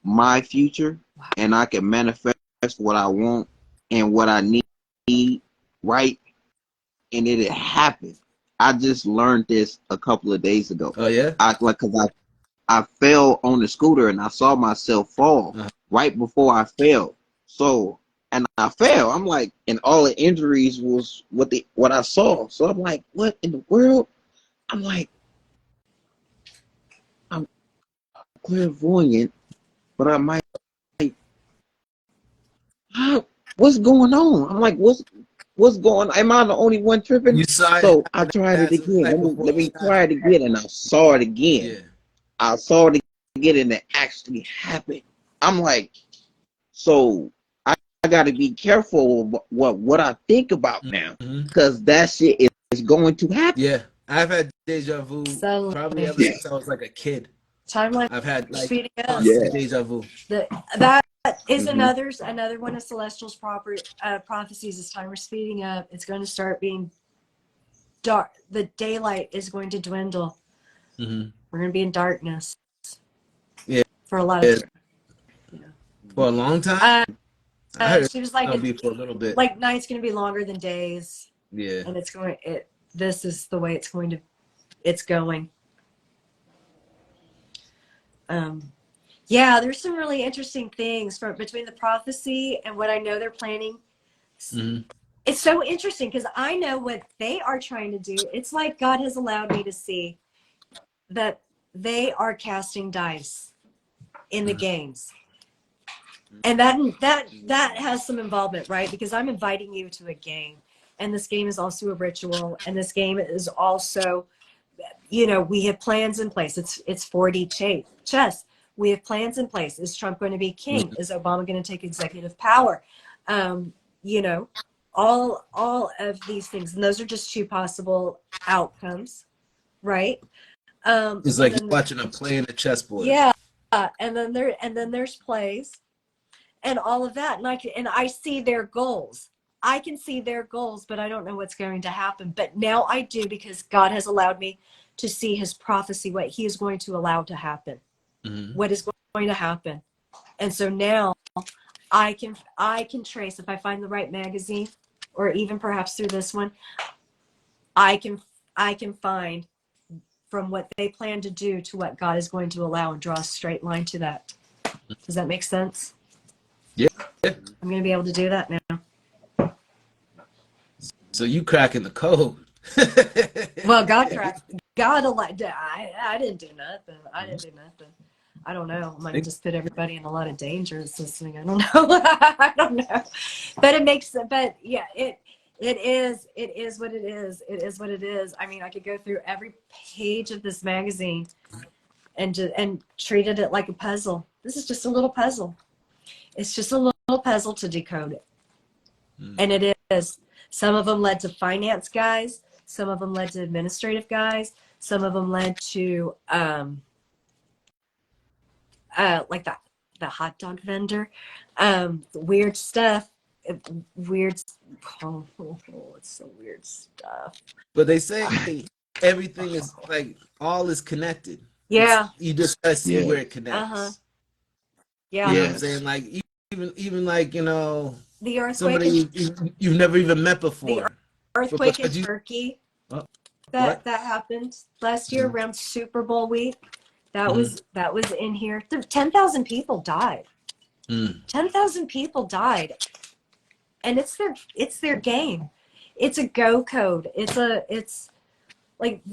my future, and I can manifest what I want and what I need, right? And it happened. I just learned this a couple of days ago. Oh yeah. I fell on the scooter and I saw myself fall right before I fell. So and I fell. I'm like, and all the injuries was what I saw. So I'm like, what in the world? I'm like, I'm clairvoyant, but I might. How, what's going on? I'm like, what's going on? Am I the only one tripping? You saw it So I tried it as a again. sight before Let it me try it happened. again, and I saw it again. Yeah. I saw it again, and it actually happened. I'm like, so I got to be careful of what I think about now, Hmm. because that shit is going to happen. Yeah. I've had deja vu probably Suddenly, ever since I was like a kid. timeline I've had like speeding up. Yeah. constant deja vu. That is Hmm. another one of Celestial's prophecies. Is time we're speeding up. It's going to start being dark. The daylight is going to dwindle. Hmm. We're going to be in darkness Yeah. for a lot of Yeah. time. Yeah. For a long time. I heard She was it'll be for a little bit. like night's going to be longer than days, Yeah. and this is the way it's going. Yeah, there's some really interesting things between the prophecy and what I know they're planning. Hmm. It's so interesting because I know what they are trying to do. It's like God has allowed me to see that they are casting dice in the games. And that has some involvement, right? Because I'm inviting you to a game. And this game is also a ritual. And this game is also, we have plans in place. It's 4D chess. We have plans in place. Is Trump going to be king? Is Obama going to take executive power? Um, you know, all of these things. And those are just two possible outcomes, right? It's And like you're then watching a play in the chessboard. yeah, and then there's plays and all of that. And I see their goals. I can see their goals, but I don't know what's going to happen. But now I do, because God has allowed me to see his prophecy, what he is going to allow to happen, Hmm. what is going to happen. And so now I can trace, if I find the right magazine, or even perhaps through this one, I can find from what they plan to do to what God is going to allow, and draw a straight line to that. Does that make sense? Yeah. Yeah. I'm going to be able to do that now. So you cracking the code. Well, God allowed. I didn't do nothing. I didn't do nothing. I don't know. I might just put everybody in a lot of danger listening. I don't know. I don't know. But it makes. But yeah, it is what it is. It is what it is. I mean, I could go through every page of this magazine and treated it like a puzzle. This is just a little puzzle. It's just a little puzzle to decode it. And it is. Some of them led to finance guys. Some of them led to administrative guys. Some of them led to like the hot dog vendor. Weird stuff. Weird. It's so weird stuff. But they say everything is like all is connected. It's Yeah. you just gotta see Yeah. where it Uh-huh. connects. You Yeah. know what I'm Yes. saying? Like even like The earthquake somebody in you've never even met the before, earthquake in but you Turkey oh, that what? happened last year around Super Bowl week. That Mm-hmm. was in here. 10,000 people died. Mm. 10,000 people died, and it's their game. It's a go code. It's like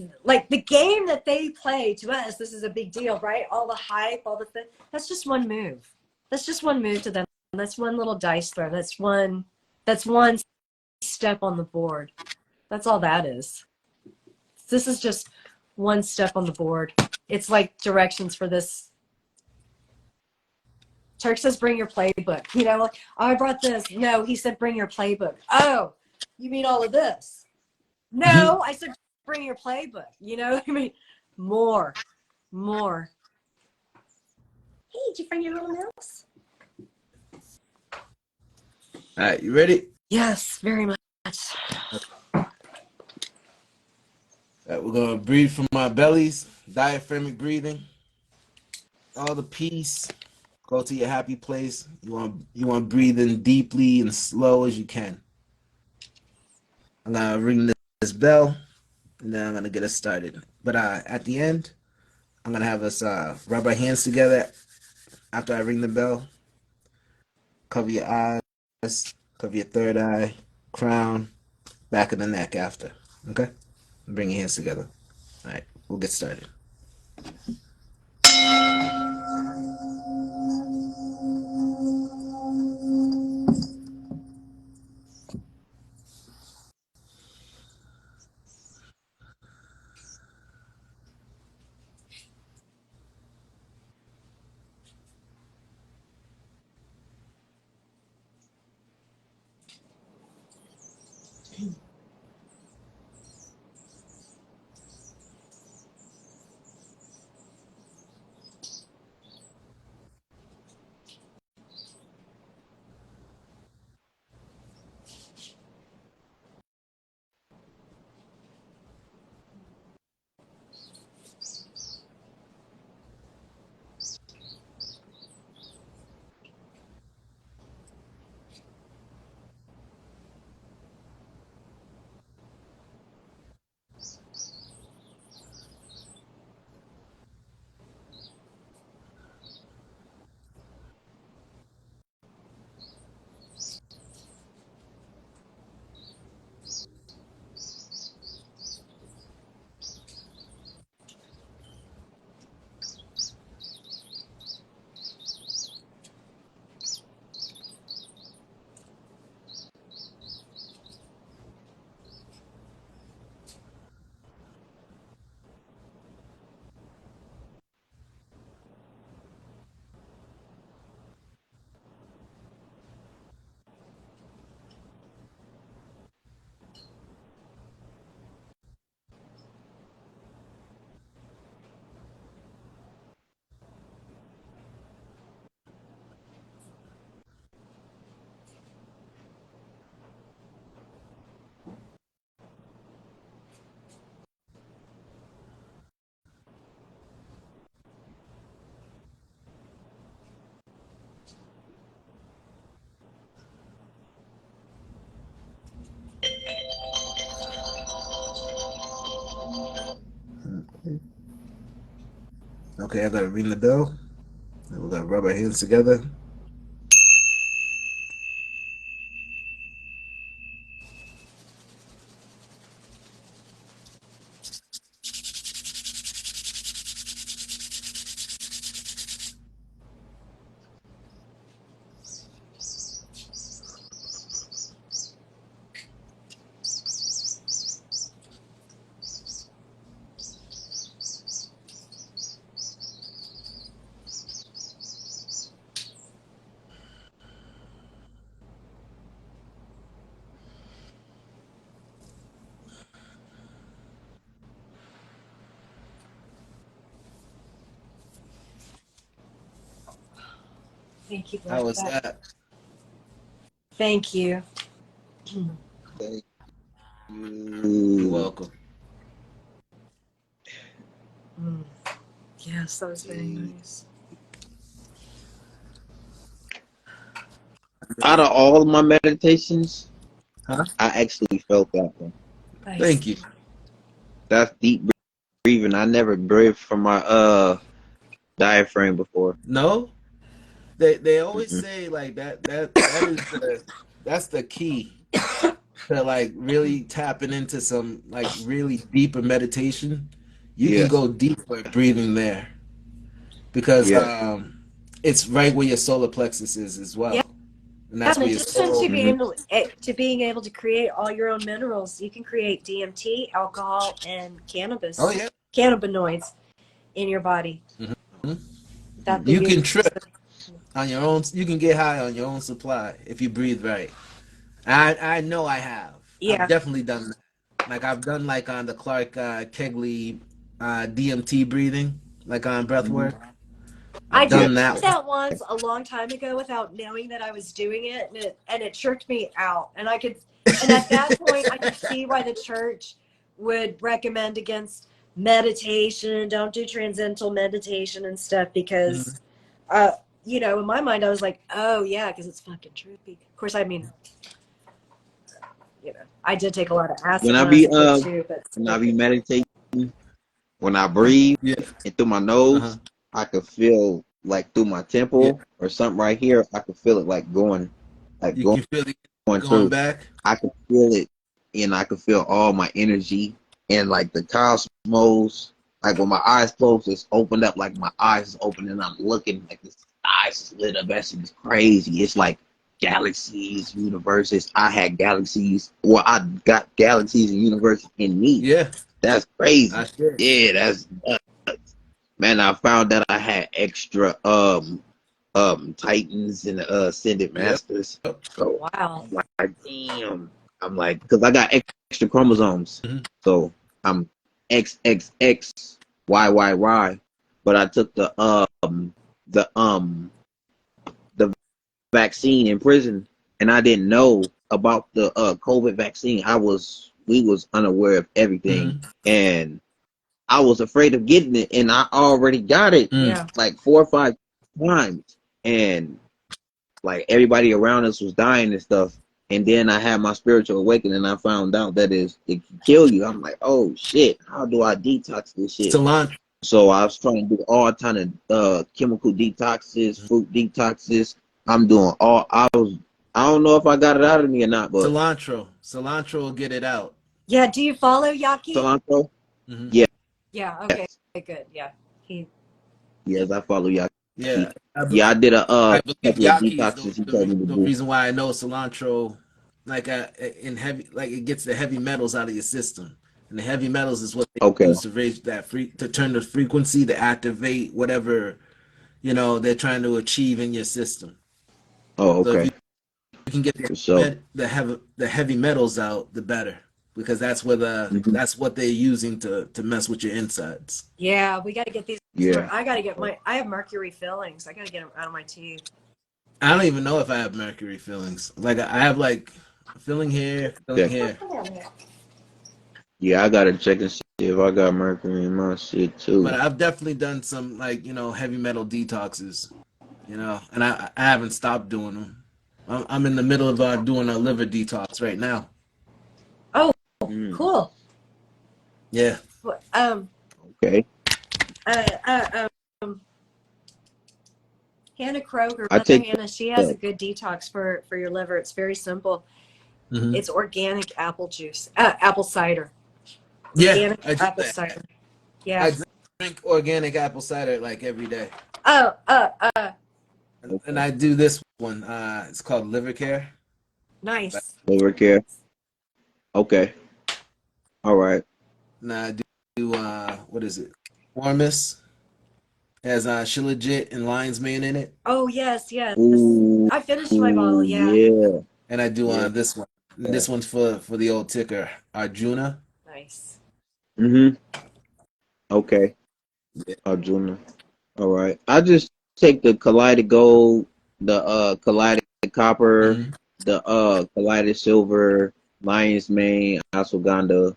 the game that they play to us. This is a big deal, right? All the hype, all the thing. That's just one move. That's just one move to them. That's one little dice throw. That's one step on the board. That's all that is. This is just one step on the board. It's like directions for this. Turk says, bring your playbook. Like, oh, I brought this. No, he said, bring your playbook. Oh, you mean all of this? No, I said, bring your playbook. I mean, more. Hey, did you bring your little mouse? All right, you ready? Yes, very much. We're gonna breathe from our bellies, diaphragmic breathing, all the peace. Go to your happy place. You want to breathe in deeply and slow as you can. I'm gonna ring this bell, and then I'm gonna get us started. But at the end, I'm gonna have us rub our hands together after I ring the bell. Cover your eyes, cover your third eye, crown, back of the neck after. Okay? Bring your hands together. All right, we'll get started. Okay, I gotta ring the bell. And we're gonna rub our hands together. Thank you, How Lord. was that? Thank you. Thank You're you. welcome. Mm. Yes, that was very nice. Out of all my meditations, Huh? I actually felt that one. Nice. Thank you. That's deep breathing. I never breathed from my diaphragm before. No, they always Mm-mm. say like that is that's the key to like really tapping into some like really deeper meditation. You can Yes, go deeper breathing there because yes. it's right where your solar plexus is as Yeah. well, and Yeah, that's in where your addition soul. to Hmm. being able to create all your own minerals, you can create DMT, alcohol, and Oh cannabis, yeah. cannabinoids in your body Hmm. that they You can use. trip on your own. You can get high on your own supply if you breathe right. I know I have. I've Yeah. definitely done that. Like I've done like on the Clark Kegley DMT breathing, like on breath Hmm. work. I I've Yeah. did done that one. that once a long time ago without knowing that I was doing it, and it tricked me out. And at that point I could see why the church would recommend against meditation. Don't do transcendental meditation and stuff because, you know, in my mind, I was like, oh yeah, because it's fucking trippy. Of course, I mean, you know, I did take a lot of acid When I when I was be a kid too, but when I be meditating, when I breathe Yeah. and through my nose, Uh-huh. I could feel like through my Yeah. temple or something right here. I could feel it like going, like You going can feel it going through. back. I could feel it, and I could feel all my energy and like the cosmos. Like when my eyes closed, it's opened up. Like my eyes is open, and I'm looking like the eyes is lit up. That shit is crazy. It's like galaxies, universes. I had galaxies. Well, I got galaxies and universes in me. Yeah. That's crazy. I should. Yeah, that's man. I found that I had extra Titans and Ascended Yep. Masters. So wow. I'm like, damn. I'm like, because I got extra chromosomes. Mm-hmm. So I'm XXXYYY. But I took the the vaccine in prison, and I didn't know about the COVID vaccine. We was unaware of everything, Mm-hmm. and I was afraid of getting it, and I already got it Mm. Yeah. like 4 or 5 times, and like everybody around us was dying and stuff. And then I had my spiritual awakening, and I found out that it can kill you. I'm like, oh shit, how do I detox this shit? Cilantro. So I was trying to do all kind of chemical detoxes, fruit detoxes. I'm doing all. I don't know if I got it out of me or not, but Cilantro. Cilantro will get it out. Yeah. Do you follow Yaki? cilantro. Mm-hmm. Yeah, Yeah. Okay. Good. Yeah. He. yes, I follow y'all. Yeah. Yeah, I did a I believe couple of Yaki is detoxes he told me to the do. reason why I know cilantro, like in heavy, like it gets the heavy metals out of your system, and the heavy metals is what they Okay. use to raise that to turn the frequency to activate whatever they're trying to achieve in your system. Oh, So if okay. you can get For sure. the heavy metals out, the better, because Hmm. that's what they're using to mess with your insides. Yeah. We got to get these. Yeah. I got to get my. I have mercury fillings. I got to get them out of my teeth. I don't even know if I have mercury fillings. Like I have like filling here, filling Okay. here. Yeah, I gotta check and see if I got mercury in my shit But too. I've definitely done some like heavy metal detoxes, and I haven't stopped doing them. I'm in the middle of doing a liver detox right now. Oh, Mm. cool. Yeah, Okay. Uh, uh, um, Hannah Kroger, I Mother take Hannah, she has a that. good detox for your liver. It's very simple. hmm It's organic apple juice, apple cider, yeah, organic I do apple that. cider. Yeah. I drink organic apple cider like every day, Oh, and Okay. I do this one. It's called Liver Care. nice. Liver care. Okay. All right. And I do what is it? Warmus has Shilajit and lion's mane in it, Oh, yes, yes. Ooh, I finished my bottle. Yeah. yeah. and I do Yeah. this one. And this one's for the old ticker Arjuna. Nice. Mm-hmm. Okay. Yeah. Arjuna. All right. I just take the Collided Gold, the Collided Copper, hmm the Collided Silver, Lion's Mane, Ashwagandha.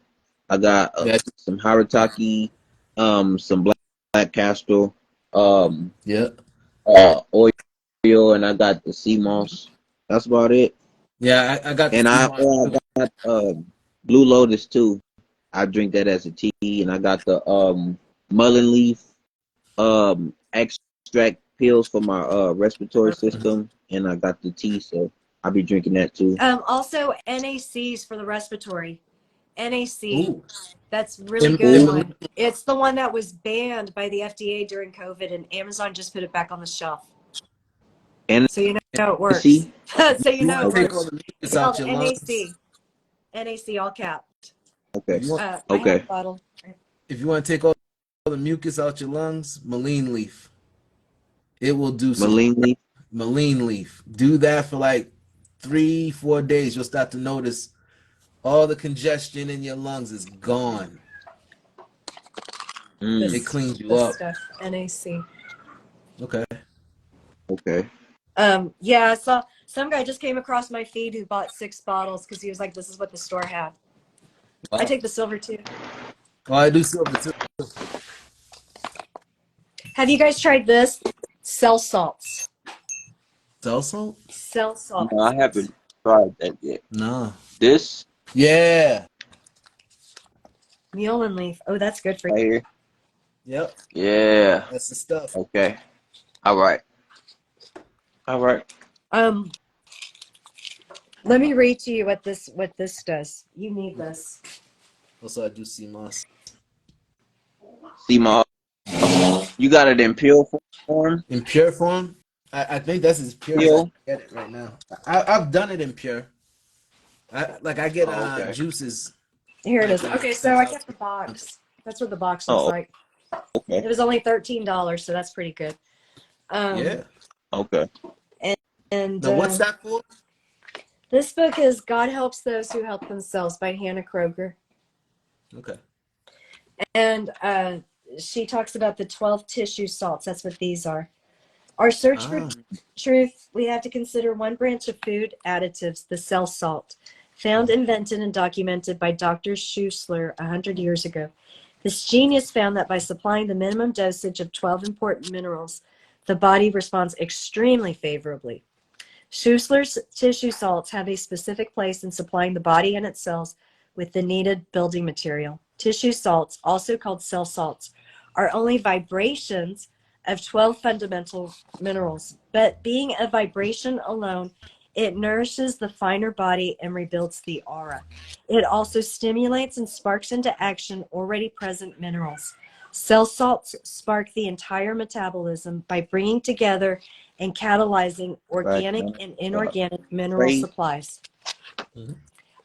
I got Yeah. some Haritaki, some black castor, um, Yeah. oil, and I got the sea moss. That's about it. Yeah. I got the And sea moss I too. got Blue Lotus too. I drink that as a tea, and I got the mullein leaf extract pills for my respiratory Mhm. system, and I got the tea, so I'll be drinking that too. Also NACs for the respiratory. NAC. Ooh. That's really good Ooh, one. It's the one that was banned by the FDA during COVID, and Amazon just put it back on the shelf. and So you know it works. see, So you You know want it to take works. all the mucus It's out called your lungs. NAC. NAC all capped. okay, If you want, I have a okay, bottle. if you want to take all the mucus out your lungs, Maline leaf. It will do some mullein leaf. Maline leaf. Do that for like 3, 4 days. You'll start to notice all the congestion in your lungs is gone. It Mm, cleans you This up. stuff. NAC. Okay. okay, Yeah, I saw some guy just came across my feed who bought 6 bottles because he was like, this is what the store had. I Wow. take the silver too. Oh, I do silver too. Have you guys tried this? Cell salts. Cell salt? Cell No, I salts. haven't tried that yet. No. This Yeah. Mule leaf. Oh, that's good for right you. here. Yep. Yeah. That's the stuff. Okay. All right. All right. Let me read to you what this does. You need Okay. this. Also, I do see moss. See my. You got it in pill form. In pure form, I think that's as pure as I can Pill. get it right now. I've done it in pure. I get Oh, okay. juices Here it like is. Okay, so sent I out kept to the me. box. That's what the box looks Oh, like. okay. It was only $13, so that's pretty good. Yeah. Okay. And, and Now what's that for? this book is God Helps Those Who Help Themselves by Hannah Kroger. Okay. And she talks about the 12 tissue salts. That's what these are. Our search for Ah. truth, we have to consider one branch of food additives, the cell salt, found, invented, and documented by Dr. Schussler 100 years ago. This genius found that by supplying the minimum dosage of 12 important minerals, the body responds extremely favorably. Schussler's tissue salts have a specific place in supplying the body and its cells with the needed building material. Tissue salts, also called cell salts, are only vibrations of 12 fundamental minerals, but being a vibration alone, it nourishes the finer body and rebuilds the aura. It also stimulates and sparks into action already present minerals. Cell salts spark the entire metabolism by bringing together and catalyzing Right. organic and inorganic mineral Great. supplies. Mhm.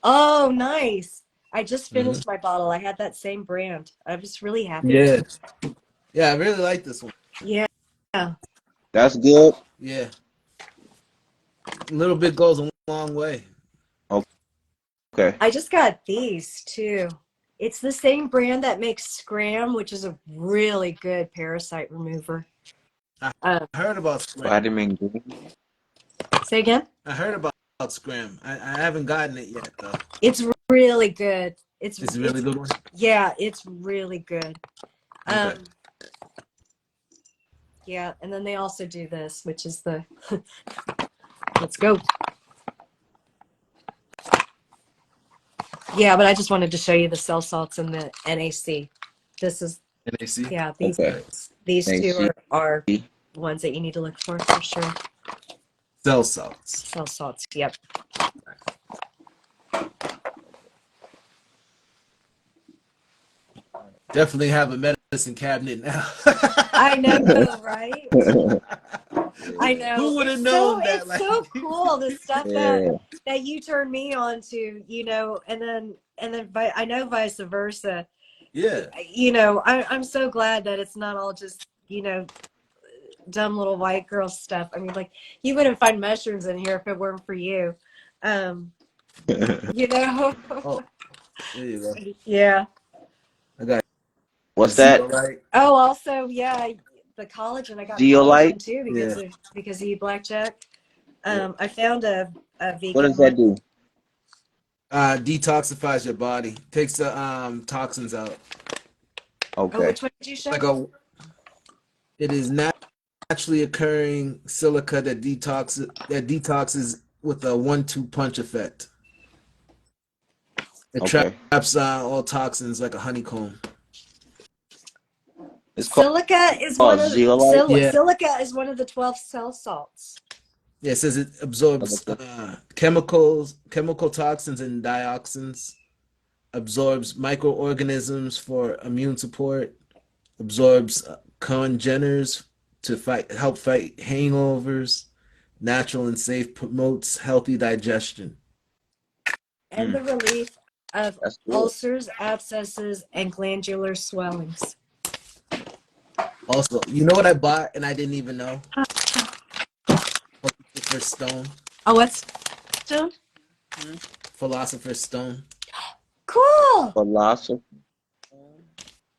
Oh, nice. I just Mhm. finished my bottle. I had that same brand. I was really happy with Yeah. it. Yeah, I really like this one. Yeah. That's good. Yeah. A little bit goes a long way. Okay. I just got these too. It's the same brand that makes Scram, which is a really good parasite remover. I Um, heard about Scram. Vitamin D. say again? I heard about Scram. I haven't gotten it yet though. It's really good. It's a really good one. Yeah, it's really good. Okay. Yeah, and then they also do this, which is the let's go. Yeah, but I just wanted to show you the cell salts and the NAC. This is NAC. yeah, Okay. these two AC. are ones that you need to look for sure. Cell salts. Cell salts. Yep. Definitely have a medicine cabinet now. I know, right? I know. Who would have known that? It's Like, so cool the stuff Yeah. that you turn me on to, and then I know vice versa. yeah, I'm so glad that it's not all just, dumb little white girl stuff. I mean, like you wouldn't find mushrooms in here if it weren't for you. Um, you know. oh, there you go. Yeah. I got What's that? zeolite. Oh, also, yeah, the collagen. I got Zeolite? collagen too Yeah. because of you, Blackjack. Yeah. I found a What vegan does that one. do? Detoxifies your body. Takes the toxins out. Oh, Okay. which one did you show Like me? it is naturally occurring silica that detoxes with a 1-2 punch effect. It Okay. traps all toxins like a honeycomb. It's Silica is one called of zeolite. Yeah. silica is one of the 12 cell salts. Yeah, it says it absorbs chemical toxins and dioxins, absorbs microorganisms for immune support, absorbs congeners to help fight hangovers, natural and safe, promotes healthy digestion. And the relief of That's good. ulcers, abscesses, and glandular swellings. Also, you know what I bought and I didn't even know? Philosopher's Stone. Oh, what's Stone? Philosopher's Stone. Cool. Philosophy.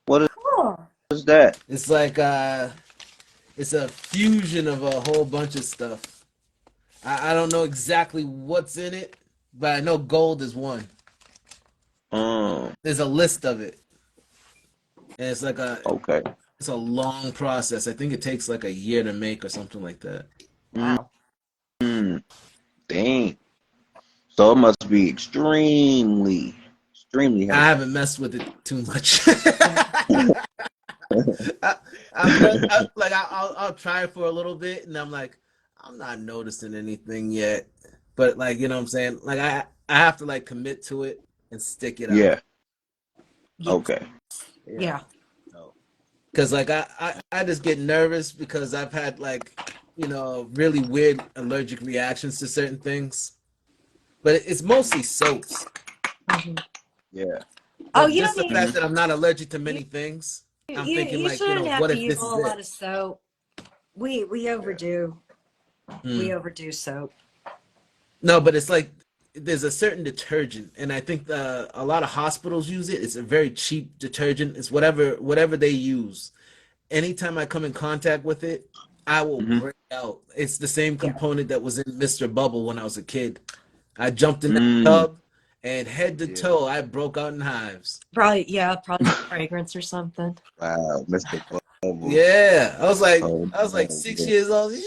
What Cool. is that? It's like it's a fusion of a whole bunch of stuff. I don't know exactly what's in it, but I know gold is one. Um. there's a list of it, and Okay. it's a long process. I think it takes like a year to make or something like that. Wow. Mm, dang. So it must be extremely I heavy. haven't messed with it too much. Yeah. I, I'll try it for a little bit, and I'm like, I'm not noticing anything yet. But like, you know what I'm saying? Like I have to like commit to it and stick it out. Yeah. Okay. Yeah. Yeah. Because like I just get nervous because I've had like, really weird allergic reactions to certain things. But it's mostly soaps. Mhm. Yeah. Oh, But you just don't the need fact Hmm. that I'm not allergic to you many things, I'm you thinking you like, shouldn't have what to if use a this is whole lot it? of soap. We overdo. We Mm. overdo soap. No, but it's like there's a certain detergent, and I think a lot of hospitals use it. It's a very cheap detergent. It's whatever they use. Anytime I come in contact with it, I will Hmm. break out. It's the same Yeah. component that was in Mr. Bubble when I was a kid. I jumped in that Mm. tub, and head to Yeah. toe, I broke out in hives. Probably fragrance or something. Wow, Mr. Bubbles. Yeah, Oh, I was like no, 6 years old. Yeah,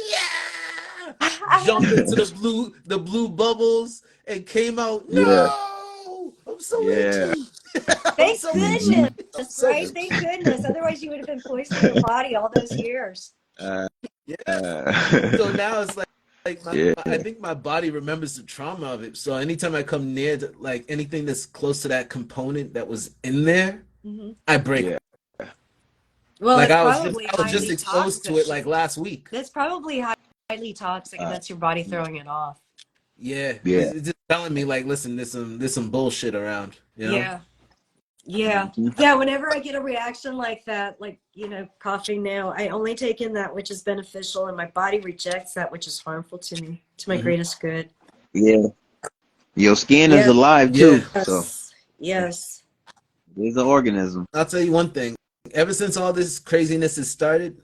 jumped into the blue bubbles and came out. yeah. No, I'm so Yeah. itchy. I'm Thank so Hmm. itchy. goodness, I'm so right? itchy. Thank goodness. Otherwise, you would have been poisoning your body all those years. Uh, Yeah. uh, So now it's like yeah. I think my body remembers the trauma of it. So anytime I come near to like anything that's close to that component that was in there, Hmm. I break. Yeah. Well, Like it's I probably was just highly exposed to toxic. it like last week. That's probably highly toxic, and Uh, that's your body throwing it off. Yeah, yeah. it's just telling me like, listen, there's some bullshit around, you know? Yeah. Yeah. Hmm. Yeah. Whenever I get a reaction like that, like, coughing now, I only take in that which is beneficial, and my body rejects that which is harmful to me, to my Hmm. greatest good. Yeah. Your skin is Yes. alive too, Yeah, so Yes. it's an organism. I'll tell you one thing. Ever since all this craziness has started,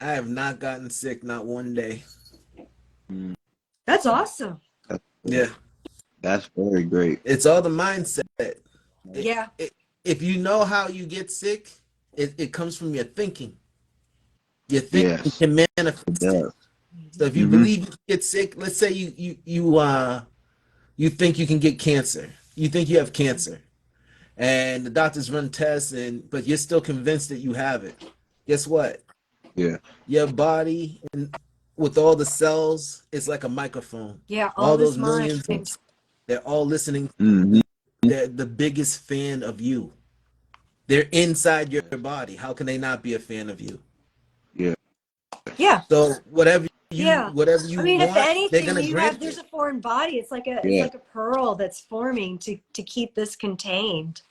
I have not gotten sick, not one day. Mm, That's awesome. That's, Yeah, that's very great. it's all the mindset. It, Yeah. if you know how you get sick, it comes from your thinking. Your thinking Yes, can it manifest it. does. So if you Hmm. believe you can get sick, let's say you think you can get cancer. You think you have cancer, and the doctors run tests, but you're still convinced that you have it. Guess what? Yeah. Your body and with all the cells, it's like a microphone. Yeah. All All this those mind. millions, they're all listening. Hmm. They're the biggest fan of you. They're inside your Yes. body. How can they not be a fan of you? Yeah. Yeah. So Yeah. whatever I you mean, if want, they're anything, gonna grant there's it. a foreign body. It's Yeah. like a pearl that's forming to keep this contained.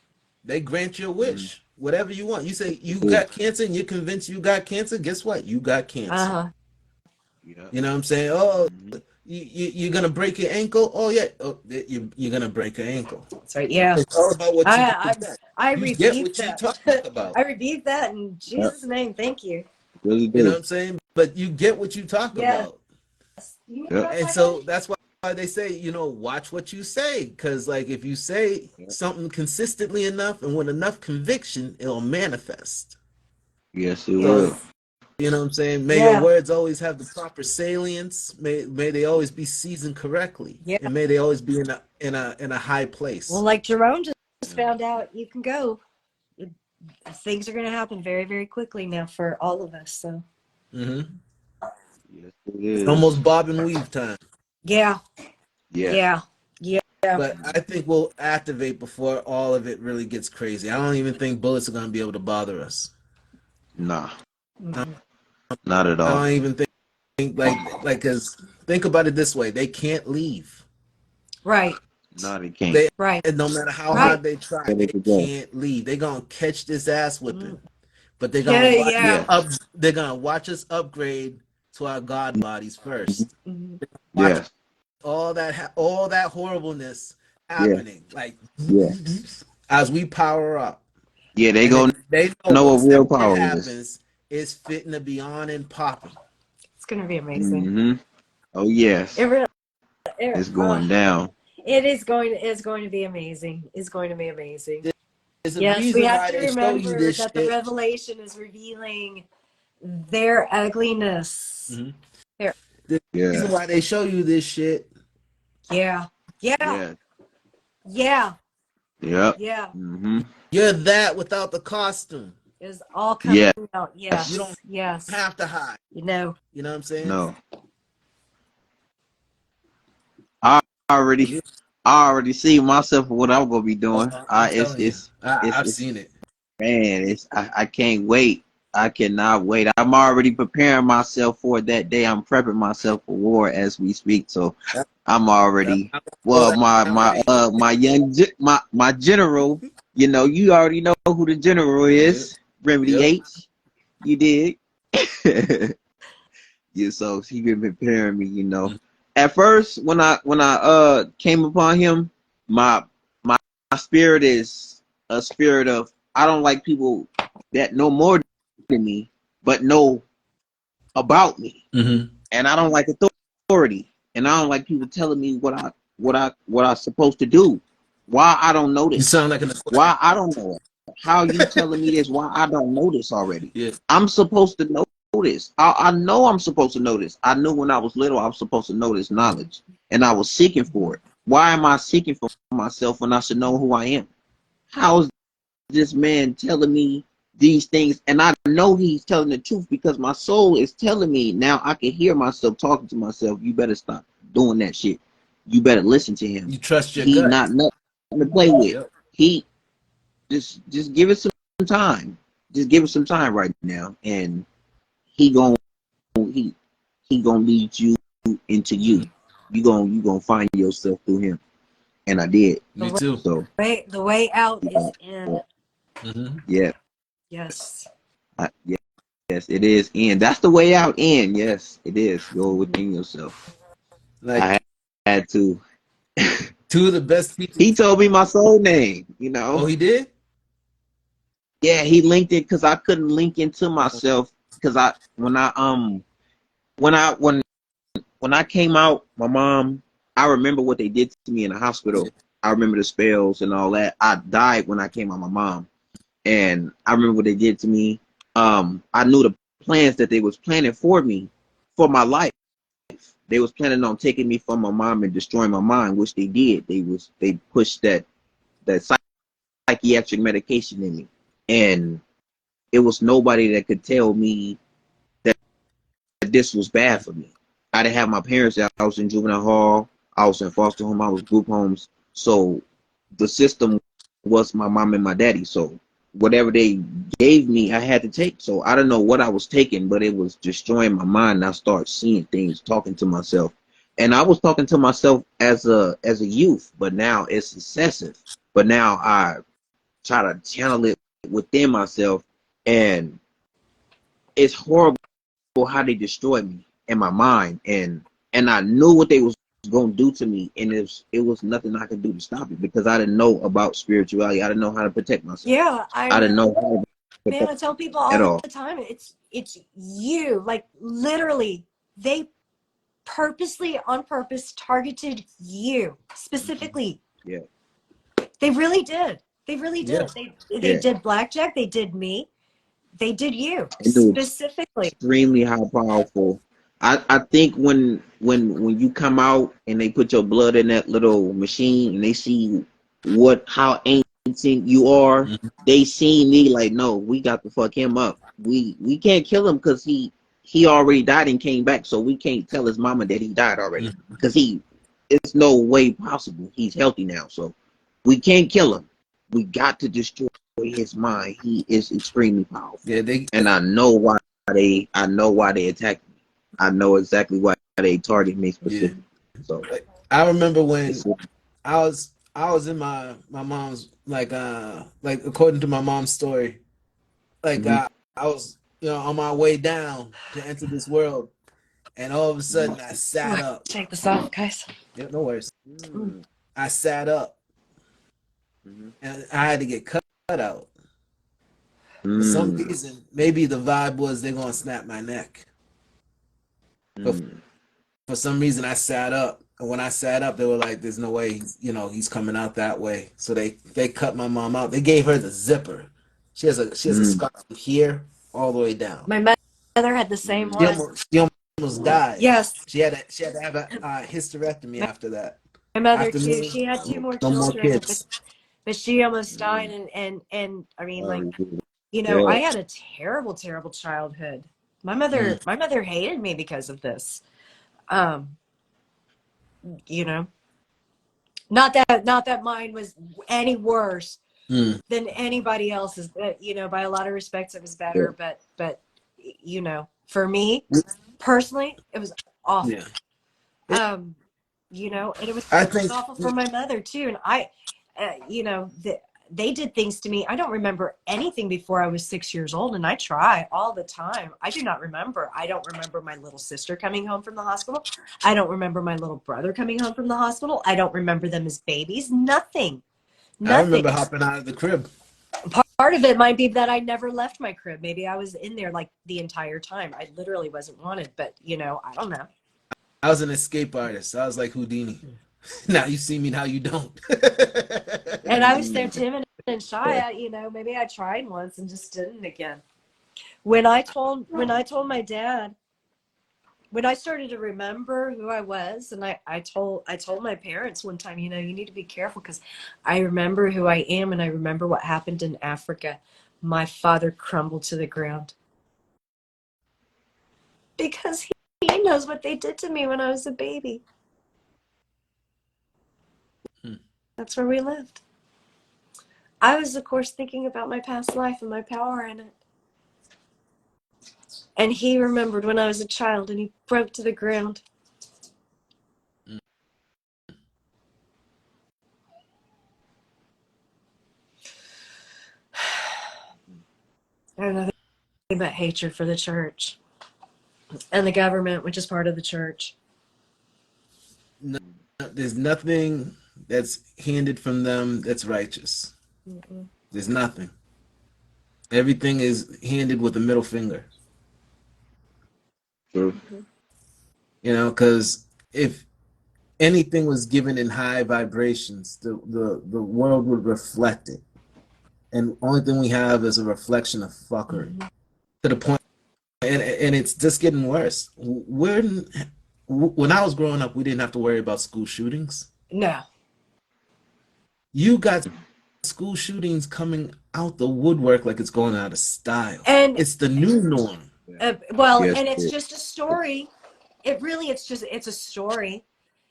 They grant your Mm, wish. Whatever you want. You say they you do. got cancer and you're convinced you got cancer. Guess what? You got cancer. Uh-huh. Yeah. You know what I'm saying? Oh, Hmm. you're gonna break your ankle. Oh yeah, you're gonna break your ankle. That's right. Yeah. It's all about what you I project. I You get rebuke what you that. talk about. I rebuke that in Yeah. Jesus' name. Thank you. Really You know what do. I'm saying? But you get what you talk Yes. about. You know Yep. what And I got? so that's why they say, watch what you say. Because, like, if you say Yep. something consistently enough and with enough conviction, it'll manifest. Yes, it So, will. Yes. you know what I'm saying? May your Yeah. words always have the proper salience. May they always be seasoned correctly. Yeah. And may they always be in a high Well, place. like Jerome just Yeah. found out, you can go. Things are going to happen very, very quickly now for all of us. So, Hmm. Yes, it It's is. almost bob and weave time. yeah. Yeah. Yeah. Yeah. But I think we'll activate before all of it really gets crazy. I don't even think bullets are going to be able to bother us. Nah, Mhm. not at I all. don't even think because think about it this way: they can't leave. Right. No, they can't. They Right. and no matter how Right. hard they try, Where they they could go. can't leave. They're gonna catch this ass whipping, Mm. but they're Yeah. gonna watch us Yeah. Yes. up. They're gonna watch us upgrade to our god bodies Mhm. first. Mhm. Watch Yes. all that horribleness Yeah. happening, like Yeah. as we power up, Yeah. They and gonna they know know once what that real shit power is. happens, it's fitting to be on and popping. It's going to be amazing. Hmm. Oh yes, It really, it, it's going down. It's going to be amazing. It's going to be amazing. There's a Yes, we reason have why to they show you remember this that the shit. revelation is revealing their ugliness. Mm-hmm. Their, The reason Yeah. why they show you this shit. yeah. Yeah. Yeah. Yeah. Yep. Yeah. Mm-hmm. You're that without the costume. Is all coming Yes. out. You Yes. don't Yes. have to hide. You know. You know what I'm saying? No. I already, You, I already see myself what I'm gonna be doing. I'm It's telling you, I've it's seen it. man. I can't wait. I cannot wait. I'm already preparing myself for that day. I'm prepping myself for war as we speak. So I'm already Well, well. already. My my general. You know, you already know who the general Yep. is. Remedy Yep. H. You did. Yeah, so he been preparing me, you know. At first, when I came upon him, my my spirit is a spirit of I don't like people that know more than me, but know about me, Mm-hmm. and I don't like authority, and I don't like people telling me what I supposed to do. Why I don't know You this? sound like an Why I don't know it? How you telling me this? Why I don't know this already? yeah. I'm supposed to know this. I know I'm supposed to know this. I knew when I was little I was supposed to know this knowledge, and I was seeking for it. Why am I seeking for myself when I should know who I am? How is this man telling me these things? And I know he's telling the truth because my soul is telling me now. I can hear myself talking to myself. You better stop doing that shit. You better listen to him. You trust your He gut. not nothing to play with. Yep. He just give it some time. Just give it some time right now, and he gon' he he gonna lead you into you. Mm-hmm. You gonna find yourself through him, and I did. Me too. So The way out is in. Mm-hmm. yeah, Yes. yeah, yes, it is in. That's the way out. In yes, it is. Go within yourself. I Like had to. two of the best He teachers. told me my soul name. You Oh, know. he did? Yeah, he linked it because I couldn't link into myself because I when I when I came out, my mom, I remember what they did to me in the hospital. I remember the spells and all that. I died when I came out, my mom. And I remember what they did to me. I knew the plans that they was planning for me, for my life. They was planning on taking me from my mom and destroying my mind, which they did. They pushed that psychiatric medication in me. And it was nobody that could tell me that this was bad for me. I didn't have my parents there. I was in juvenile hall. I was in foster home. I was group homes. So the system was my mom and my daddy. So whatever they gave me, I had to take. So I don't know what I was taking, but it was destroying my mind. I started seeing things, talking to myself, and I was talking to myself as a youth. But now it's excessive. But now I try to channel it within myself, and it's horrible how they destroyed me in my mind, and I knew what they was gonna do to me, and it was nothing I could do to stop it because I didn't know about spirituality. I didn't know how to protect myself. Yeah. I I didn't mean, know how to man, protect I tell people at all all. the time, it's you. Like literally, they purposely on purpose targeted you specifically. Yeah, They really did. They really Yeah. did. They yeah. did Blackjack, they did me, they did you And it was specifically. extremely high powerful. I think when you come out and they put your blood in that little machine and they see how ancient you are, Mhm. they see me like, no, we got to fuck him up. We can't kill him because he already died and came back, so we can't tell his mama that he died already Mhm. because it's no way possible. He's healthy now, so we can't kill him. We got to destroy his mind. He is extremely powerful, Yeah, they and I know why they attacked me. I know exactly why they target me yeah. specifically. So Like, I remember when it's I was in my mom's like according to my mom's story, like mm-hmm, I was on my way down to enter this world, and all of a mm-hmm, sudden I Ooh, sat up. take this off, guys. Yeah, no worries. Mm. I sat up mm-hmm, and I had to get cut out. For some mm-hmm, reason, maybe the vibe was they're gonna snap my neck. But mm-hmm. for some reason I sat up And when I sat up, they were like, "There's no way he's coming out that way." So they cut my mom out. They gave her the zipper. She has a Mm. scar from here all the way down. My mother had the same She one. almost she almost died. Yes, She had to have a hysterectomy my, after that. my mother After too. me, She had two more no more children, but kids. she almost died. Mm. And I mean, like, Oh, I yeah. had a terrible, terrible childhood. My Mm. mother hated me because of this. Um, you know, not that mine was any worse Mm. than anybody else's. But, by a lot of respects, it was Yeah. better. But for me personally, it was Yeah. awful. It, And it was I think. awful for my mother too. And they did things to me. I don't remember anything before I was 6 years old, and I try all the time. I do not remember. I don't remember my little sister coming home from the hospital. I don't remember my little brother coming home from the hospital. I don't remember them as babies. Nothing. I remember Nothing. hopping out of the crib. Part of it might be that I never left my crib. Maybe I was in there like the entire time. I literally wasn't wanted, but I don't know. I was an escape artist. I was like Houdini. Now you see me, now you don't. And I was so Mm. timid and shy. Maybe I tried once and just didn't again. When I told my dad, when I started to remember who I was, and I told my parents one time, you need to be careful because I remember who I am and I remember what happened in Africa. My father crumbled to the ground because he knows what they did to me when I was a baby. That's where we lived. I was, of course, thinking about my past life and my power in it. And he remembered when I was a child and he broke to the ground. I don't know nothing but hatred for the church and the government, which is part of the church. No, there's nothing that's handed from them that's righteous. Mm-mm. There's nothing. Everything is handed with a middle finger. True. Because if anything was given in high vibrations, the world would reflect it. And the only thing we have is a reflection of fuckery. Mm-hmm. To the point, and it's just getting worse. When I was growing up, we didn't have to worry about school shootings. No. You got school shootings coming out the woodwork like it's going out of style. And It's the new norm. Yes. and it's just a story. It's a story.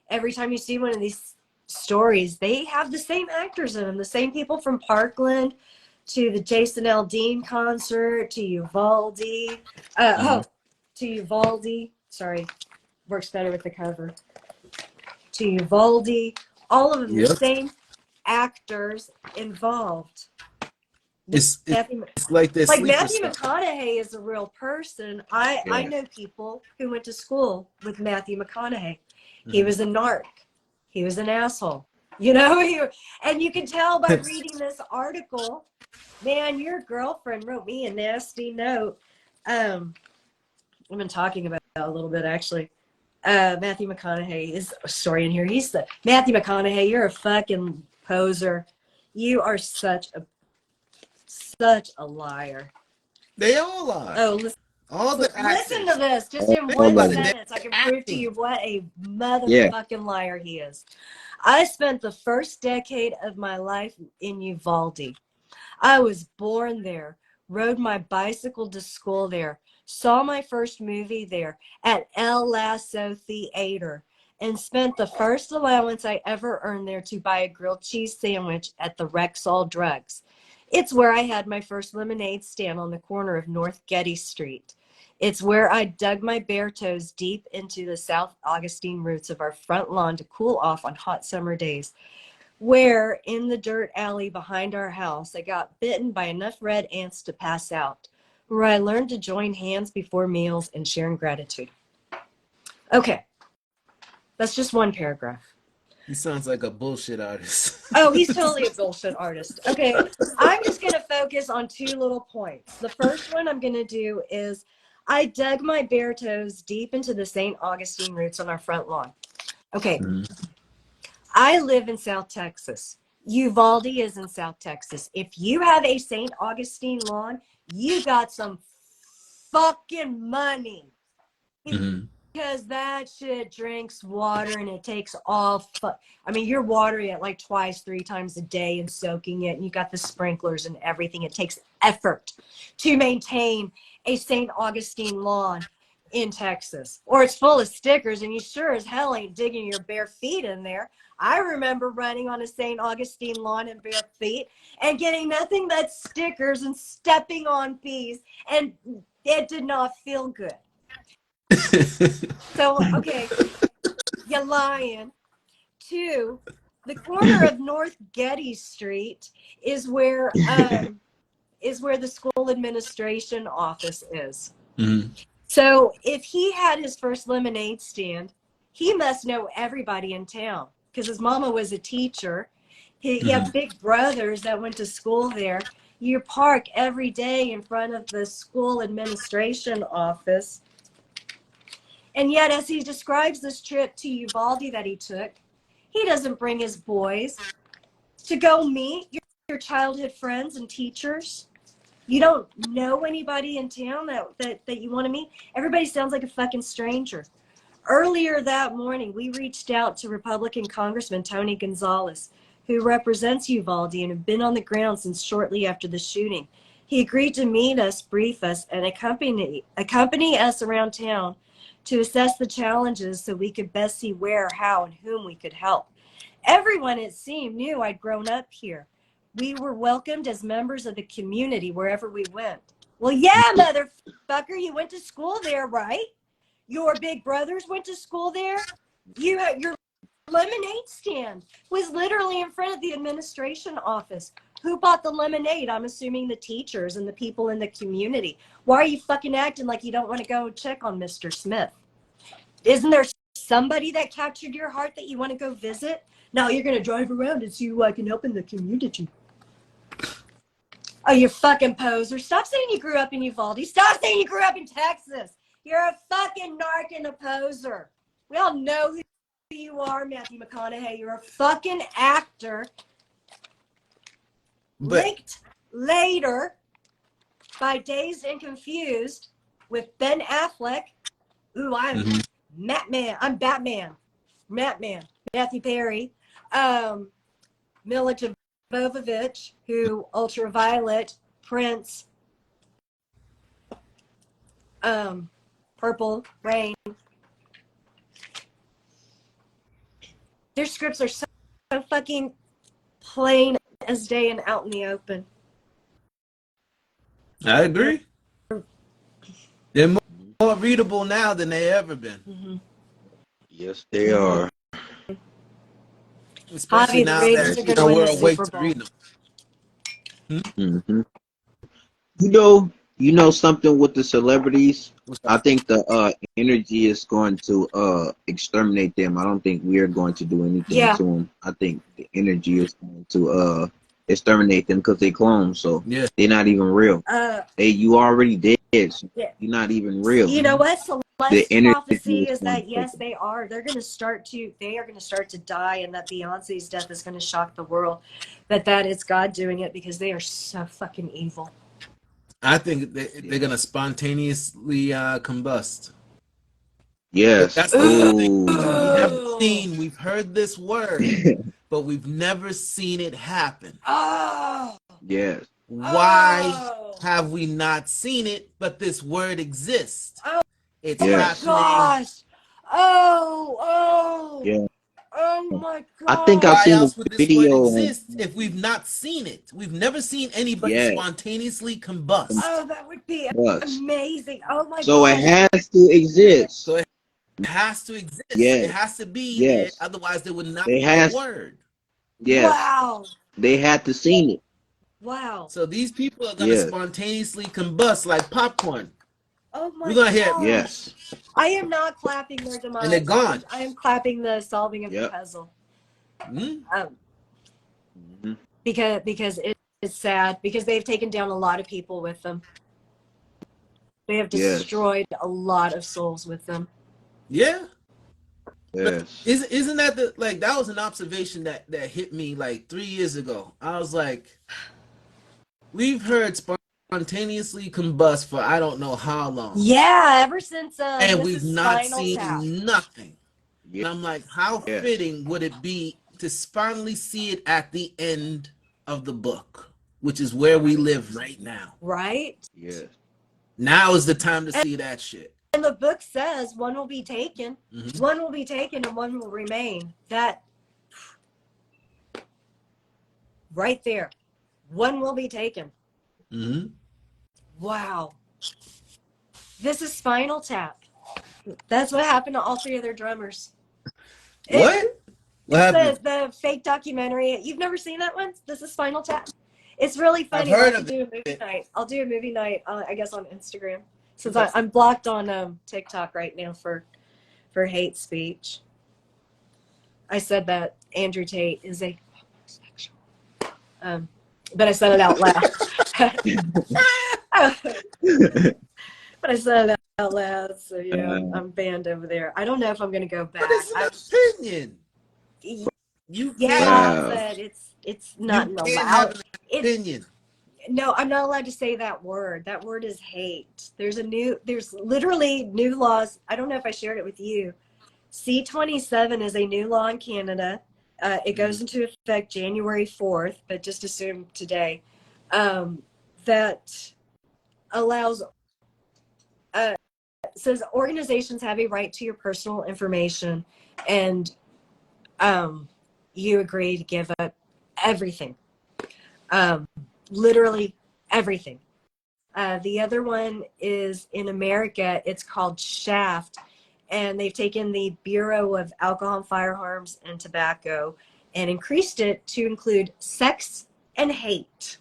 Every time you see one of these stories, they have the same actors in them, the same people from Parkland to the Jason Aldean concert to Uvalde. Mhm. To Uvalde. Sorry, works better with the cover. To Uvalde. All of them, the Yep. same actors involved. It's Matthew, it's like this like sleeper Matthew stuff. McConaughey is a real person. I Yeah. know people who went to school with Matthew McConaughey. He Mhm. was a narc. He was an asshole. And you can tell by reading this article, man, your girlfriend wrote me a nasty note. I've been talking about that a little bit actually. Matthew McConaughey is a story in here. Matthew McConaughey, you're a fucking poser. You are such a liar. They all are. Oh, listen. All the Listen actors. to this, just in All one of Everybody, them. they're sentence. I can prove to acting. you what a Yeah. motherfucking liar he is. I spent the first decade of my life in Uvalde. I was born there, rode my bicycle to school there, saw my first movie there at El Lasso Theater, and spent the first allowance I ever earned there to buy a grilled cheese sandwich at the Rexall Drugs. It's where I had my first lemonade stand on the corner of North Getty Street. It's where I dug my bare toes deep into the South Augustine roots of our front lawn to cool off on hot summer days. Where in the dirt alley behind our house, I got bitten by enough red ants to pass out. Where I learned to join hands before meals and sharing gratitude. Okay, that's just one paragraph. He sounds like a bullshit artist. Oh, he's totally a bullshit artist. Okay, I'm just going to focus on two little points. The first one I'm going to do is I dug my bare toes deep into the St. Augustine roots on our front lawn. Okay, Mhm. I live in South Texas. Uvalde is in South Texas. If you have a St. Augustine lawn, you got some fucking money. Mhm. Because that shit drinks water and it takes all I mean, you're watering it like twice, 3 times a day and soaking it, and you got the sprinklers and everything. It takes effort to maintain a St. Augustine lawn in Texas, or it's full of stickers, and you sure as hell ain't digging your bare feet in there. I remember running on a St. Augustine lawn in bare feet and getting nothing but stickers and stepping on bees, and it did not feel good. So, okay, you're lying. 2, the corner of North Getty Street is where the school administration office is. Mhm. So if he had his first lemonade stand, he must know everybody in town because his mama was a teacher. He had Mhm. big brothers that went to school there. You park every day in front of the school administration office. And yet, as he describes this trip to Uvalde that he took, he doesn't bring his boys to go meet your childhood friends and teachers. You don't know anybody in town that you want to meet. Everybody sounds like a fucking stranger. Earlier that morning, we reached out to Republican Congressman Tony Gonzalez, who represents Uvalde and had been on the ground since shortly after the shooting. He agreed to meet us, brief us, and accompany us around town to assess the challenges so we could best see where, how, and whom we could help. Everyone, it seemed, knew I'd grown up here. We were welcomed as members of the community wherever we went. Well, yeah, motherfucker, you went to school there, right? Your big brothers went to school there. Your lemonade stand was literally in front of the administration office. Who bought the lemonade? I'm assuming the teachers and the people in the community. Why are you fucking acting like you don't want to go check on Mr. Smith? Isn't there somebody that captured your heart that you want to go visit? No, you're going to drive around and see who I can help in the community. Oh, you fucking poser. Stop saying you grew up in Uvalde. Stop saying you grew up in Texas. You're a fucking narc and a poser. We all know who you are, Matthew McConaughey. You're a fucking actor. But Linked later by Dazed and Confused with Ben Affleck. Ooh, I'm Mhm. Batman. I'm Batman. Matthew Perry. Mila Jovovich, who Ultraviolet, Prince, Purple Rain. Their scripts are so fucking plain as day and out in the open. I agree. They're more readable now than they ever been. Mm-hmm. Yes, they are. Especially Javi, the now Ravens that are going to win we're the awake Super to Bowl. read them. Hmm. You know something with the celebrities. What's I up? think the energy is going to exterminate them. I don't think we're going to do anything Yeah. to them. I think the energy is going to exterminate them because they clones, so Yeah. they're not even real. You already dead, so Yeah. you're not even real. You know what? The Celeste's energy prophecy is is going that to take yes, them. they are. They are going to start to die, and that Beyonce's death is going to shock the world. That it's God doing it because they are so fucking evil. I think they're Yeah. gonna spontaneously combust. But Yes. that's the other thing. Oh, We yeah. haven't seen. We've heard this word, but we've never seen it happen. Oh, Yes. Why oh, have we not seen it? But this word exists. oh, It's oh my Yes. happening. gosh. Oh, Yeah. oh my I think I've gosh. Why seen a else would this word video. exist if we've not seen it? We've never seen anybody Yeah. spontaneously combust. Oh, that would be Bus. amazing. Oh my So it gosh. has to exist. So it has to exist. It Yes. has to be there. Yes. Otherwise, there would not They be a has. word. Yes. Wow. They had to seen it. Wow. So these people are going to Yes. spontaneously combust like popcorn. Oh We're my going to hear it, gosh. Yes. I am not clapping their and they're demise. gone. I am clapping the solving of the Yep. puzzle. Hmm? Hmm. Because it's sad because they've taken down a lot of people with them. They have Yes. destroyed a lot of souls with them. Yeah. Yes. Isn't that the like that was an observation that hit me like 3 years ago. I was like, we've heard spontaneously combust for I don't know how long, Yeah, ever since and this we've is not Spinal Tap. seen nothing. Yeah. And I'm like, how Yes. fitting would it be to finally see it at the end of the book, which is where we live right now. Right? Yes. Now is the time to see that shit. And the book says one will be taken, Mm-hmm. one will be taken, and one will remain. That right there, one will be taken. Mm-hmm. Wow. This is Spinal Tap. That's what happened to all three of their drummers. What? What It's happened? the fake documentary. You've never seen that one? This is Spinal Tap. It's really I've funny. I'll heard have to of do a movie it. night. I'll do a movie night, I guess, on Instagram. Since Okay. I'm blocked on TikTok right now for hate speech. I said that Andrew Tate is a homosexual. But I said it out loud. But I said it out loud, so yeah, I'm banned over there. I don't know if I'm gonna go back. But it's an opinion. You can't. Yeah, Wow. but it's not You can't have allowed. an It opinion. No, I'm not allowed to say that word. That word is hate. There's literally new laws. I don't know if I shared it with you. C-27 is a new law in Canada. It goes into effect January 4th, but just assume today. That allows says organizations have a right to your personal information, and you agree to give up everything, literally everything. The other one is in America. It's called Shaft, and they've taken the Bureau of Alcohol, Firearms, and Tobacco and increased it to include sex and hate.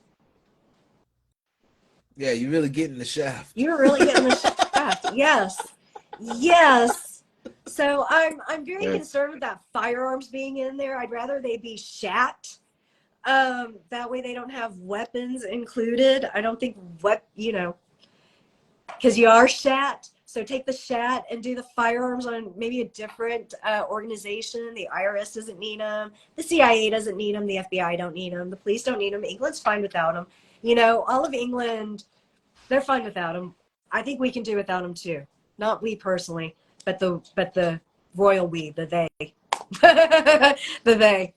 Yeah, you really getting the shaft. You're really getting the shaft. Yes. Yes. So I'm very Yes. concerned with that firearms being in there. I'd rather they be shat. That way they don't have weapons included. I don't think because you are shat. So take the shat and do the firearms on maybe a different organization. The IRS doesn't need them. The CIA doesn't need them. The FBI don't need them. The police don't need them. England's fine without them. All of England, they're fine without them. I think we can do without them too. Not we personally, but the royal we, the they, the they.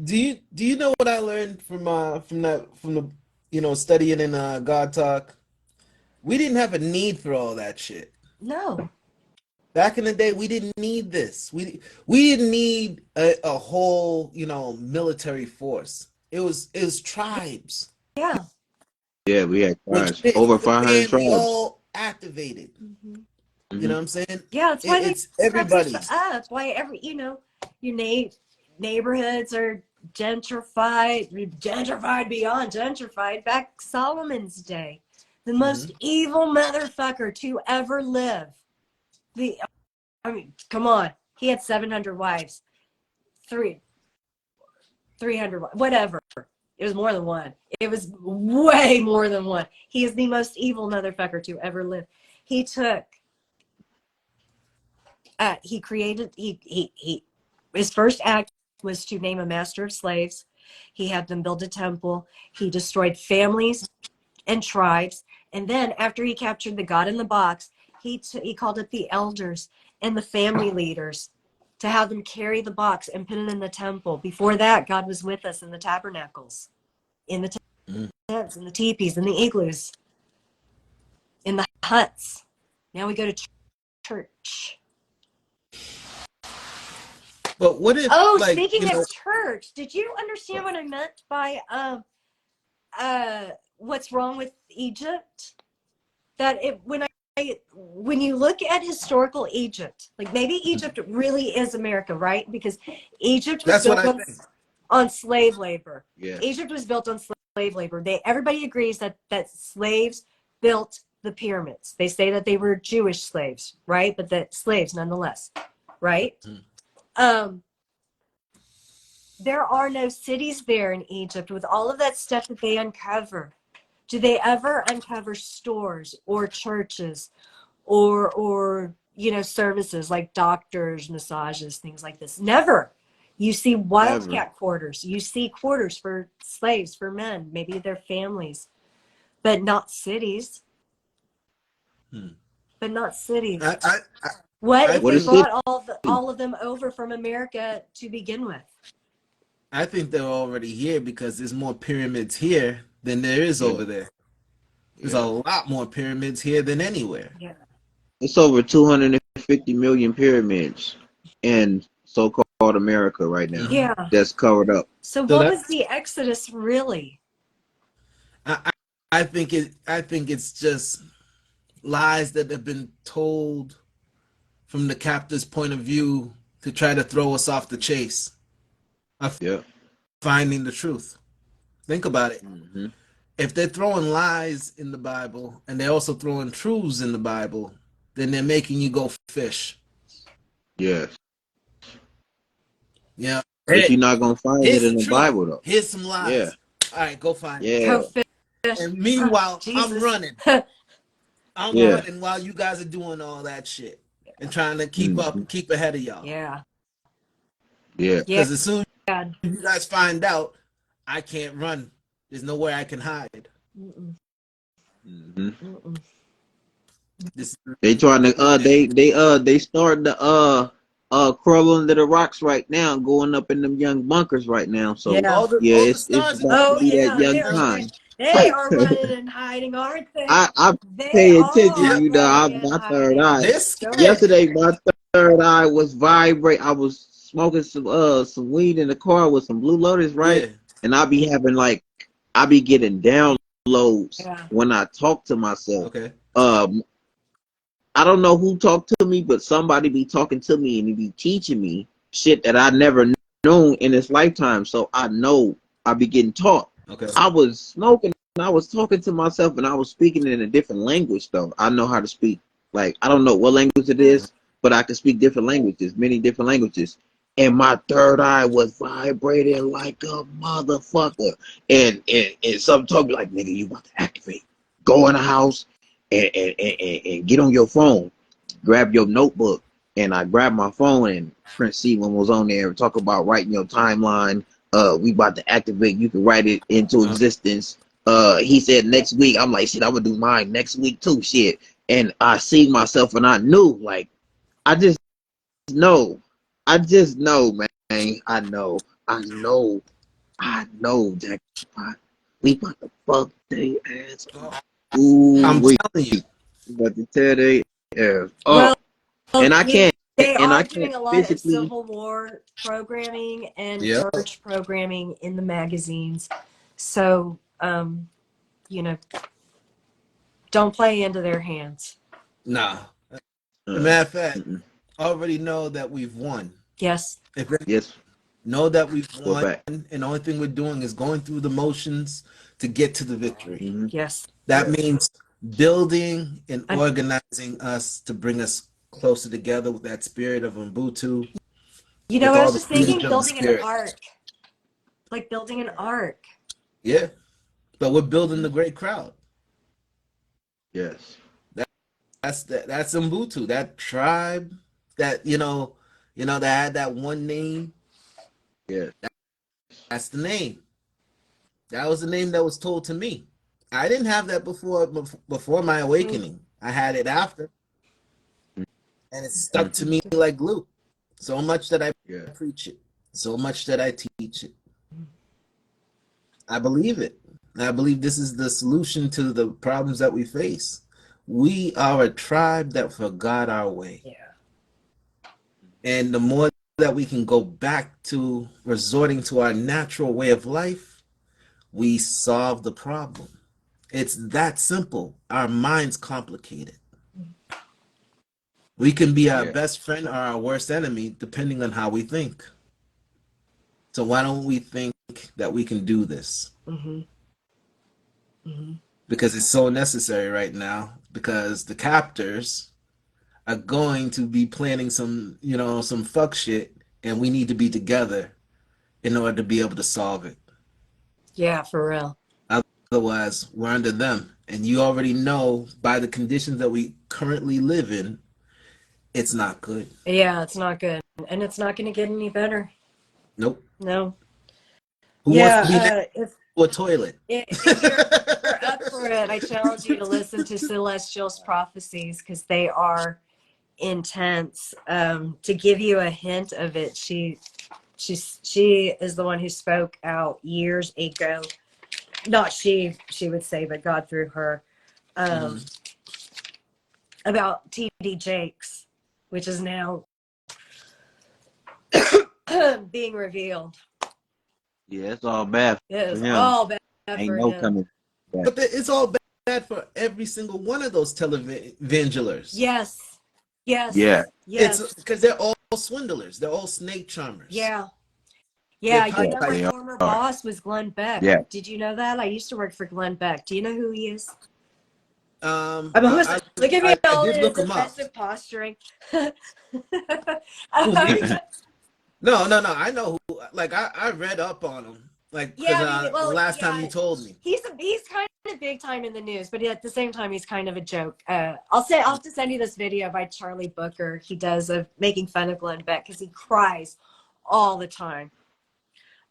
Do you know what I learned from the studying in God Talk? We didn't have a need for all that shit. No. Back in the day, we didn't need this. We didn't need a whole, military force. It was tribes. Yeah. Yeah, we had When tribes. shit Over hit the 500 fan, we tribes. all activated. Mm-hmm. You know Hmm. what I'm saying? Yeah, that's why they It's set this everybody's. up. Why your neighborhoods are gentrified beyond gentrified. Back Solomon's day, the Hmm. most evil motherfucker to ever live. Come on, he had 700 wives, 300, whatever. It was more than one. It was way more than one. He is the most evil motherfucker to ever live. He took he created he his first act was to name a master of slaves. He had them build a temple. He destroyed families and tribes, and then after he captured the god in the box, he called up the elders and the family leaders to have them carry the box and put it in the temple. Before that, God was with us in the tabernacles, in the tents, in the teepees, in the igloos, in the huts. Now we go to church. But what if, Oh, like, speaking of church, did you understand what I meant by what's wrong with Egypt? That when you look at historical Egypt, like maybe Egypt really is America, right? Because Egypt was that's what built I think. on slave labor. Yes. Egypt was built on slave labor. Everybody agrees that slaves built the pyramids. They say that they were Jewish slaves, right? But that slaves nonetheless, right? There are no cities there in Egypt with all of that stuff that they uncover. Do they ever uncover stores or churches or services like doctors, massages, things like this. Never. You see Never. wildcat quarters. You see quarters for slaves, for men, maybe their families, but not cities. Hmm. But not cities. I What I if What we is think city? brought all of them over from America to begin with? I think they're already here because there's more pyramids here than there is Yeah, over there. There's a yeah. lot more pyramids here than anywhere. Yeah. It's over 250 million pyramids in so-called America right now Hmm. Yeah. that's covered up. So So what was the Exodus really? I, I think it's just lies that have been told from the captor's point of view to try to throw us off the chase of Yeah. finding the truth. Think about it. Hmm. If they're throwing lies in the Bible and they're also throwing truths in the Bible, then they're making you go fish. Yes. Yeah. But Hey, you're not gonna find it here's in the the truth. Bible though. Here's some Yeah. lies. All right, go find it. Yeah. Go fish. And Oh, meanwhile, I'm Jesus. running. I'm Yeah. running while you guys are doing all that shit and trying to keep Hmm. up, keep ahead of y'all. Yeah. Yeah. Yeah. Because as soon as you guys find out, I can't run. There's nowhere I can hide. Mm-mm. Hmm. Mm-mm. This They trying to they starting to crawl under the rocks right now, going up in them young bunkers right now. So Yeah. yeah, all the it's stars are about to Oh doing be it that yeah, young now. time. they are running and hiding, aren't they? I They pay attention, are Yep. you know. running and My third hiding. eye. They're Go scared. Yesterday, my third eye was vibrate. I was smoking some weed in the car with some Blue Lotus, right? Yeah. And I be getting downloads yeah. when I talk to myself. Okay. Um, I don't know who talked to me, but somebody be talking to me and he be teaching me shit that I never known in this lifetime. So I know I be getting taught. Okay. I was smoking and I was talking to myself and I was speaking in a different language though. I know how to speak. Like I don't know what language it Mhm. is, but I can speak different languages, many different languages. And my third eye was vibrating like a motherfucker. And something told me like, nigga, you about to activate. Go in the house and get on your phone. Grab your notebook. And I grabbed my phone and Prince Seaman was on there and talk about writing your timeline. We about to activate. You can write it into Uh, existence. He said next week. I'm like, shit, I'm gonna do mine next week too. Shit. And I see myself and I knew, like, I just know. I just know, man. I know. I know. I know, jackpot. We about to fuck they ass up. Ooh, I'm we telling you. about to tear they ass Well, up. And I can't they and I are can't doing a lot of physically. Civil War programming and Yep. church programming in the magazines. So, you know, don't play into their hands. Nah. As a Uh, matter of fact, mm-mm. already know that we've won. Yes. If Yes, know that we've for a won, fact. and the only thing we're doing is going through the motions to get to the victory. Mm-hmm. Yes. That Yes. means building and I'm, organizing us to bring us closer together with that spirit of Ubuntu, with I all was the just thinking fruit of the building an spirit. ark, like building an ark. Yeah, but we're building the great crowd. Yes. That's Ubuntu, that tribe that that had that one name. Yes. That's the name. That was the name that was told to me. I didn't have that before my Mm. awakening. I had it after, and it stuck to Mm-hmm. me like glue. So much that I Yeah. preach it, so much that I teach it. I believe it. I believe this is the solution to the problems that we face. We are a tribe that forgot our way. Yeah. And the more that we can go back to resorting to our natural way of life, we solve the problem. It's that simple. Our mind's complicated. We can be our Yeah. best friend or our worst enemy depending on how we think. So why don't we think that we can do this? Mm-hmm. Mm-hmm. Because it's so necessary right now because the captors are going to be planning some fuck shit and we need to be together in order to be able to solve it. Yeah, for real. Otherwise, we're under them. And you already know by the conditions that we currently live in, it's not good. Yeah, it's not good. And it's not going to get any better. Nope. No. Who wants to be next Yeah, to a toilet? if you're up for it, I challenge you to listen to Celestial's prophecies because they are intense. To give you a hint of it, she is the one who spoke out years ago. Not she would say, but God through her, um, Mhm. about TD Jakes, which is now being revealed. Yeah, it's all bad It for is him. all bad Ain't for no him. coming back. But it's all bad for every single one of those televangelists. Yes, Yeah, yes, It's yes. because they're all swindlers. They're all snake charmers. Yeah. They're Yeah, you yeah, know, my they pipeline. former are. boss was Glenn Beck. Yeah. Did you know that? I used to work for Glenn Beck. Do you know who he is? Um, I'm almost I, look at me I all did look this him up. aggressive posturing. Who, me? Um, No, no, no. I know who. Like I read up on him. Like because yeah, I mean, the well, last time yeah, you told me. he's kind of big time in the news, but at the same time, he's kind of a joke. I'll have to send you this video by Charlie Booker. He does of making fun of Glenn Beck because he cries all the time.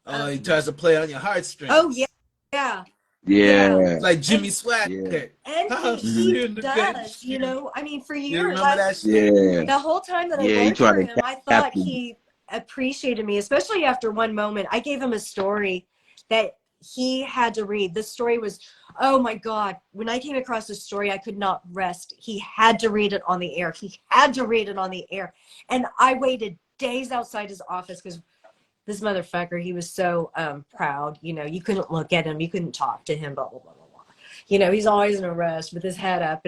He Um, tries to play on your oh yeah, heartstrings, yeah, yeah, Yeah, like Jimmy and yeah. Swaggart. he I'll see Hmm. you in the does. bench. You know, I mean, for You years, remember that shit? Yeah, the whole time that I yeah. He worked tried for to him, I thought capture me. he appreciated me, especially after one moment. I gave him a story that he had to read. This story was, oh my God. When I came across this story, I could not rest. He had to read it on the air. He had to read it on the air. And I waited days outside his office because this motherfucker, he was so proud. You know, you couldn't look at him. You couldn't talk to him, blah, blah, blah, blah, blah. You know, he's always in a rush with his head up.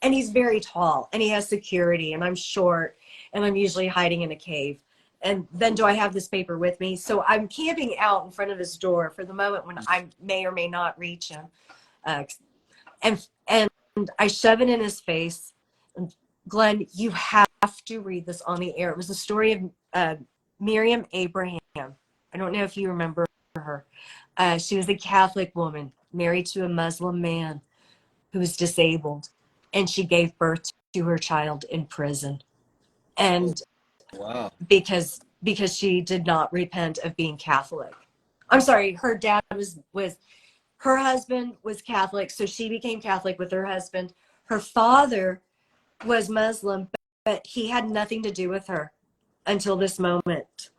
And he's very tall and he has security and I'm short and I'm usually hiding in a cave. And then do I have this paper with me? So I'm camping out in front of his door for the moment when I may or may not reach him. And I shove it in his face. And Glenn, you have to read this on the air. It was the story of Miriam Abraham. I don't know if you remember her. She was a Catholic woman married to a Muslim man who was disabled, and she gave birth to her child in prison. Oh, And wow. because she did not repent of being Catholic. I'm sorry, her dad was her husband was Catholic, so she became Catholic with her husband. Her father was Muslim, but he had nothing to do with her until this moment.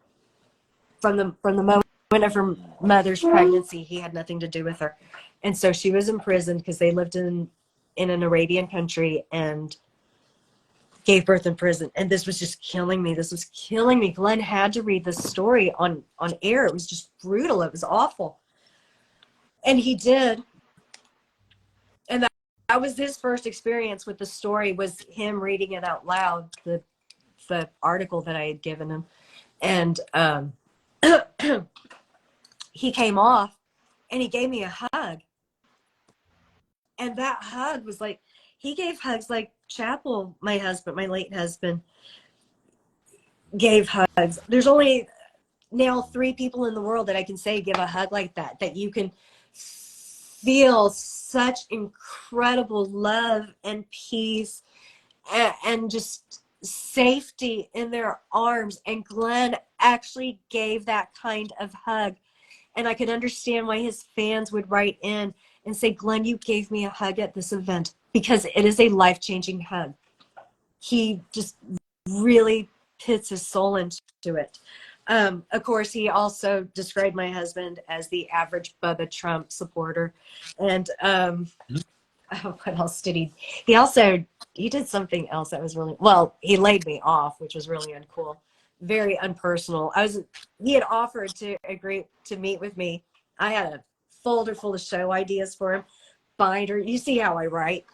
From the moment of her mother's pregnancy, he had nothing to do with her. And so she was imprisoned because they lived in an Arabian country and gave birth in prison. And this was just killing me. This was killing me. Glenn had to read this story on air. It was just brutal. It was awful. And he did. And that was his first experience with the story, was him reading it out loud, the article that I had given him. And he came off and he gave me a hug. And that hug was like, he gave hugs like Chapel, my husband, my late husband, gave hugs. There's only now 3 people in the world that I can say give a hug like that you can feel such incredible love and peace and just safety in their arms. And Glenn actually gave that kind of hug. And I could understand why his fans would write in and say, Glenn, you gave me a hug at this event, because it is a life-changing hug. He just really puts his soul into it. Of course, he also described my husband as the average Bubba Trump supporter. And what else did he? He did something else that was really, well, he laid me off, which was really uncool, very unpersonal. He had offered to agree to meet with me. I had a folder full of show ideas for him, binder. You see how I write.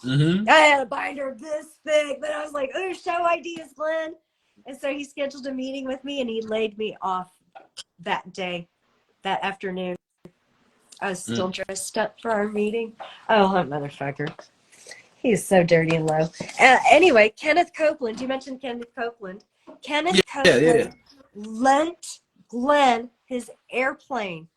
Mm-hmm. I had a binder this thick, but I was like, oh, show ideas, Glenn. And so he scheduled a meeting with me and he laid me off that day, that afternoon. I was still dressed up for our meeting. Oh, that motherfucker. He's so dirty and low. Anyway, Kenneth Copeland. You mentioned Kenneth Copeland. Kenneth Yeah. Copeland lent Glenn his airplane.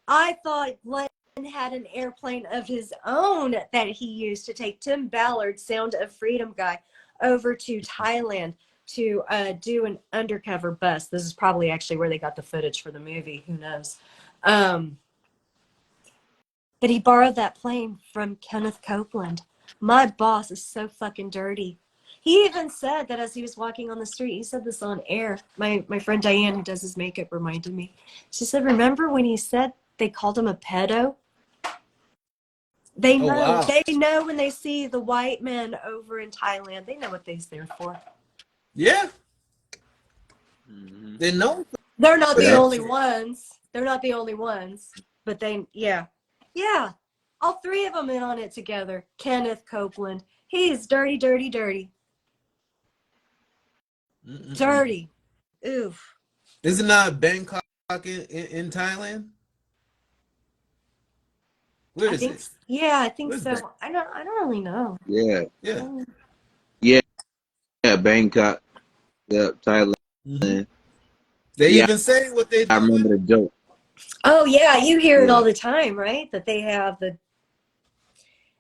I thought Glenn had an airplane of his own that he used to take Tim Ballard, Sound of Freedom guy, over to Thailand to do an undercover bust. This is probably actually where they got the footage for the movie. Who knows? But he borrowed that plane from Kenneth Copeland. My boss is so fucking dirty. He even said that as he was walking on the street, he said this on air. My friend Diane, who does his makeup, reminded me. She said, remember when he said they called him a pedo? They Oh, know. wow. They know when they see the white men over in Thailand. They know what they's there for. Yeah. Mm-hmm. They know. They're not the Yeah. only ones. They're not the only ones. But they, yeah. Yeah. All three of them in on it together. Kenneth Copeland. He's dirty, dirty, dirty. Dirty. Oof. Is it not Bangkok in Thailand? Where I is think, it? yeah, I think Where's so. that? I don't really know. Yeah. Yeah. Yeah. Bangkok. Yeah. Thailand. Mm-hmm. They Yeah. even say what they're I remember doing. the joke. Oh yeah, you hear it all Yeah. the time, right? That they have the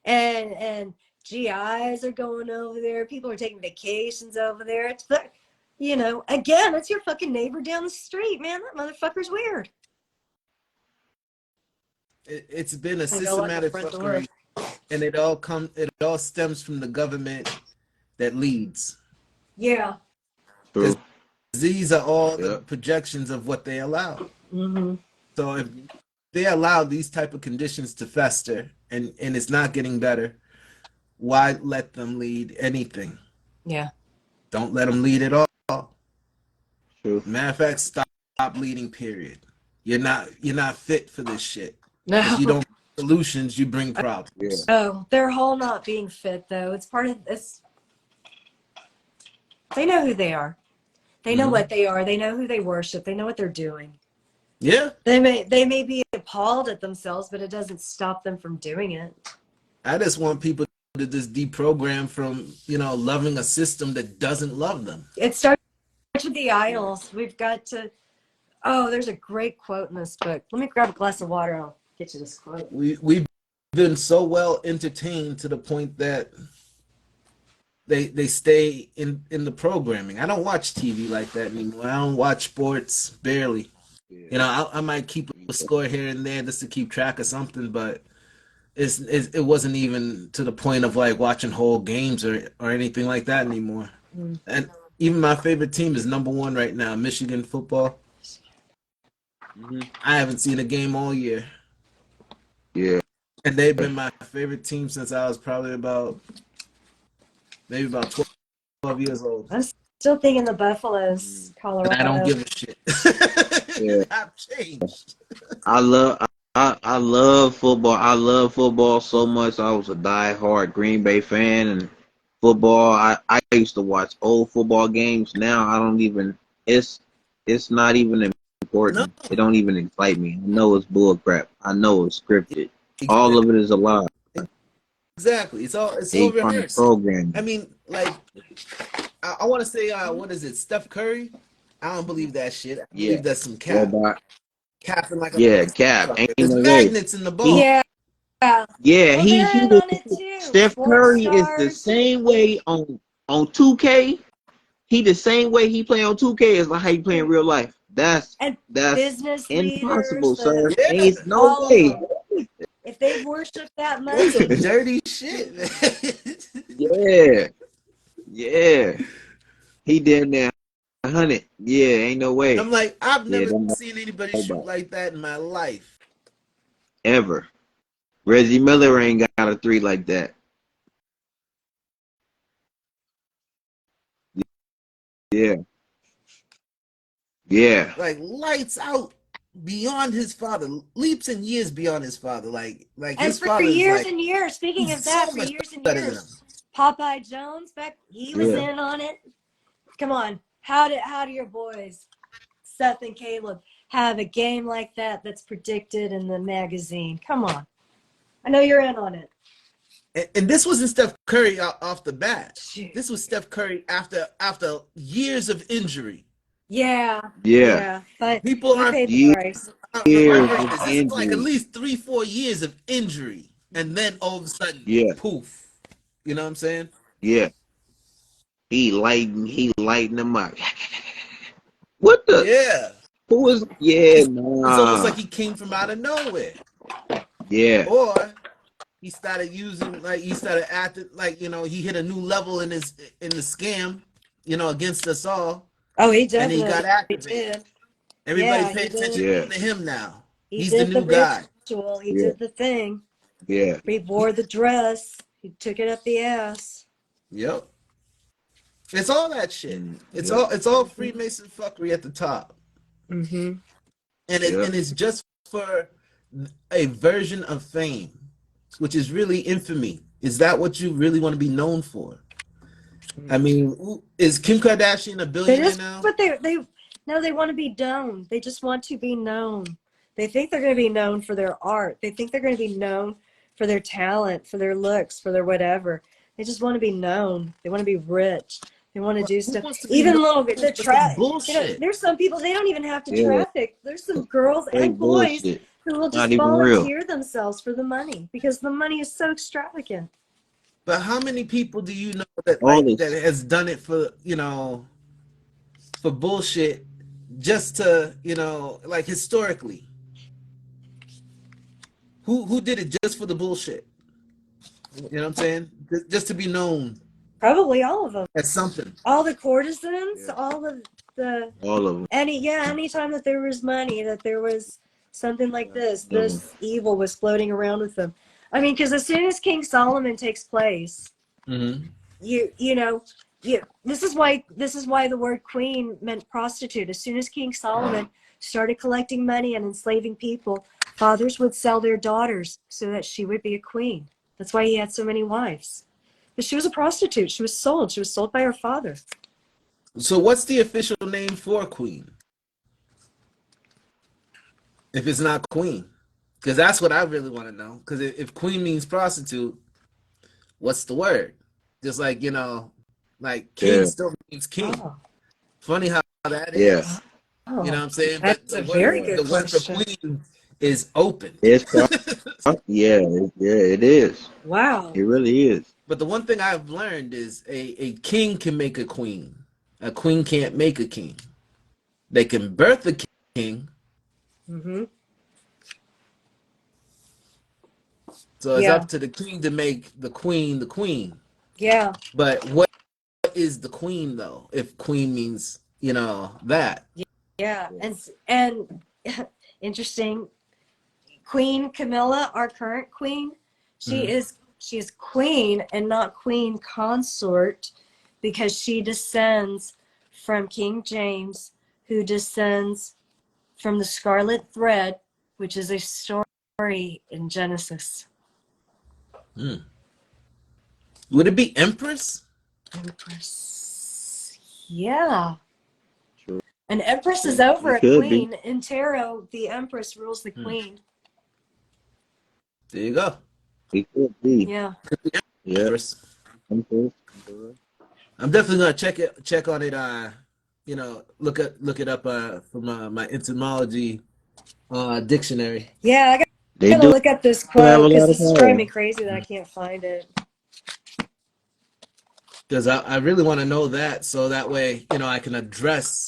and GIs are going over there. People are taking vacations over there. It's again, it's your fucking neighbor down the street, man. That motherfucker's weird. It's been a I go like the systematic front door. fuckery, and it all stems from the government that leads. Yeah. True. These are all the Yep. projections of what they allow. Mm-hmm. So if they allow these type of conditions to fester and it's not getting better, why let them lead anything? Yeah. Don't let them lead at all. True. Matter of fact, stop leading, period. You're not fit for this shit. Because No. you don't bring solutions, you bring Yeah. problems. Oh, their whole not being fit though. It's part of this. They know who they are. They know what they are. They know who they worship. They know what they're doing. Yeah. They may be appalled at themselves, but it doesn't stop them from doing it. I just want people to just deprogram from, loving a system that doesn't love them. It starts with the idols. We've got to. Oh, there's a great quote in this book. Let me grab a glass of water. I'll get you this quote. We've been so well entertained to the point that they stay in the programming. I don't watch TV like that anymore. I don't watch sports, barely. Yeah. I might keep a score here and there just to keep track of something, but it wasn't even to the point of like watching whole games or anything like that anymore. Mm. And even my favorite team is number one right now, Michigan football. Mm-hmm. I haven't seen a game all year. Yeah. And they've been my favorite team since I was probably maybe about 12 years old. I'm still thinking the Buffaloes, Colorado. And I don't give a shit. Yeah. I've changed. I love football. I love football so much. I was a diehard Green Bay fan, and football. I used to watch old football games. Now I don't even. It's not even important. No. It don't even excite me. I know it's bull crap. I know it's scripted. All of it is a lie. Exactly. It's all They trying to rehearsed. program I you. mean, like, I want to say, what is it, Steph Curry? I don't believe that shit. I Yeah. believe that's some cap. Robot. Capping like a Yeah, cap. Ain't There's no way. magnets in the ball. Yeah. Yeah, Well, he they're in the on it too. Steph Sports Curry is the stars. same way on 2K. He the same way he play on 2K as like how he play in real life. That's And that's business impossible, leaders, sir. Yeah. Ain't no all of way. them. If they worship that That's some much, dirty shit, man. Yeah. He damn near 100. Yeah, ain't no way. I'm like, I've Yeah, never them seen anybody shoot like that in my life. ever. Reggie Miller ain't got a 3 like that. Yeah. Yeah. Like lights out beyond his father, leaps and years beyond his father. Like and his for father is years like and years, speaking of he's that, so for much years and better than him. years, Popeye Jones, he was Yeah. in on it. Come on, how do your boys, Seth and Caleb, have a game like that that's predicted in the magazine? Come on, I know you're in on it. And this wasn't Steph Curry off the bat. Shoot. This was Steph Curry after years of injury. Yeah. But People he aren't paid the Years price. of remembering this. This is like at injury. least 3-4 years of injury, and then all of a sudden, Yeah. poof. You know what I'm saying? Yeah. He lighting them up. What the? Yeah. Who was? Yeah, It's almost like nah. he came from out of nowhere. Yeah, Or he started using, like, he started acting like, he hit a new level in the scam, against us all, Oh, he and he definitely got activated. did. Everybody Yeah, pay he attention did. yeah, to him now. He He's the did the new guy. ritual. He yeah, did the thing. yeah. He wore the dress. He took it up the ass. Yep. It's all that shit. It's Yep, all Freemason fuckery at the top. Mm-hmm. yep. And it's just for a version of fame, which is really infamy. Is that what you really want to be known for? I mean, is Kim Kardashian a That billionaire is now? what they no, they want to be known. They just want to be known. They think they're going to be known for their art. They think they're going to be known for their talent, for their looks, for their whatever. They just want to be known. They want to be rich. They want to But do who stuff. wants to be Even known a little bit. for The some traffic. bullshit? There's some people they don't even have to Yeah, traffic. There's some girls straight and boys bullshit. who will Not just even real. volunteer themselves for the money because the money is so extravagant. But how many people do you know that All that this. has done it for for bullshit, just to like historically? Who did it just for the bullshit? You know what I'm saying? Just to be known Probably all of them. as something. All the courtesans, Yeah, all of the all of them. anytime that there was money, that there was something like All of them. this evil was floating around with them. I mean, because as soon as King Solomon takes place, Mm-hmm. you know, this is why the word queen meant prostitute. As soon as King Solomon started collecting money and enslaving people, fathers would sell their daughters so that she would be a queen. That's why he had so many wives. But she was a prostitute. She was sold. She was sold by her father. So what's the official name for queen? If it's not queen, because that's what I really want to know. Because if queen means prostitute, what's the word? Just like like king Yeah, still means king. Oh, Funny how that yeah, is. You know what oh, I'm saying? But that's a very yeah. good the word for question. queen is open. It's yeah, yeah. It is. Wow. It really is. But the one thing I've learned is a king can make a queen. A queen can't make a king. They can birth a king. Mm-hmm. So it's Yeah. up to the king to make the queen the queen. Yeah. But what is the queen though? If queen means, that. Yeah. And interesting. Queen Camilla, our current queen, Mm-hmm. she is queen and not queen consort because she descends from King James, who descends from the scarlet thread, which is a story in Genesis. Mm. Would it be empress? Empress. Yeah. Sure. An empress is over It a could be. queen. In tarot, the empress rules the Mm. queen. There you go. It could be. Yeah. Yeah. Empress. Okay. I'm definitely gonna check on it. Look it up from my etymology dictionary. Yeah, I They gotta do look up this have a quote because lot of this is driving power. me crazy that I can't find it. Because I really want to know that, so that way I can address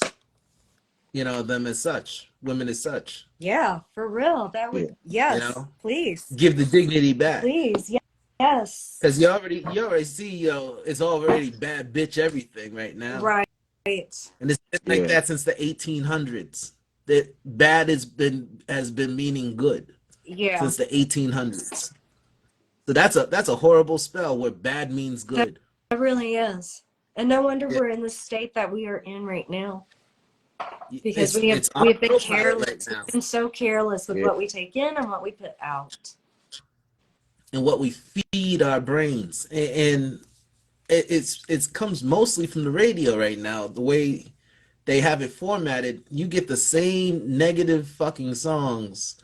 them as such, women as such. Yeah, for real. That Yeah. would, yes, please. Give the dignity back. Please. Yes. Because you already see it's already bad bitch everything right now, Right. and it's been like Yeah. that since the 1800s. That bad has been meaning good Yeah. since the 1800s. So that's a horrible spell where bad means That good. really is. And no wonder Yeah, we're in the state that we are in right now. Because it's it's we've been autopilot right careless. now, We've been so careless with Yeah. what we take in and what we put out. and what we feed our brains, and it's comes mostly from the radio right now. The way they have it formatted, you get the same negative fucking songs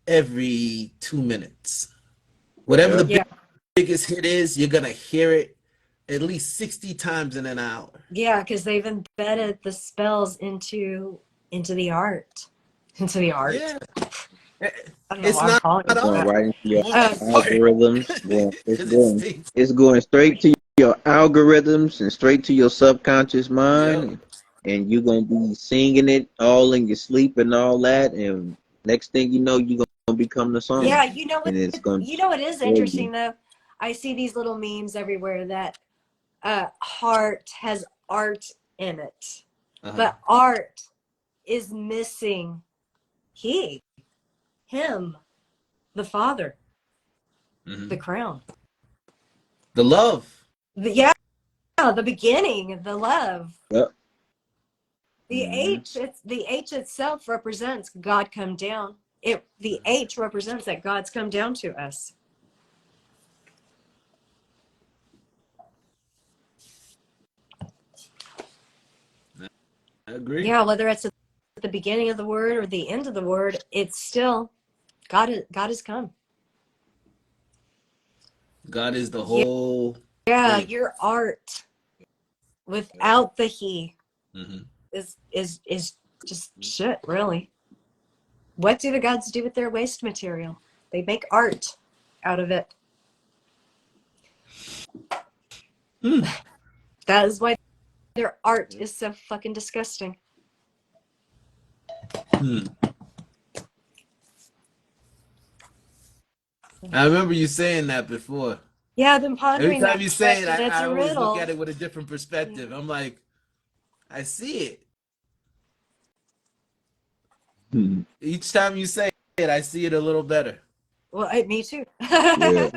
every 2 minutes. Whatever Yeah. the Yeah. biggest hit is, you're gonna hear it at least 60 times in an hour. Yeah, because they've embedded the spells into the art. Into the art. Yeah, I don't know it's why I'm not calling It's it going art, that. right into your most part, algorithms. because It's going straight to your algorithms and straight to your subconscious Yep. mind, and you're gonna be singing it all in your sleep and all that, and next thing you know, you're gonna become the Yeah, song, you know what? and it's gonna You know what is destroy you. interesting though? I see these little memes everywhere that heart has art in it, Uh-huh. but art is missing he, him, the father, the Hmm. crown. The love. Yeah, the beginning, the love. Yep. The Hmm. H, it's the H itself represents God come down. The H represents that God's come down to us. I agree. Yeah, whether it's at the beginning of the word or the end of the word, it's still God. God has come. God is the Yeah, whole yeah. thing. Your art Yep. without the he Hmm. is just shit. Really, what do the gods do with their waste material? They make art out of it. Hmm. That is why their art is so fucking disgusting. Hmm. I remember you saying that before. Yeah, I've been Every pondering time that you say it, question. It's I a always look at riddle. it with a different perspective. I'm like, I see it. Mhm. Each time you say it, I see it a little better. Well, me too. Yeah.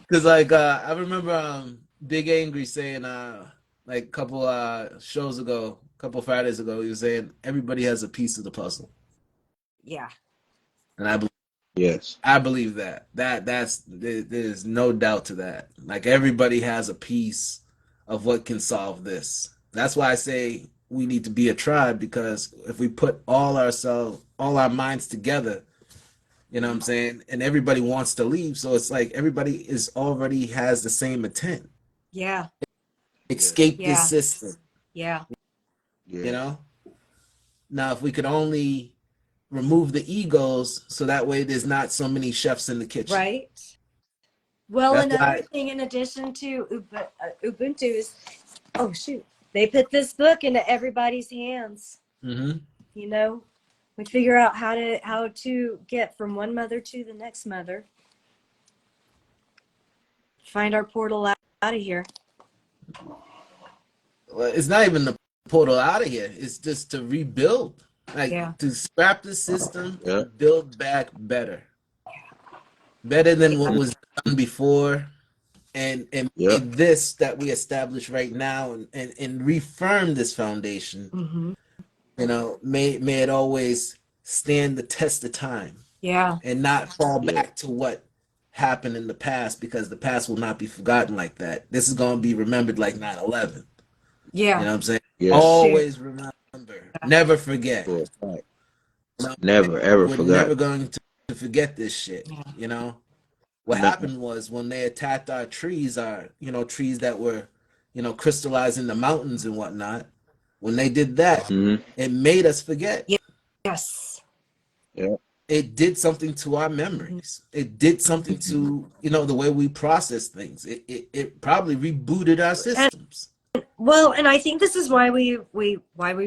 Because like I remember Big Angry saying like a couple shows ago, a couple Fridays ago, he was saying everybody has a piece of the puzzle, Yeah, and Yes. I believe that there's no doubt to that. Like everybody has a piece of what can solve this. That's why I say we need to be a tribe, because if we put all our minds together, you know what I'm saying, and everybody wants to leave, so it's like everybody is already has the same intent. yeah, Yes. Escape this yeah, system, yeah. you Yes. know? Now if we could only remove the egos so that way there's not so many chefs in the kitchen. Right. Well, That's another why. thing in addition to Ubuntu is, oh shoot, they put this book into everybody's hands. Hmm. You know, we figure out how to get from one mother to the next mother. Find our portal out of here. Well, it's not even the portal out of here. It's just to rebuild, Yeah, like to scrap the system Yep. and build back better than what yeah. was done before, and Yep. made this that we establish right now, and reaffirm this foundation. Mm-hmm. May it always stand the test of time Yeah, and not fall Yeah. back to what happened in the past, because the past will not be forgotten like that. This is going to be remembered like 9/11. You yeah. know what I'm saying? Yes. Shoot. Always remember, never forget. For a fact. You know, Never ever we're never forgot. going to forget this shit. Yeah. You know, what No. happened was when they attacked our trees, trees that were, crystallized in the mountains and whatnot. When they did that, Hmm. it made us forget. Yes. Yep. It did something to our Mhm. memories. It did something to, the way we process things. It probably rebooted our And systems. well, and I think this is why we Yep.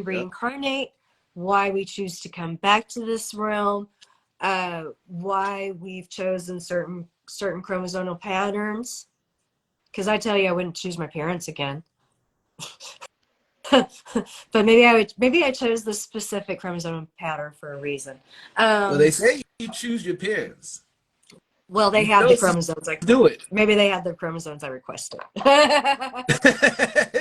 reincarnate, why we choose to come back to this realm, why we've chosen certain chromosomal patterns. Because I tell you, I wouldn't choose my parents again. But maybe I chose this specific chromosome pattern for a reason. Well, they Um, say you choose your parents. well, they You had the chose to chromosomes. Like do it. maybe they had the chromosomes I requested.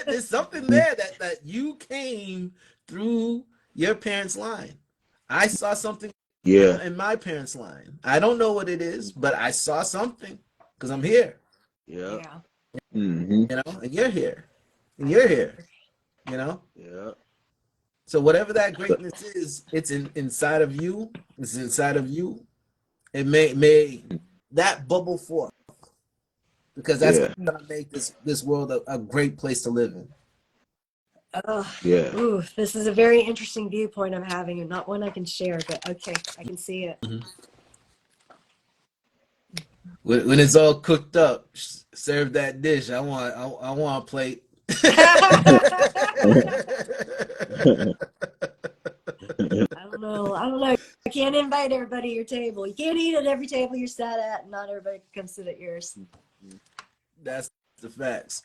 There's something there that you came through your parents' line. I saw something Yeah. in my parents' line. I don't know what it is, but I saw something because I'm here, Yep. Yeah. Hmm. and you're here, and you're here, you know. Yep. So whatever that So, greatness is, it's inside of you. It's inside of you. It may that bubble forth, because that's yeah. gonna make this world a great place to live in. Oh, Yeah. ooh, this is a very interesting viewpoint I'm having, and not one I can share, but okay, I can see it. Mhm. When it's all cooked up, serve that dish. I want a plate. I don't know. I don't know. I can't invite everybody to your table. You can't eat at every table you're sat at, and not everybody can come sit at yours. That's the facts.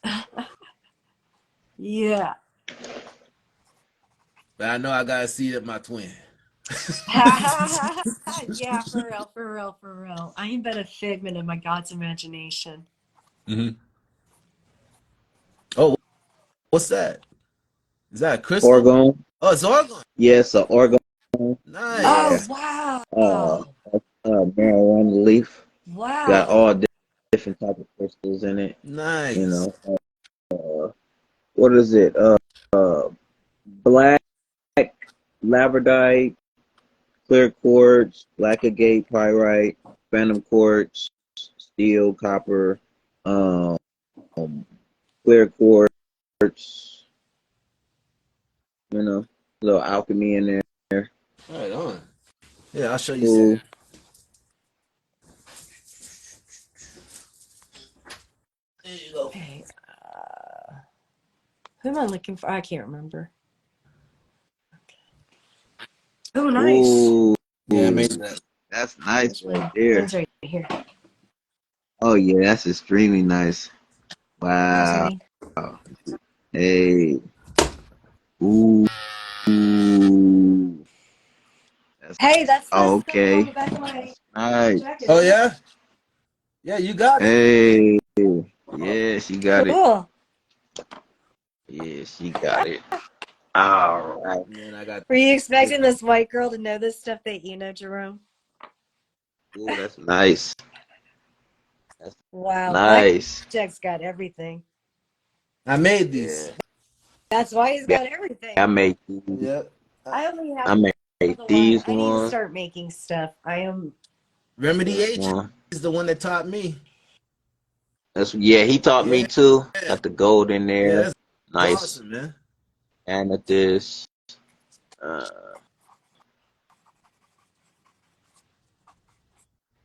Yeah. But I know I gotta see that my twin. Yeah, for real, for real, for real. I ain't but a figment of my God's imagination. Hmm. Oh, what's that? Is that a crystal? Orgone. Oh, it's argon. Yes, a orgone. Oh, Yeah. Nice. wow. Uh, marijuana leaf. Got Wow. all different type of crystals in it. You Nice. know. What is it? Black labradorite, clear quartz, black agate pyrite, phantom quartz, steel, copper, um, clear quartz. You know, little alchemy in there. Right on. Yeah, I'll show you some. Cool. There you go. Okay. Who am I looking for? I can't remember. Oh, nice. Ooh, Yeah, I made that. that's nice Which right one? there. Mine's right here. Oh yeah, that's extremely nice. Here's Wow. mine. Hey. Ooh. Ooh. That's Hey, that's the stuff on the okay. back of my That's nice. jacket. Oh yeah? Yeah, you got it. Hey. Yeah, she got it. Cool. Yeah, she got it. All right. And then I got Were you this. expecting this white girl to know this stuff that you know, Jerome? Ooh, that's nice. That's Wow, nice. Blackjack's got everything. I made these. Yeah. That's why he's Yeah, got I everything. made these. Yep. I only have I made the one. these I need to ones. start making stuff. I am. Remedy This H one. is the one that taught me. That's yeah, he taught me Yeah. too. Got the gold in Yeah, there. that's Nice awesome, man. amethyst. Uh,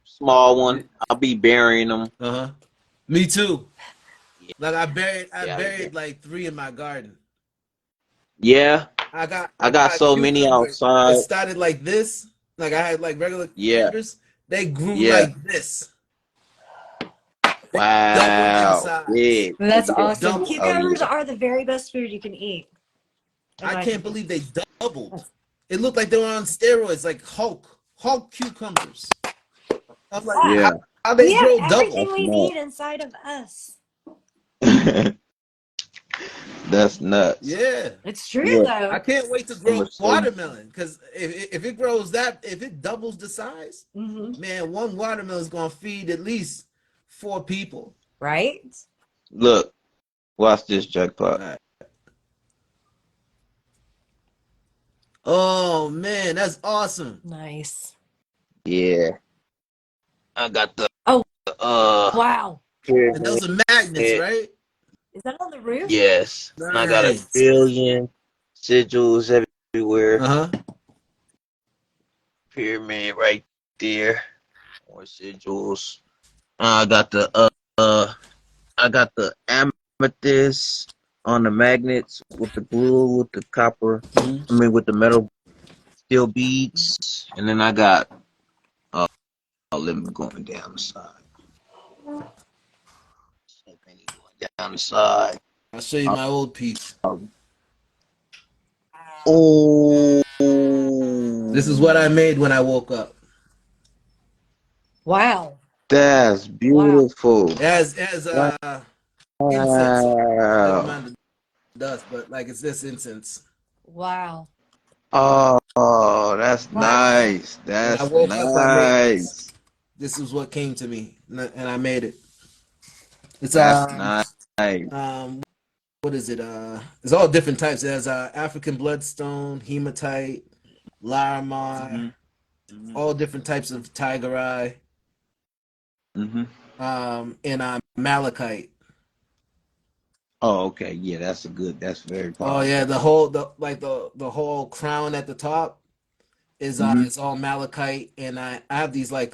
small one. I'll be burying them. Uh-huh. Me too. Yeah, Like I yeah, buried like 3 in my garden. yeah. I I got got so many cucumbers. It outside. started like this. Like I had like regular Yeah, cucumbers. They grew yeah. like this. Doubled in Wow, size. big. Oh That's yeah, awesome. Doubled. oh Cucumbers yeah. are the very best food you can eat, in I my can't opinion. believe they doubled. It looked like they were on steroids, like Hulk cucumbers. I'm like, Yeah. Yeah, how We they have grow double? everything that's we need inside of us. nuts. That's nuts. Yeah. It's true, Look, I though. can't wait to I'm grow gonna show you. watermelon because if it grows if it doubles the size, Hmm. man, one watermelon is gonna feed at least 4 people. Right? Look, watch this jackpot. All right. Oh man, that's awesome. Nice. Yeah, I got the Oh, uh wow. And pyramid. those are magnets, right? Is that on the roof? Yes, and I got a Nice. trillion sigils everywhere. Uh-huh. Pyramid right there. More sigils. I got the uh I got the amethyst on the magnets with the glue with the copper. Hmm. I mean with the metal steel beads, and then I got let me going down the side. Going down the side. I'll show you my old piece. Oh, This is what I made when I woke up. Wow. that's Wow. beautiful. It has incense on it. Never Wow. mind the dust, but like it's this incense. Wow. Oh, that's Wow. nice. When I That's woke up, I made this. nice. This is what came to me, and I made it. It's That's nice. um what is it? It's all different types. It has African bloodstone, hematite, larimar, Hmm. Hmm. all different types of tiger eye, Hmm. and malachite. Oh, okay. Yeah, that's a good. That's very Oh yeah, powerful. the whole crown at the top. Hmm. is all malachite, and I have these like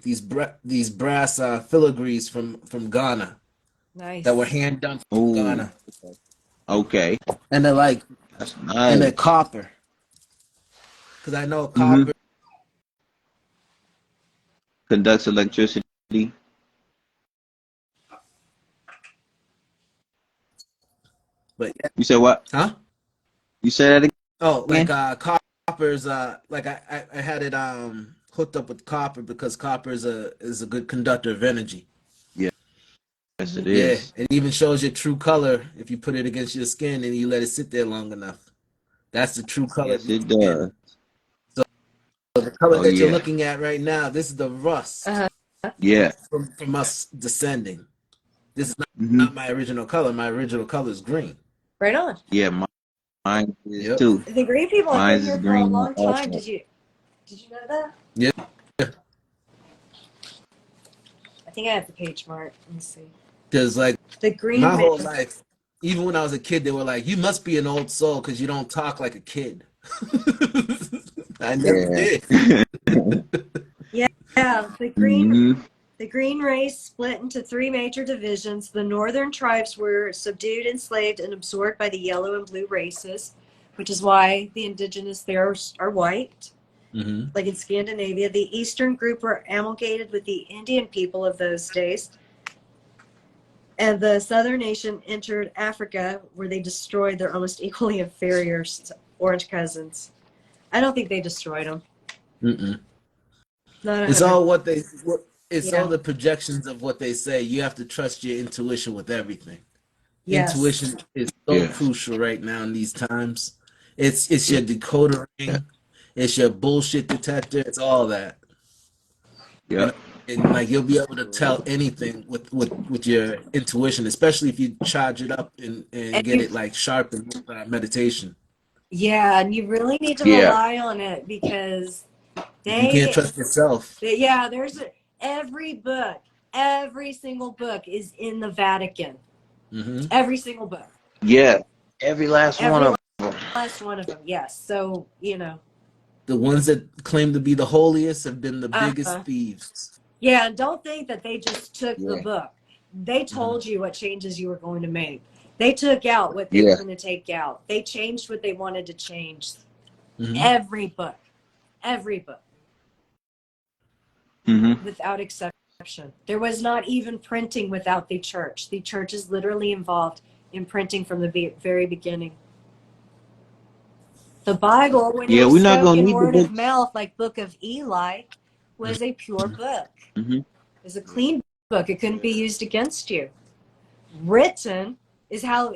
these brass filigrees from Ghana that were Nice. hand done from Oh, Ghana, okay. and they're like That's and they're nice. copper because I know Hmm. copper. Conducts electricity. But yeah, You said what? huh? You said that Oh, like again? copper's like I had it hooked up with copper because copper is a good conductor of energy. Yeah. Yes, it Mhm. Yeah, is. it even shows your true color if you put it against your skin and you let it sit there long enough. That's the true color of Yes, your it skin. does. So the color Oh that you're yeah. looking at right now, this is the rust Uh-huh. Yeah. from us descending. This is Hmm. not my original color. My original color is green. Right on. Yeah. Mine is Yep. too. The green people have Mine been is here for a green long time. also. Did you know that? Yeah. I think I have the page mark. Let me see. Because like The green my man. whole life, even when I was a kid, they were like, "You must be an old soul because you don't talk like a kid." I never Yeah. did. Yeah, Hmm. the green race split into three major divisions. The northern tribes were subdued, enslaved, and absorbed by the yellow and blue races, which is why the indigenous there are white. Hmm. Like in Scandinavia, the eastern group were amalgamated with the Indian people of those days, and the southern nation entered Africa, where they destroyed their almost equally inferior orange cousins. I don't think they destroyed them. Mm-mm. Not a It's hundred. all it's all Yeah. the projections of what they say. You have to trust your intuition with everything. Yes. Intuition is so Yeah. crucial right now in these times. It's Yeah. your decoder ring, it's your bullshit detector, it's all that. Yeah. And like you'll be able to tell anything with your intuition, especially if you charge it up And and get you, it like sharpened with meditation. yeah, and you really need to Yeah. rely on it because If you can't they, trust yourself, yeah, every book, every single book is in the Vatican. hmm Every single book, Yeah. Every last one every of them. last one of them. Yes. So, the ones that claim to be the holiest have been the uh-huh. biggest thieves. Yeah, and don't think that they just took the Yeah. book. They Hmm. told you what changes you were going to make. They took out what they were Yeah. going to take out. They changed what they wanted to change. Hmm. Every book, every book, Hmm. without exception. There was not even printing without the church. The church is literally involved in printing from the very beginning. The Bible, when it Yeah. was We're not gonna spoken need the word of books. mouth, like Book of Eli, was a pure book. Hmm. It was a clean book. It couldn't be used against you. Written is how,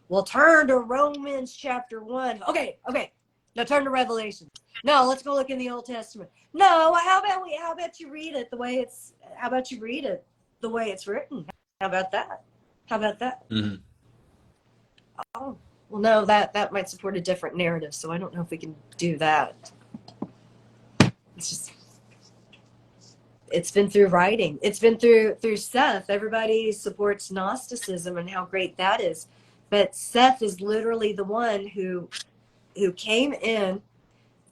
well, turn to Romans chapter 1. Okay. Now turn to Revelation. No, let's go look in the Old Testament. No, how about you read it the way it's how about you read it the way it's written? How about that? How about that? Hmm. Oh, well, no, that might support a different narrative, so I don't know if we can do that. It's just it's been through writing. It's been through Seth. Everybody supports Gnosticism and how great that is. But Seth is literally the one who came in,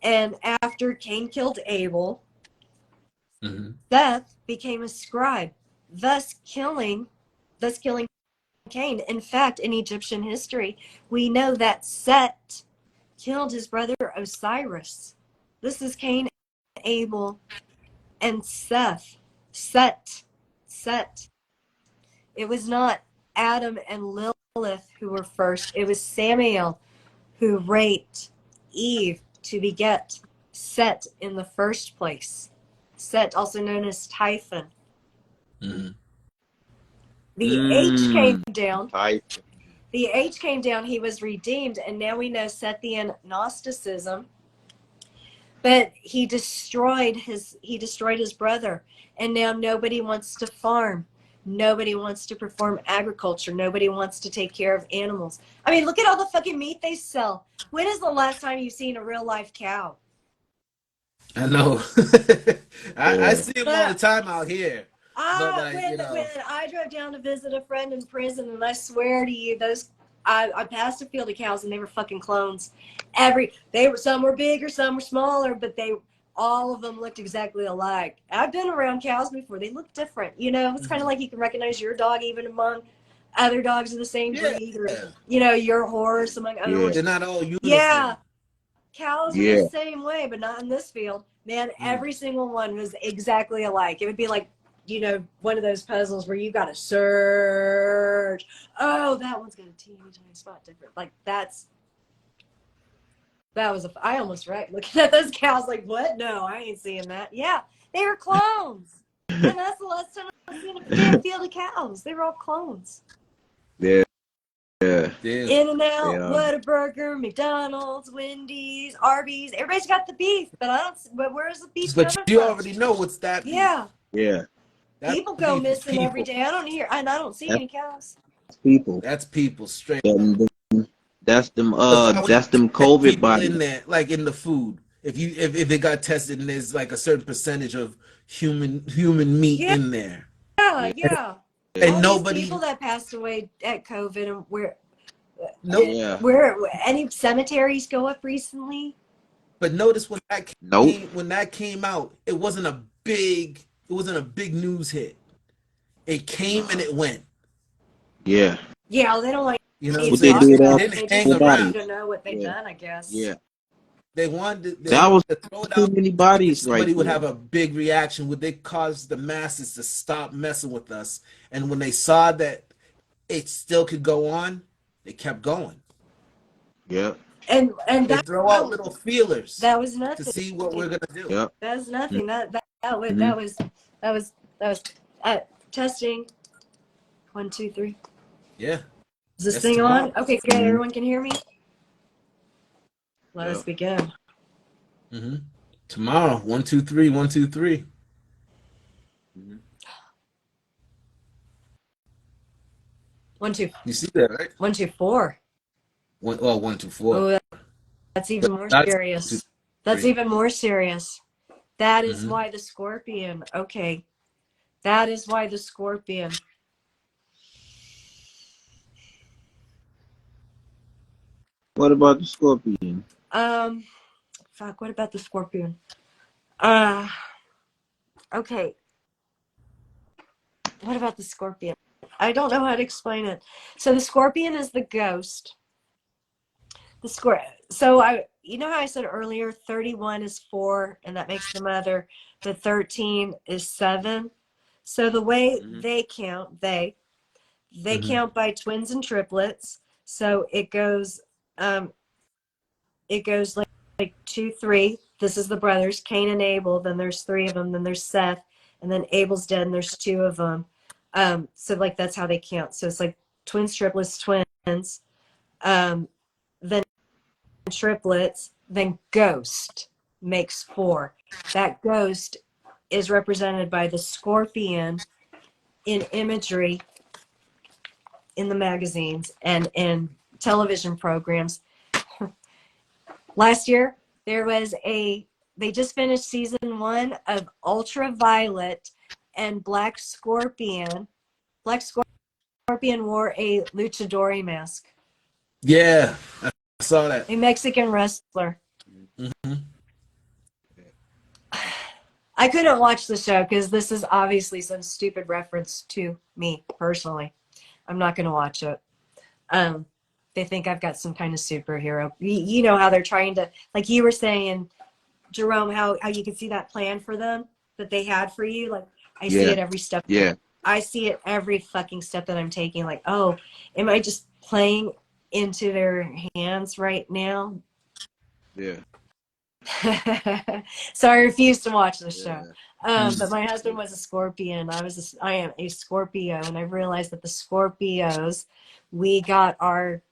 and after Cain killed Abel, Hmm. Seth became a scribe, thus killing Cain. In fact, in Egyptian history, we know that Set killed his brother Osiris. This is Cain, Abel, and Seth. Set. Set. It was not Adam and Lilith who were first. It was Samael who raped Eve to beget Set in the first place. Set, also known as Typhon. Hmm. The H came Mm. down. I. The H came down. He was redeemed, and now we know Sethian Gnosticism. But he destroyed his brother, and now nobody wants to farm. Nobody wants to perform agriculture. Nobody wants to take care of animals. I mean, look at all the fucking meat they sell. When is the last time you've seen a real life cow? I know. I Yeah. see them all the But time out here, but I like when I drove down to visit a friend in prison, and I swear to you, those I passed a field of cows and they were fucking clones. Some were bigger, some were smaller, but all of them looked exactly alike. I've been around cows before. They look different. You know, it's kind of like you can recognize your dog even among other dogs of the same breed, or, you know, your horse among other horses. They're not all uniform. Yeah. Cows are Yeah. the same way, but not in this field. Man, every single one was exactly alike. It would be like, you know, one of those puzzles where you got to search. Oh, that one's got a teeny tiny spot different. Like I almost wrecked looking at those cows like, what? No, I ain't seeing that. Yeah, they were clones. And that's the last time I've seen a damn field of cows. They were all clones. Yeah. Yeah. In-N-Out, Whataburger, McDonald's, Wendy's, Arby's. Everybody's got the beef, but where's the beef coming from? But you already know what's that beef. Yeah. Yeah. People go missing every day. I don't see any cows. People. That's people straight. That's them COVID bodies in there, like in the food. If it got tested and there's like a certain percentage of human meat in there. Yeah. And all nobody, these people that passed away at COVID, and where any cemeteries go up recently. But notice when that came out, it wasn't a big news hit. It came and it went. Yeah. Yeah, they don't like. You know, what they do it didn't hang around. To know what they've done, I guess. Yeah. They wanted that was to throw it too out. many bodies. Somebody would have a big reaction. Would they cause the masses to stop messing with us? And when they saw that it still could go on, they kept going. Yeah. And they throw out little feelers. That was nothing to see what we're gonna do. Yep. That's nothing. That was testing. 1, 2, 3. Yeah. Is this thing on? Okay, good. Everyone can hear me. Let us begin. Tomorrow, 1, 2, 3, 1, 2, 3. 1, 2. You see that, right? 1, 2, 4. 1, 2, 4. Oh, that's even more serious. That's even more serious. That is why the scorpion. Okay, that is why the scorpion. What about the scorpion? Fuck. What about the scorpion? Okay. What about the scorpion? I don't know how to explain it. So the scorpion is the ghost. So you know how I said earlier, 31 is 4, and that makes the mother. The 13 is 7. So the way they count, they count by twins and triplets. So it goes like 2, 3. This is the brothers, Cain and Abel. Then there's 3 of them. Then there's Seth, and then Abel's dead, and there's 2 of them. So like that's how they count. So it's like twins, triplets, twins, then triplets, then ghost makes 4. That ghost is represented by the scorpion in imagery in the magazines and in television programs. Last year, they just finished season 1 of Ultraviolet, and Black Scorpion wore a luchador mask. Yeah, I saw that. A Mexican wrestler. I couldn't watch the show because this is obviously some stupid reference to me personally. I'm not going to watch it. They think I've got some kind of superhero. You know how they're trying to, like you were saying, Jerome, how you can see that plan for them that they had for you. Like I see it every step. Yeah. I see it every fucking step that I'm taking. Like, oh, am I just playing into their hands right now? Yeah. So I refuse to watch the show. But my husband was a Scorpion. I am a Scorpio, and I realized that the Scorpios, we got our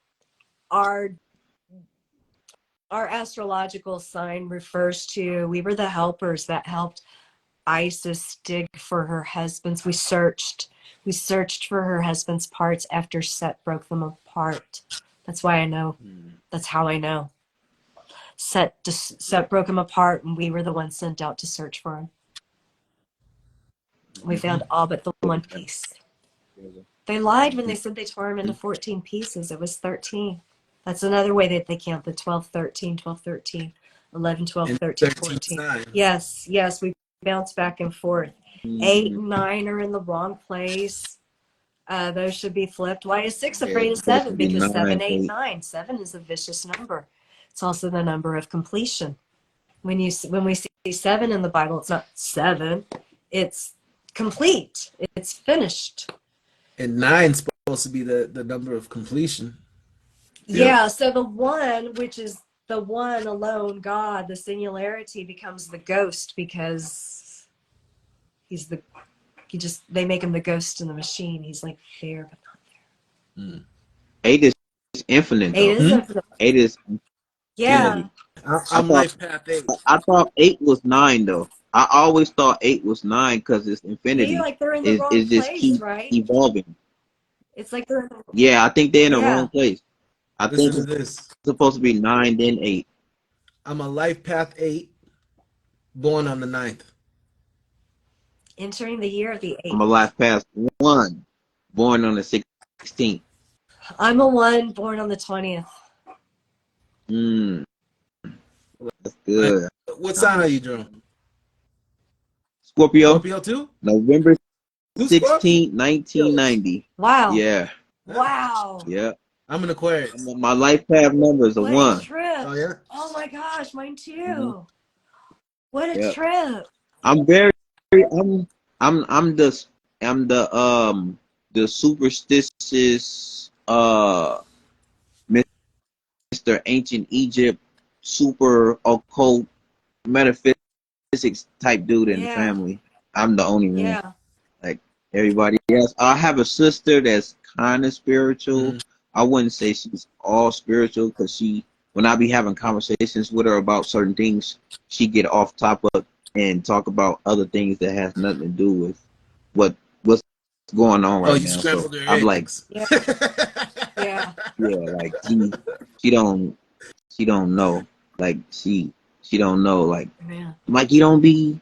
astrological sign refers to, we were the helpers that helped Isis dig for her husband's. We searched for her husband's parts after Set broke them apart. That's why I know. That's how I know. Set broke him apart, and we were the ones sent out to search for him. We found all but the one piece. They lied when they said they tore them into 14 pieces. It was 13. That's another way that they count the 12, 13, 12, 13, 11, 12, And 13, 13 14. sign. Yes, we bounce back and forth. 8 and 9 are in the wrong place. Those should be flipped. Why is 6 Yeah, afraid it's of supposed to 7? be Because 7, 9, 8, 8. 9. 7 is a vicious number. It's also the number of completion. When we see 7 in the Bible, it's not 7. It's complete. It's finished. And 9's supposed to be the number of completion. Yeah, so the one, which is the one alone God, the singularity becomes the ghost because they make him the ghost in the machine. He's like there, but not there. 8 is infinite, 8 though. is infinite. 8 is Yeah. infinity. I I'm thought life path 8. I thought 8 was 9, though. I always thought 8 was 9 because it's See, infinity. like they're in the wrong It just place, keep right? evolving. It's like they're Yeah, I think they're in the yeah. wrong place. I Listen think to it's this. supposed to be 9, then 8. I'm a life path 8, born on the 9th. Entering the year of the I'm a 8. life past 1, born on the 16th. I'm a 1 born on the 20th. That's good. What sign are you, Jerome? Scorpio, Scorpio too? November Who's Scorpio? 16th, 1990. Wow. Yeah, Wow. yeah. I'm an Aquarius. My life path number is a What a 1. trip. Oh yeah. Oh my gosh, mine Mhm. too. What a Yeah. trip. I'm very I'm I'm the superstitious Mr. Ancient Egypt super occult metaphysics type dude in the Yeah. family. I'm the only one. Yeah. Like everybody else. I have a sister that's kind of spiritual. Mm-hmm. I wouldn't say she's all spiritual because when I be having conversations with her about certain things, she get off topic and talk about other things that has nothing to do with what's going on Oh, right you now. So scrambled their I'm like, eggs. Yeah. Yeah. yeah, like she don't she don't know. Like she don't know. Man. Like you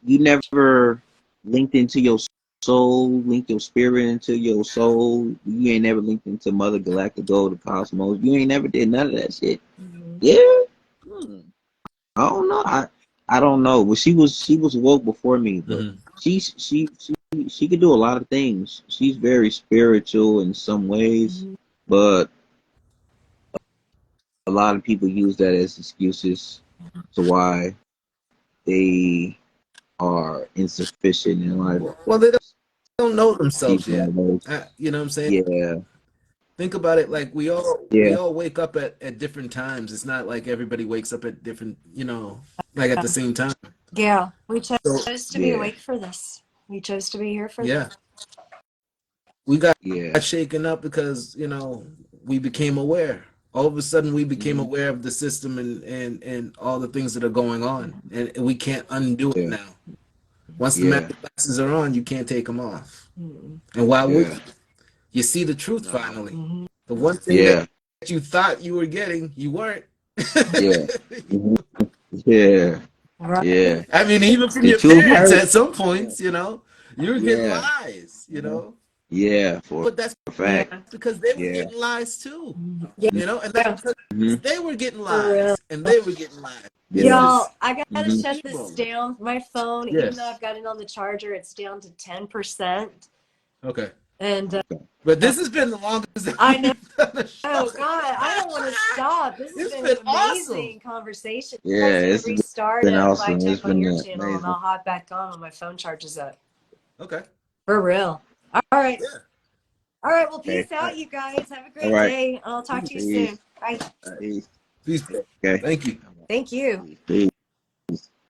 never linked into your soul, linked your spirit into your soul. You ain't never linked into Mother Galactica, the cosmos. You ain't never did none of that shit. Mm-hmm. Yeah. Hmm. I don't know. I don't know. But she was woke before me, but Mm-hmm. she could do a lot of things. She's very spiritual in some ways, Mm-hmm. but a lot of people use that as excuses to why they are insufficient in life. Well, they don't know themselves She's one yet. of those. You know what I'm saying? Yeah, Think about it. Like we yeah, all wake up at different times. It's not like everybody wakes up at different, like at the same time. Yeah. We So chose to be yeah, awake for this. We chose to be here for this. yeah, we got yeah. shaken up because we became aware. All of a sudden, we became Hmm. aware of the system and all the things that are going on, and we can't undo it Yeah, now. Once the yeah, magic glasses are on, you can't take them off. Mm-hmm. And why would yeah. you? You see the truth No. finally. Mm-hmm. The one thing that Yeah, you thought you were getting, you weren't. yeah, hmm, yeah, Right. yeah. I mean, even from The your truth parents hurt. at some Yeah, points, you were getting yeah, lies. yeah. For But that's a Yeah. fact. because they were Yeah. getting lies too, Mhm. Yeah. and that's Yeah. because Hmm. they were getting For real. lies and they were getting lies. It's Yeah. Y'all, just I gotta Hmm. shut this steamrolling. down. My phone, even though Yes. I've got it on the charger, it's down to 10%. Okay. And Okay. But this has been the longest that I know, we've done a show. God, I don't want to stop. This has It's been an been awesome. amazing conversation. You Yeah, guys need to it's restart been it while I awesome. It's check on been your channel and amazing. I'll hop back on when my phone charges up. Okay. For real. All right. Yeah. All right. Well, Okay. peace out, you guys. Have a All great right. day. I'll talk to you Peace. soon. Bye. Peace. Okay. Thank you. Thank you. Peace.